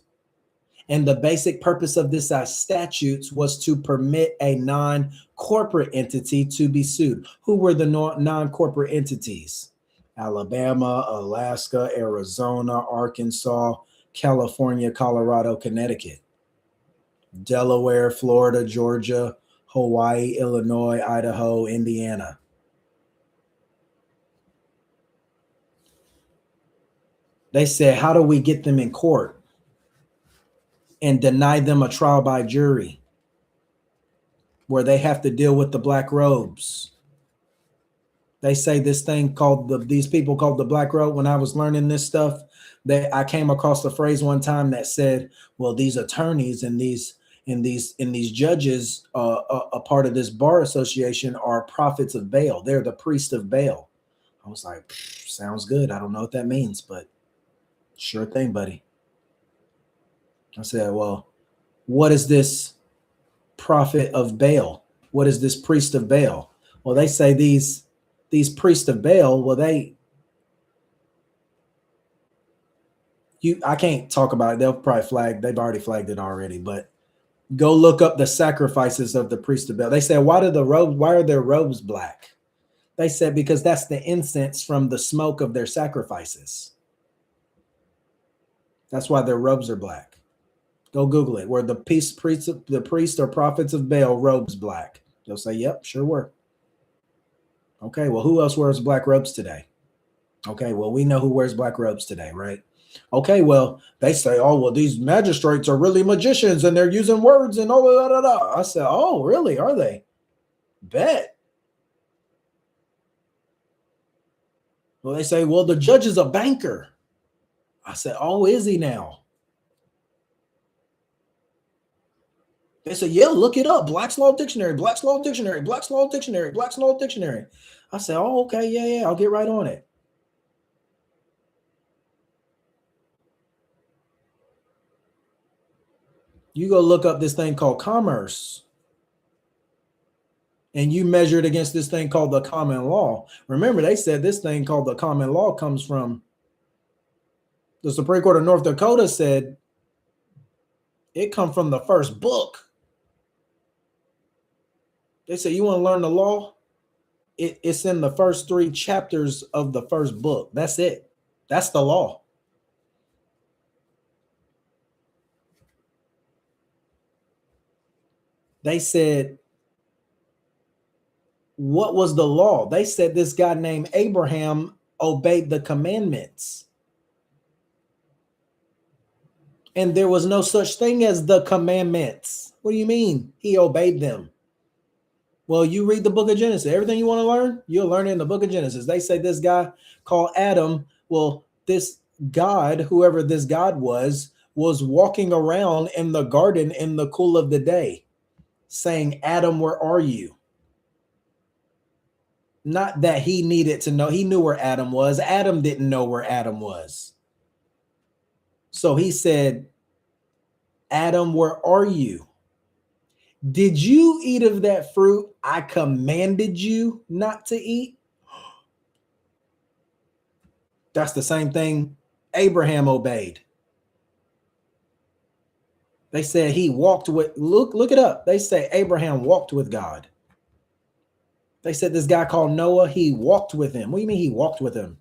And the basic purpose of this statutes was to permit a non-corporate entity to be sued. Who were the non-corporate entities? Alabama, Alaska, Arizona, Arkansas, California, Colorado, Connecticut, Delaware, Florida, Georgia, Hawaii, Illinois, Idaho, Indiana. They said, how do we get them in court and deny them a trial by jury where they have to deal with the black robes? They say this thing called these people called the black robe. When I was learning this stuff, I came across the phrase one time that said, well, these attorneys and these judges, a part of this bar association, are prophets of Baal. They're the priest of Baal. I was like, sounds good. I don't know what that means, but sure thing, buddy. I said, well, what is this prophet of Baal? What is this priest of Baal? Well, they say these priests of Baal, well, I can't talk about it. They'll probably they've already flagged it already, but go look up the sacrifices of the priest of Baal. They said, why are their robes black? They said, because that's the incense from the smoke of their sacrifices. That's why their robes are black. Go Google it. Were the priest or prophets of Baal robes black? They'll say, yep, sure were. Okay, well, who else wears black robes today? Okay, well, we know who wears black robes today, right? Okay, well, they say, oh, well, these magistrates are really magicians and they're using words and all that. I said, oh, really? Are they? Bet. Well, they say, well, the judge is a banker. I said, oh, is he now? They said, yeah, look it up. Black's Law Dictionary, Black's Law Dictionary, Black's Law Dictionary, Black's Law Dictionary. I said, oh, okay, yeah, I'll get right on it. You go look up this thing called commerce, and you measure it against this thing called the common law. Remember, they said this thing called the common law comes from the Supreme Court of North Dakota said it come from the first book. They say, you want to learn the law? It's in the first 3 chapters of the first book. That's it. That's the law. They said, what was the law? They said this guy named Abraham obeyed the commandments. And there was no such thing as the commandments. What do you mean? He obeyed them. Well, you read the book of Genesis. Everything you want to learn, you'll learn it in the book of Genesis. They say this guy called Adam, well, this God, whoever this God was walking around in the garden in the cool of the day saying, Adam, where are you? Not that he needed to know. He knew where Adam was. Adam didn't know where Adam was. So he said, Adam, where are you? Did you eat of that fruit I commanded you not to eat? That's the same thing Abraham obeyed. They said he walked with, look it up. They say Abraham walked with God. They said this guy called Noah, he walked with him. What do you mean he walked with him?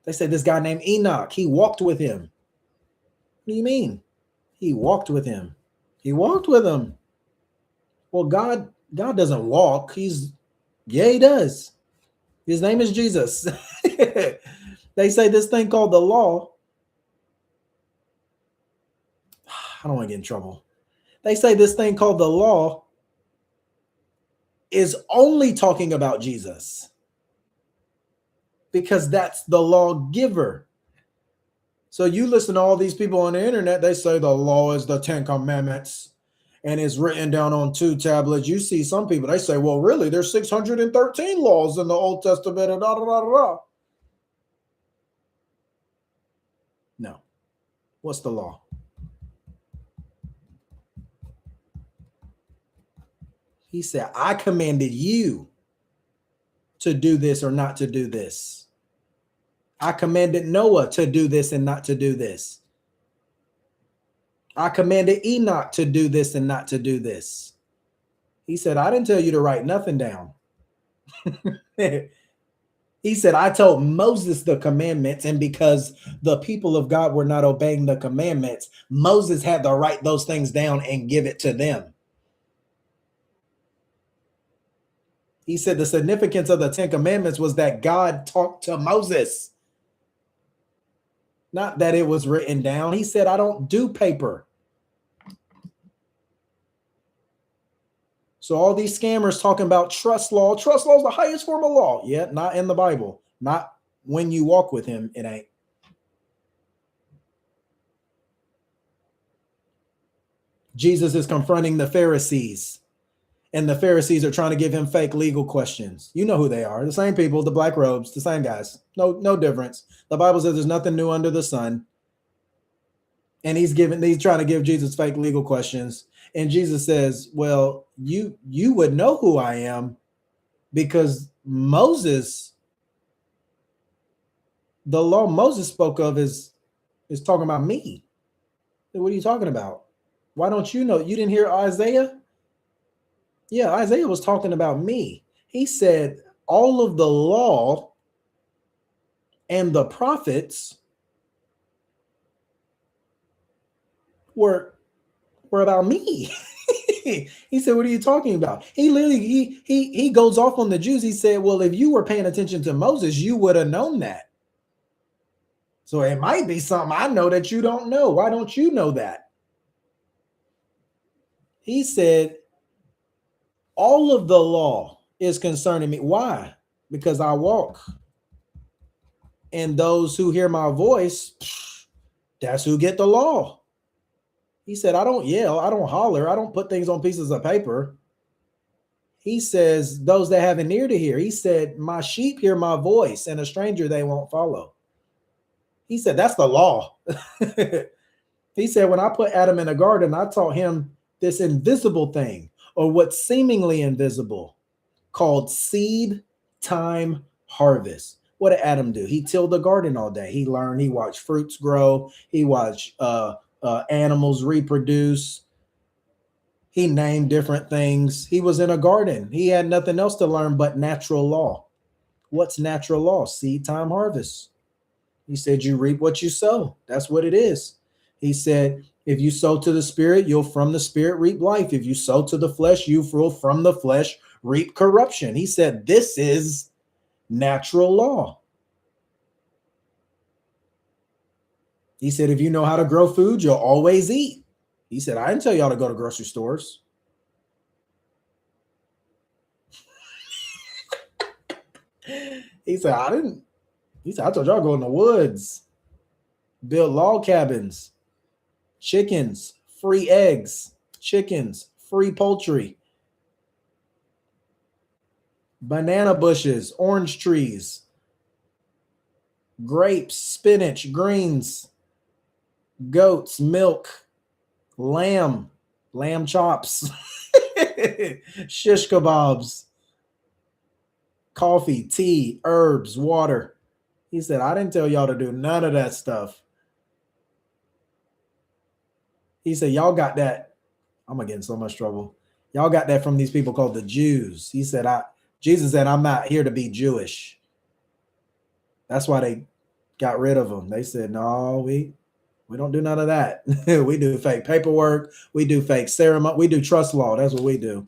They said this guy named Enoch, he walked with him. What do you mean? He walked with him. He walked with him. Well, God doesn't walk. He does. His name is Jesus. They say this thing called the law. I don't want to get in trouble. They say this thing called the law is only talking about Jesus because that's the lawgiver. So you listen to all these people on the internet, they say the law is the 10 commandments and it's written down on 2 tablets. You see some people, they say, well, really, there's 613 laws in the Old Testament. And da, da, da, da. No. What's the law? He said, I commanded you to do this or not to do this. I commanded Noah to do this and not to do this. I commanded Enoch to do this and not to do this. He said, I didn't tell you to write nothing down. He said, I told Moses the commandments, and because the people of God were not obeying the commandments, Moses had to write those things down and give it to them. He said the significance of the 10 commandments was that God talked to Moses, not that it was written down. He said, I don't do paper. So all these scammers talking about trust law. Trust law is the highest form of law. Yeah, not in the Bible. Not when you walk with him, it ain't. Jesus is confronting the Pharisees, and the Pharisees are trying to give him fake legal questions. You know who they are. The same people, the black robes, the same guys. No difference. The Bible says there's nothing new under the sun. And he's trying to give Jesus fake legal questions. And Jesus says, well, you would know who I am because Moses, the law Moses spoke of is talking about me. What are you talking about? Why don't you know? You didn't hear Isaiah? Yeah, Isaiah was talking about me. He said all of the law and the prophets were about me. He said, what are you talking about? He literally, he goes off on the Jews. He said, well, if you were paying attention to Moses, you would have known that. So it might be something I know that you don't know. Why don't you know that? He said, all of the law is concerning me. Why? Because I walk. And those who hear my voice, that's who get the law. He said, I don't yell, I don't holler, I don't put things on pieces of paper. He says, those that have an ear to hear. He said, my sheep hear my voice, and a stranger they won't follow. He said, that's the law. He said, when I put Adam in the garden, I taught him this invisible thing, or what's seemingly invisible, called seed time harvest. What did Adam do? He tilled the garden all day. He learned, he watched fruits grow. He watched animals reproduce. He named different things. He was in a garden. He had nothing else to learn but natural law. What's natural law? Seed time harvest. He said, you reap what you sow. That's what it is. He said, if you sow to the spirit, you'll from the spirit reap life. If you sow to the flesh, you will from the flesh reap corruption. He said, this is natural law. He said, if you know how to grow food, you'll always eat. He said, I didn't tell y'all to go to grocery stores. He said, I didn't. He said, I told y'all to go in the woods, build log cabins, chickens, free eggs, chickens, free poultry, banana bushes, orange trees, grapes, spinach, greens, goats, milk, lamb chops, shish kebabs, coffee, tea, herbs, water. He said, I didn't tell y'all to do none of that stuff. He said, y'all got that. I'm gonna get in so much trouble. Y'all got that from these people called the Jews. He said, Jesus said, I'm not here to be Jewish. That's why they got rid of him. They said, no, we don't do none of that. We do fake paperwork. We do fake ceremony. We do trust law. That's what we do.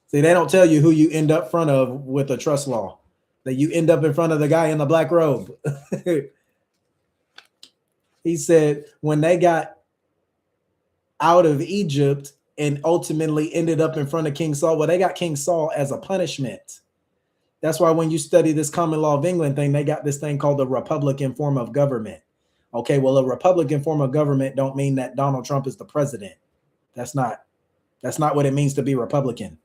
See, they don't tell you who you end up front of with a trust law. That you end up in front of the guy in the black robe. He said when they got out of Egypt and ultimately ended up in front of King Saul, well, they got King Saul as a punishment. That's why when you study this common law of England thing, they got this thing called the Republican form of government. Okay, well, a Republican form of government don't mean that Donald Trump is the president. That's not what it means to be Republican.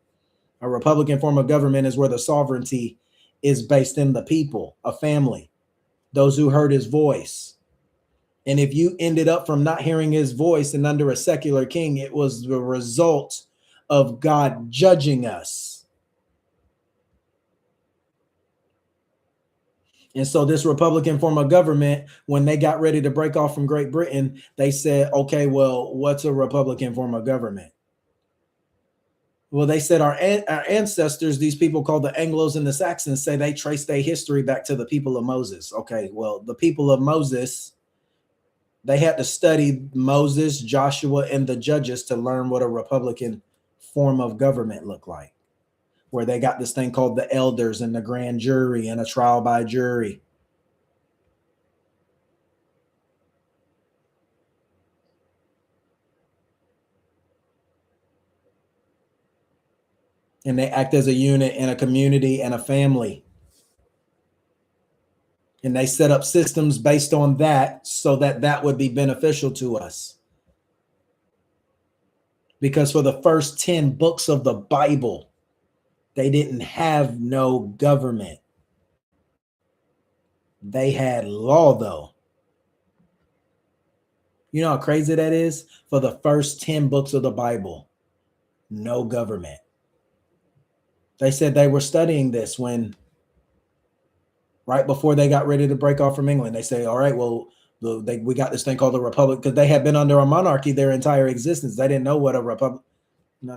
A Republican form of government is where the sovereignty is based in the people, a family, those who heard his voice. And if you ended up from not hearing his voice and under a secular king, it was the result of God judging us. And so this Republican form of government, when they got ready to break off from Great Britain, they said, okay, well, what's a Republican form of government? Well, they said our ancestors, these people called the Anglos and the Saxons, say they trace their history back to the people of Moses. Okay, well, the people of Moses, they had to study Moses, Joshua, and the judges to learn what a Republican form of government looked like, where they got this thing called the elders and the grand jury and a trial by jury. And they act as a unit in a community and a family. And they set up systems based on that so that that would be beneficial to us. Because for the first 10 books of the Bible, they didn't have no government. They had law, though. You know how crazy that is? For the first 10 books of the Bible, no government. They said they were studying this when, right before they got ready to break off from England, they say, all right, well, we got this thing called the Republic, because they had been under a monarchy their entire existence. They didn't know what a republic. No.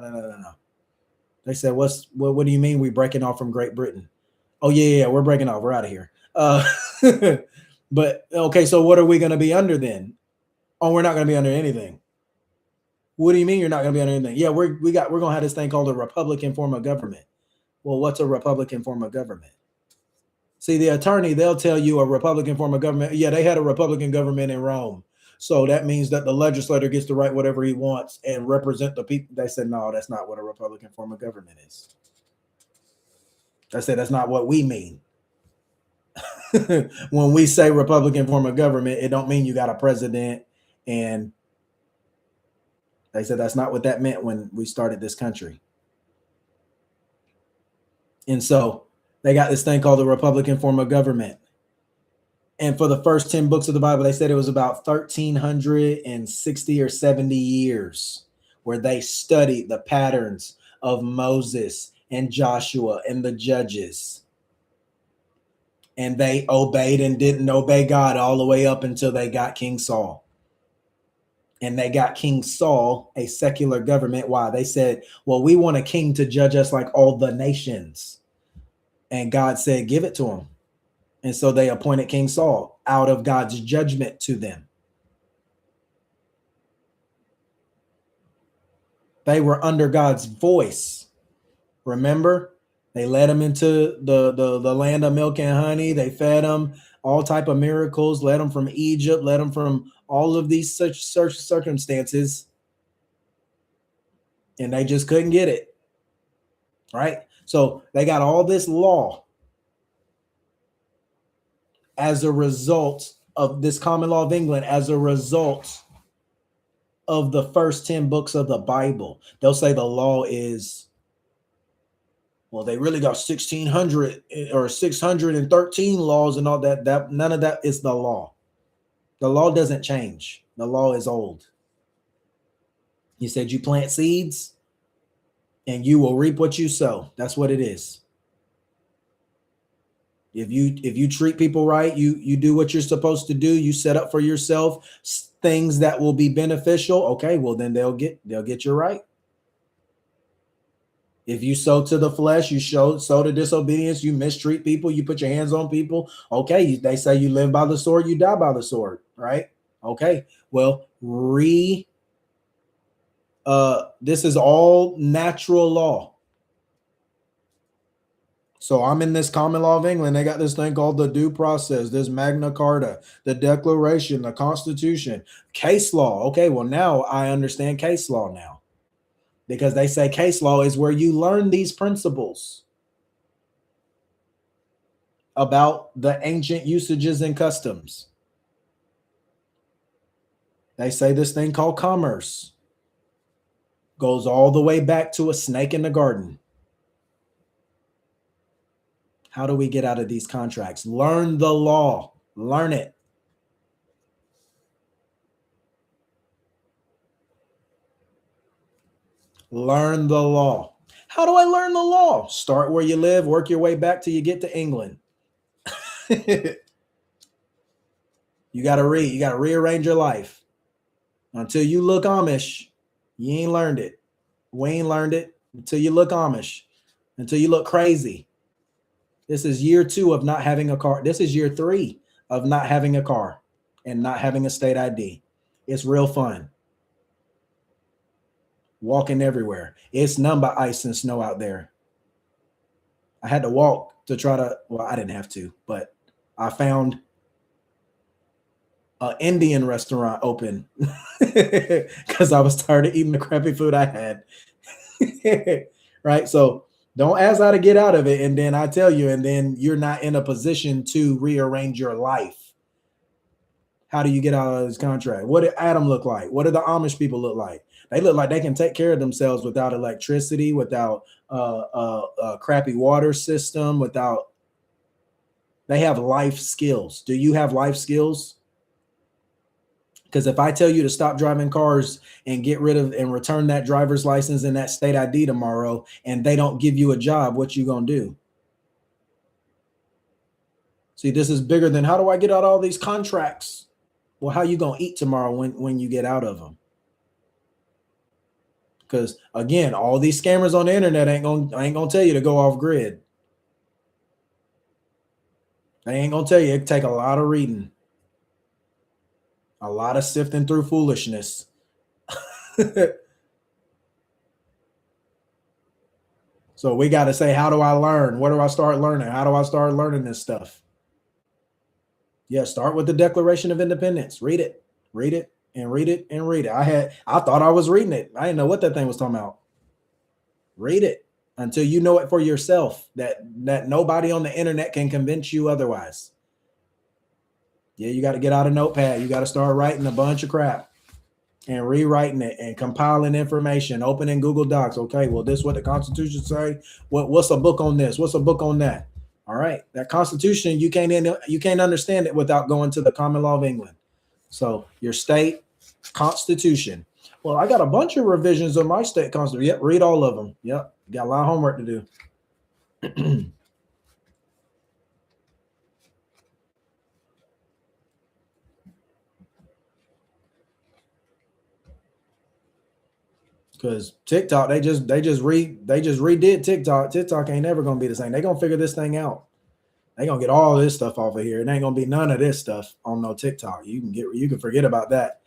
They said, what do you mean we breaking off from Great Britain? Oh, yeah, we're breaking off. We're out of here. But, okay, so what are we going to be under then? Oh, we're not going to be under anything. What do you mean you're not going to be under anything? Yeah, we're going to have this thing called a Republican form of government. Well, what's a Republican form of government? See, the attorney, they'll tell you a Republican form of government. Yeah, they had a Republican government in Rome. So that means that the legislator gets to write whatever he wants and represent the people. They said, no, that's not what a Republican form of government is. I said, that's not what we mean. When we say Republican form of government, it don't mean you got a president. And they said that's not what that meant when we started this country. And so they got this thing called the Republican form of government. And for the first 10 books of the Bible, they said it was about 1,360 or 70 years where they studied the patterns of Moses and Joshua and the judges. And they obeyed and didn't obey God all the way up until they got King Saul. And they got King Saul, a secular government. Why? They said, well, we want a king to judge us like all the nations. And God said, give it to him. And so they appointed King Saul out of God's judgment to them. They were under God's voice. Remember? They led them into the land of milk and honey. They fed them all type of miracles, led them from Egypt, led them from all of these such circumstances. And they just couldn't get it. Right? So they got all this law as a result of this common law of England, as a result of the first 10 books of the Bible. They'll say the law is, well, they really got 1,600 or 613 laws and all that. None of that is the law. The law doesn't change. The law is old. He said you plant seeds and you will reap what you sow. That's what it is. If you treat people right, you do what you're supposed to do, you set up for yourself things that will be beneficial. Okay, well then they'll get you right. If you sow to the flesh, you sow to disobedience, you mistreat people, you put your hands on people. Okay, they say you live by the sword, you die by the sword, right? Okay, well, this is all natural law. So I'm in this common law of England. They got this thing called the due process, this Magna Carta, the Declaration, the Constitution, case law. Okay, well, now I understand case law now, because they say case law is where you learn these principles. about the ancient usages and customs. They say this thing called commerce goes all the way back to a snake in the garden. How do we get out of these contracts? Learn the law. Learn it. Learn the law. How do I learn the law? Start where you live, work your way back till you get to England. You got to read. You got to rearrange your life. Until you look Amish, you ain't learned it. We ain't learned it until you look Amish, until you look crazy. This is year 2 of not having a car. This is year 3 of not having a car and not having a state ID. It's real fun. Walking everywhere. It's none but ice and snow out there. I had to walk to try to, well, I didn't have to, but I found an Indian restaurant open because I was tired of eating the crappy food I had. Right? So don't ask how to get out of it, and then I tell you, and then you're not in a position to rearrange your life. How do you get out of this contract? What did Adam look like? What do the Amish people look like? They look like they can take care of themselves without electricity, without a crappy water system, without. They have life skills. Do you have life skills? Because if I tell you to stop driving cars and get rid of and return that driver's license and that state ID tomorrow, and they don't give you a job, what you gonna do? See, this is bigger than how do I get out all these contracts? Well, how you gonna eat tomorrow when you get out of them? Because again, all these scammers on the internet ain't gonna tell you to go off grid. They ain't gonna tell you. It take a lot of reading, a lot of sifting through foolishness. So we got to say, how do I learn? Where do I start learning? How do I start learning this stuff? Yeah, start with the Declaration of Independence. Read it, and read it, and read it. I thought I was reading it. I didn't know what that thing was talking about. Read it until you know it for yourself, that nobody on the internet can convince you otherwise. Yeah, you got to get out a notepad. You got to start writing a bunch of crap and rewriting it and compiling information, opening Google Docs. Okay, well, this is what the Constitution say. What's a book on this? What's a book on that? All right, that Constitution, you can't understand it without going to the Common Law of England. So your state Constitution. Well, I got a bunch of revisions of my state Constitution. Yep, read all of them. Yep, got a lot of homework to do. Because TikTok, they just redid TikTok. TikTok ain't never gonna be the same. They're gonna figure this thing out. They're gonna get all this stuff off of here. It ain't gonna be none of this stuff on no TikTok. You can forget about that.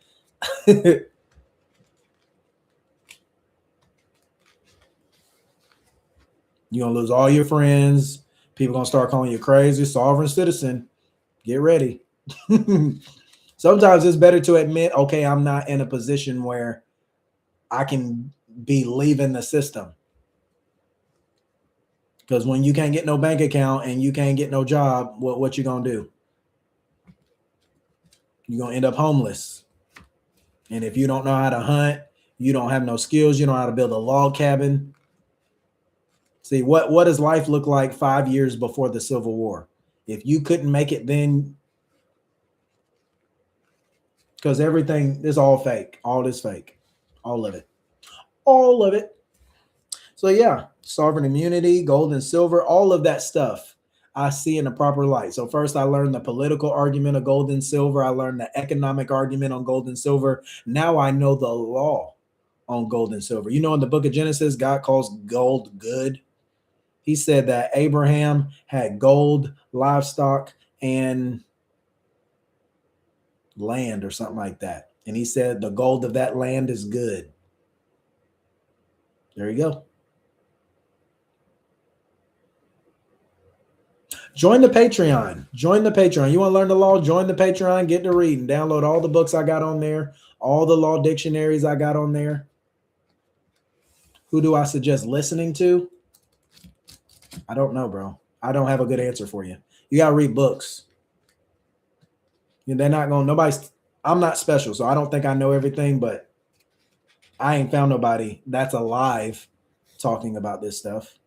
You're gonna lose all your friends. People gonna start calling you crazy, sovereign citizen. Get ready. Sometimes it's better to admit, okay, I'm not in a position where I can be leaving the system. Because when you can't get no bank account and you can't get no job, what you gonna do? You're gonna end up homeless. And if you don't know how to hunt, you don't have no skills, you don't know how to build a log cabin. See, what does life look like 5 years before the Civil War? If you couldn't make it then, because everything is all fake, all this fake, all of it. All of it. So yeah, sovereign immunity, gold and silver, all of that stuff I see in the proper light. So first I learned the political argument of gold and silver. I learned the economic argument on gold and silver. Now I know the law on gold and silver. You know, in the book of Genesis, God calls gold good. He said that Abraham had gold, livestock, and land or something like that. And he said the gold of that land is good. There you go. Join the Patreon. Join the Patreon. You want to learn the law? Join the Patreon. Get to reading. Download all the books I got on there. All the law dictionaries I got on there. Who do I suggest listening to? I don't know, bro. I don't have a good answer for you. You got to read books. They're not going, nobody's, I'm not special, so I don't think I know everything, but I ain't found nobody that's alive talking about this stuff.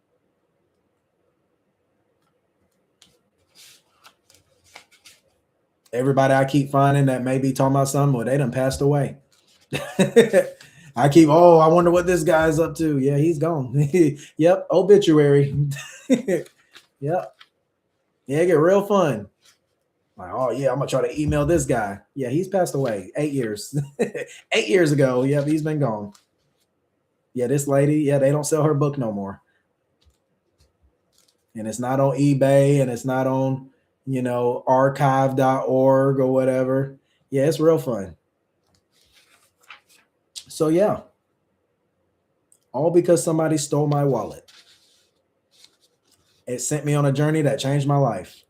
Everybody I keep finding that may be talking about something, well, they done passed away. I keep, oh, I wonder what this guy's up to. Yeah, he's gone. Yep, obituary. Yep. Yeah, it get real fun. Like, oh yeah, I'm gonna try to email this guy. Yeah, he's passed away 8 years. 8 years ago. Yep, he's been gone. Yeah, this lady, yeah, they don't sell her book no more. And it's not on eBay and it's not on, archive.org or whatever. Yeah, it's real fun. So yeah, all because somebody stole my wallet. It sent me on a journey that changed my life.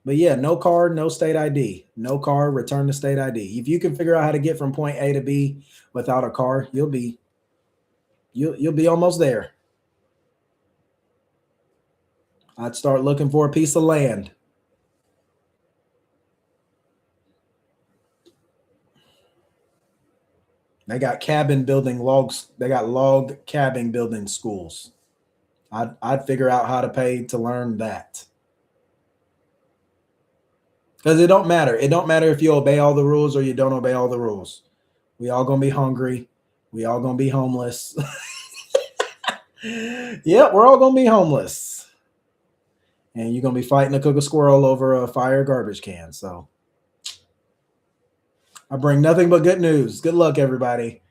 But yeah, no card, no state ID. No card, return to state ID. If you can figure out how to get from point A to B without a car, you'll be almost there. I'd start looking for a piece of land. They got cabin building logs. They got log cabin building schools. I'd figure out how to pay to learn that. Because it don't matter. It don't matter if you obey all the rules or you don't obey all the rules. We all gonna be hungry. We all gonna be homeless. Yep, we're all gonna be homeless. And you're gonna be fighting to cook a squirrel over a fire garbage can. So I bring nothing but good news. Good luck, everybody.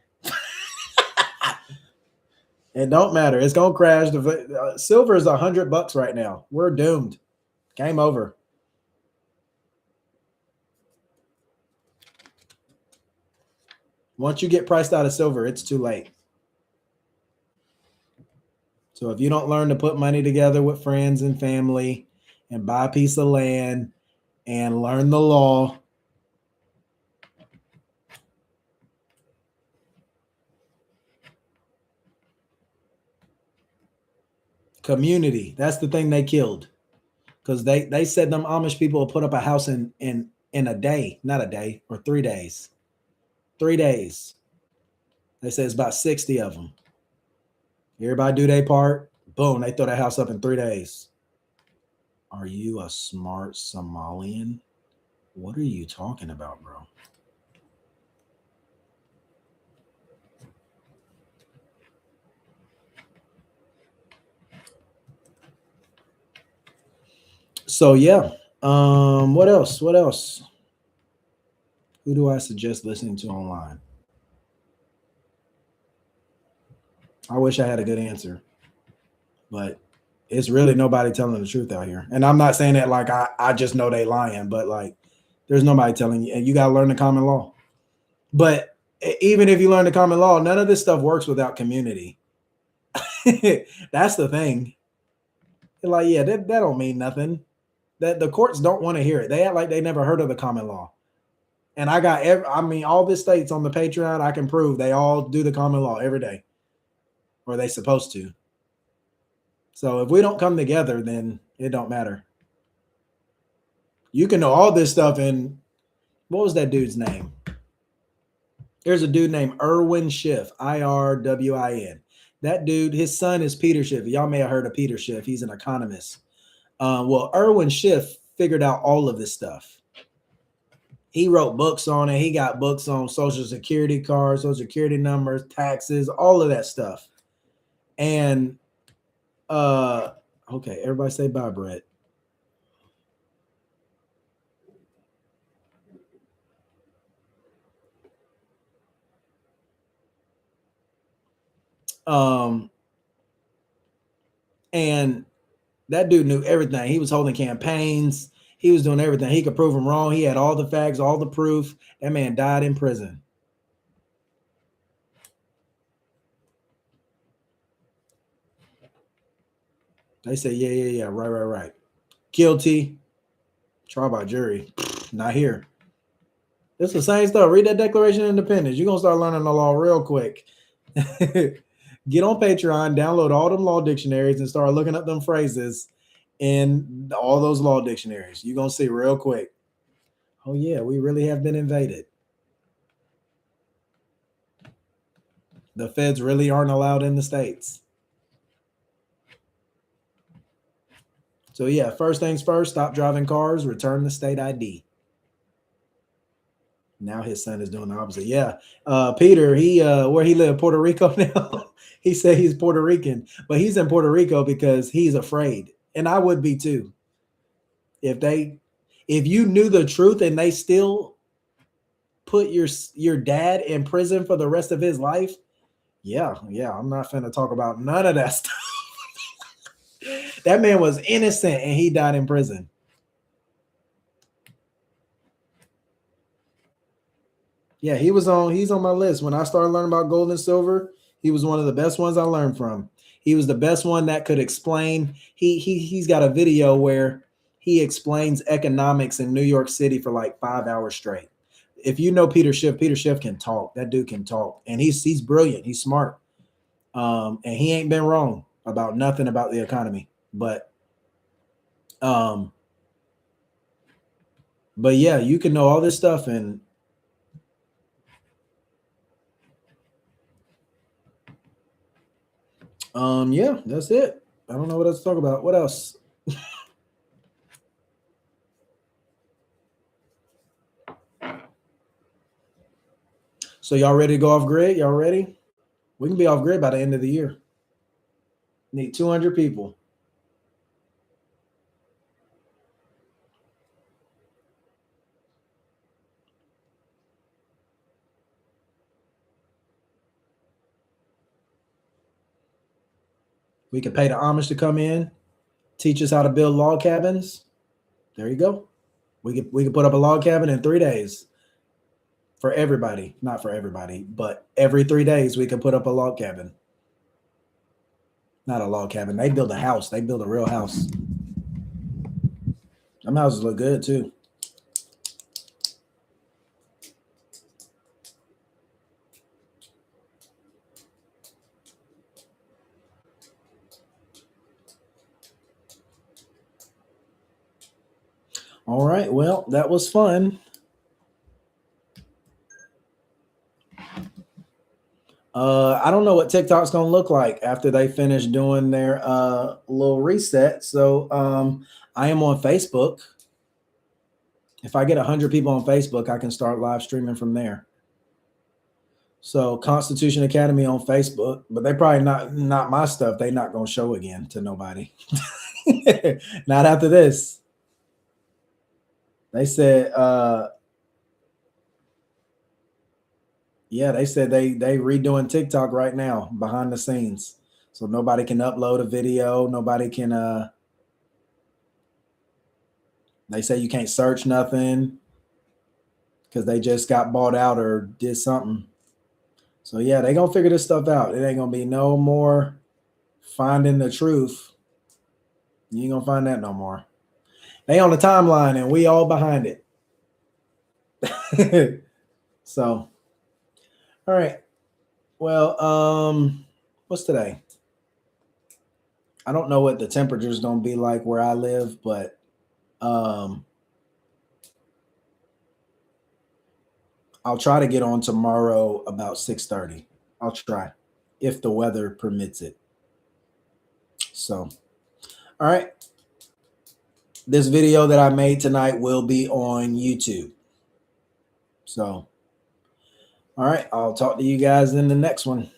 It don't matter. It's gonna crash. Silver is $100 right now. We're doomed. Game over. Once you get priced out of silver, it's too late. So if you don't learn to put money together with friends and family and buy a piece of land and learn the law, community, that's the thing they killed. Because they said them Amish people will put up a house in a day, not a day, or 3 days. 3 days. They said it's about 60 of them. Everybody do their part. Boom, they throw that house up in 3 days. Are you a smart Somalian? What are you talking about, bro? So yeah. What else? What else? Who do I suggest listening to online? I wish I had a good answer, but it's really nobody telling the truth out here. And I'm not saying that like I just know they lying, but like there's nobody telling you, and you got to learn the common law. But even if you learn the common law, none of this stuff works without community. That's the thing. They're like, yeah, that don't mean nothing. That the courts don't want to hear it. They act like they never heard of the common law. And I got all the states on the Patreon, I can prove they all do the common law every day. Or they supposed to. So if we don't come together, then it don't matter. You can know all this stuff in, what was that dude's name? There's a dude named Irwin Schiff, IRWIN. That dude, his son is Peter Schiff. Y'all may have heard of Peter Schiff. He's an economist. Well, Irwin Schiff figured out all of this stuff. He wrote books on it. He got books on Social Security cards, Social Security numbers, taxes, all of that stuff. And okay, everybody say bye, Brett. And that dude knew everything. He was holding campaigns. He was doing everything. He could prove him wrong. He had all the facts, all the proof. That man died in prison. They say, yeah, right. Guilty. Trial by jury. Not here. It's the same stuff. Read that Declaration of Independence. You're going to start learning the law real quick. Get on Patreon, download all them law dictionaries and start looking up them phrases in all those law dictionaries. You're going to see real quick. Oh, yeah, we really have been invaded. The feds really aren't allowed in the states. So, yeah, first things first, stop driving cars, return the state ID. Now his son is doing the opposite. Yeah. Peter, he where he live, Puerto Rico now. He said he's Puerto Rican, but he's in Puerto Rico because he's afraid. And I would be too. If you knew the truth and they still put your dad in prison for the rest of his life, yeah, I'm not finna talk about none of that stuff. That man was innocent and he died in prison. Yeah, he's on my list. When I started learning about gold and silver, he was one of the best ones I learned from. He was the best one that could explain. He's got a video where he explains economics in New York City for like 5 hours straight. If you know Peter Schiff can talk. That dude can talk, and he's brilliant. He's smart, and he ain't been wrong about nothing about the economy. But yeah, you can know all this stuff and. Yeah, that's it. I don't know what else to talk about. What else? So y'all ready to go off grid? Y'all ready? We can be off grid by the end of the year. Need 200 people. We could pay the Amish to come in, teach us how to build log cabins. There you go. We could put up a log cabin in 3 days for everybody. Not for everybody, but every 3 days we could put up a log cabin. Not a log cabin. They build a house. They build a real house. Them houses look good too. All right. Well, that was fun. I don't know what TikTok's gonna look like after they finish doing their little reset. So I am on Facebook. If I get 100 people on Facebook, I can start live streaming from there. So Constitution Academy on Facebook, but they probably not my stuff. They not gonna show again to nobody. Not after this. They said yeah, they said they redoing TikTok right now behind the scenes. So nobody can upload a video. Nobody can they say you can't search nothing because they just got bought out or did something. So yeah, they gonna figure this stuff out. It ain't gonna be no more finding the truth. You ain't gonna find that no more. They on the timeline and we all behind it. So all right. Well, what's today? I don't know what the temperature is gonna be like where I live, but I'll try to get on tomorrow about 6:30. I'll try if the weather permits it. So, all right. This video that I made tonight will be on YouTube. So, all right. I'll talk to you guys in the next one.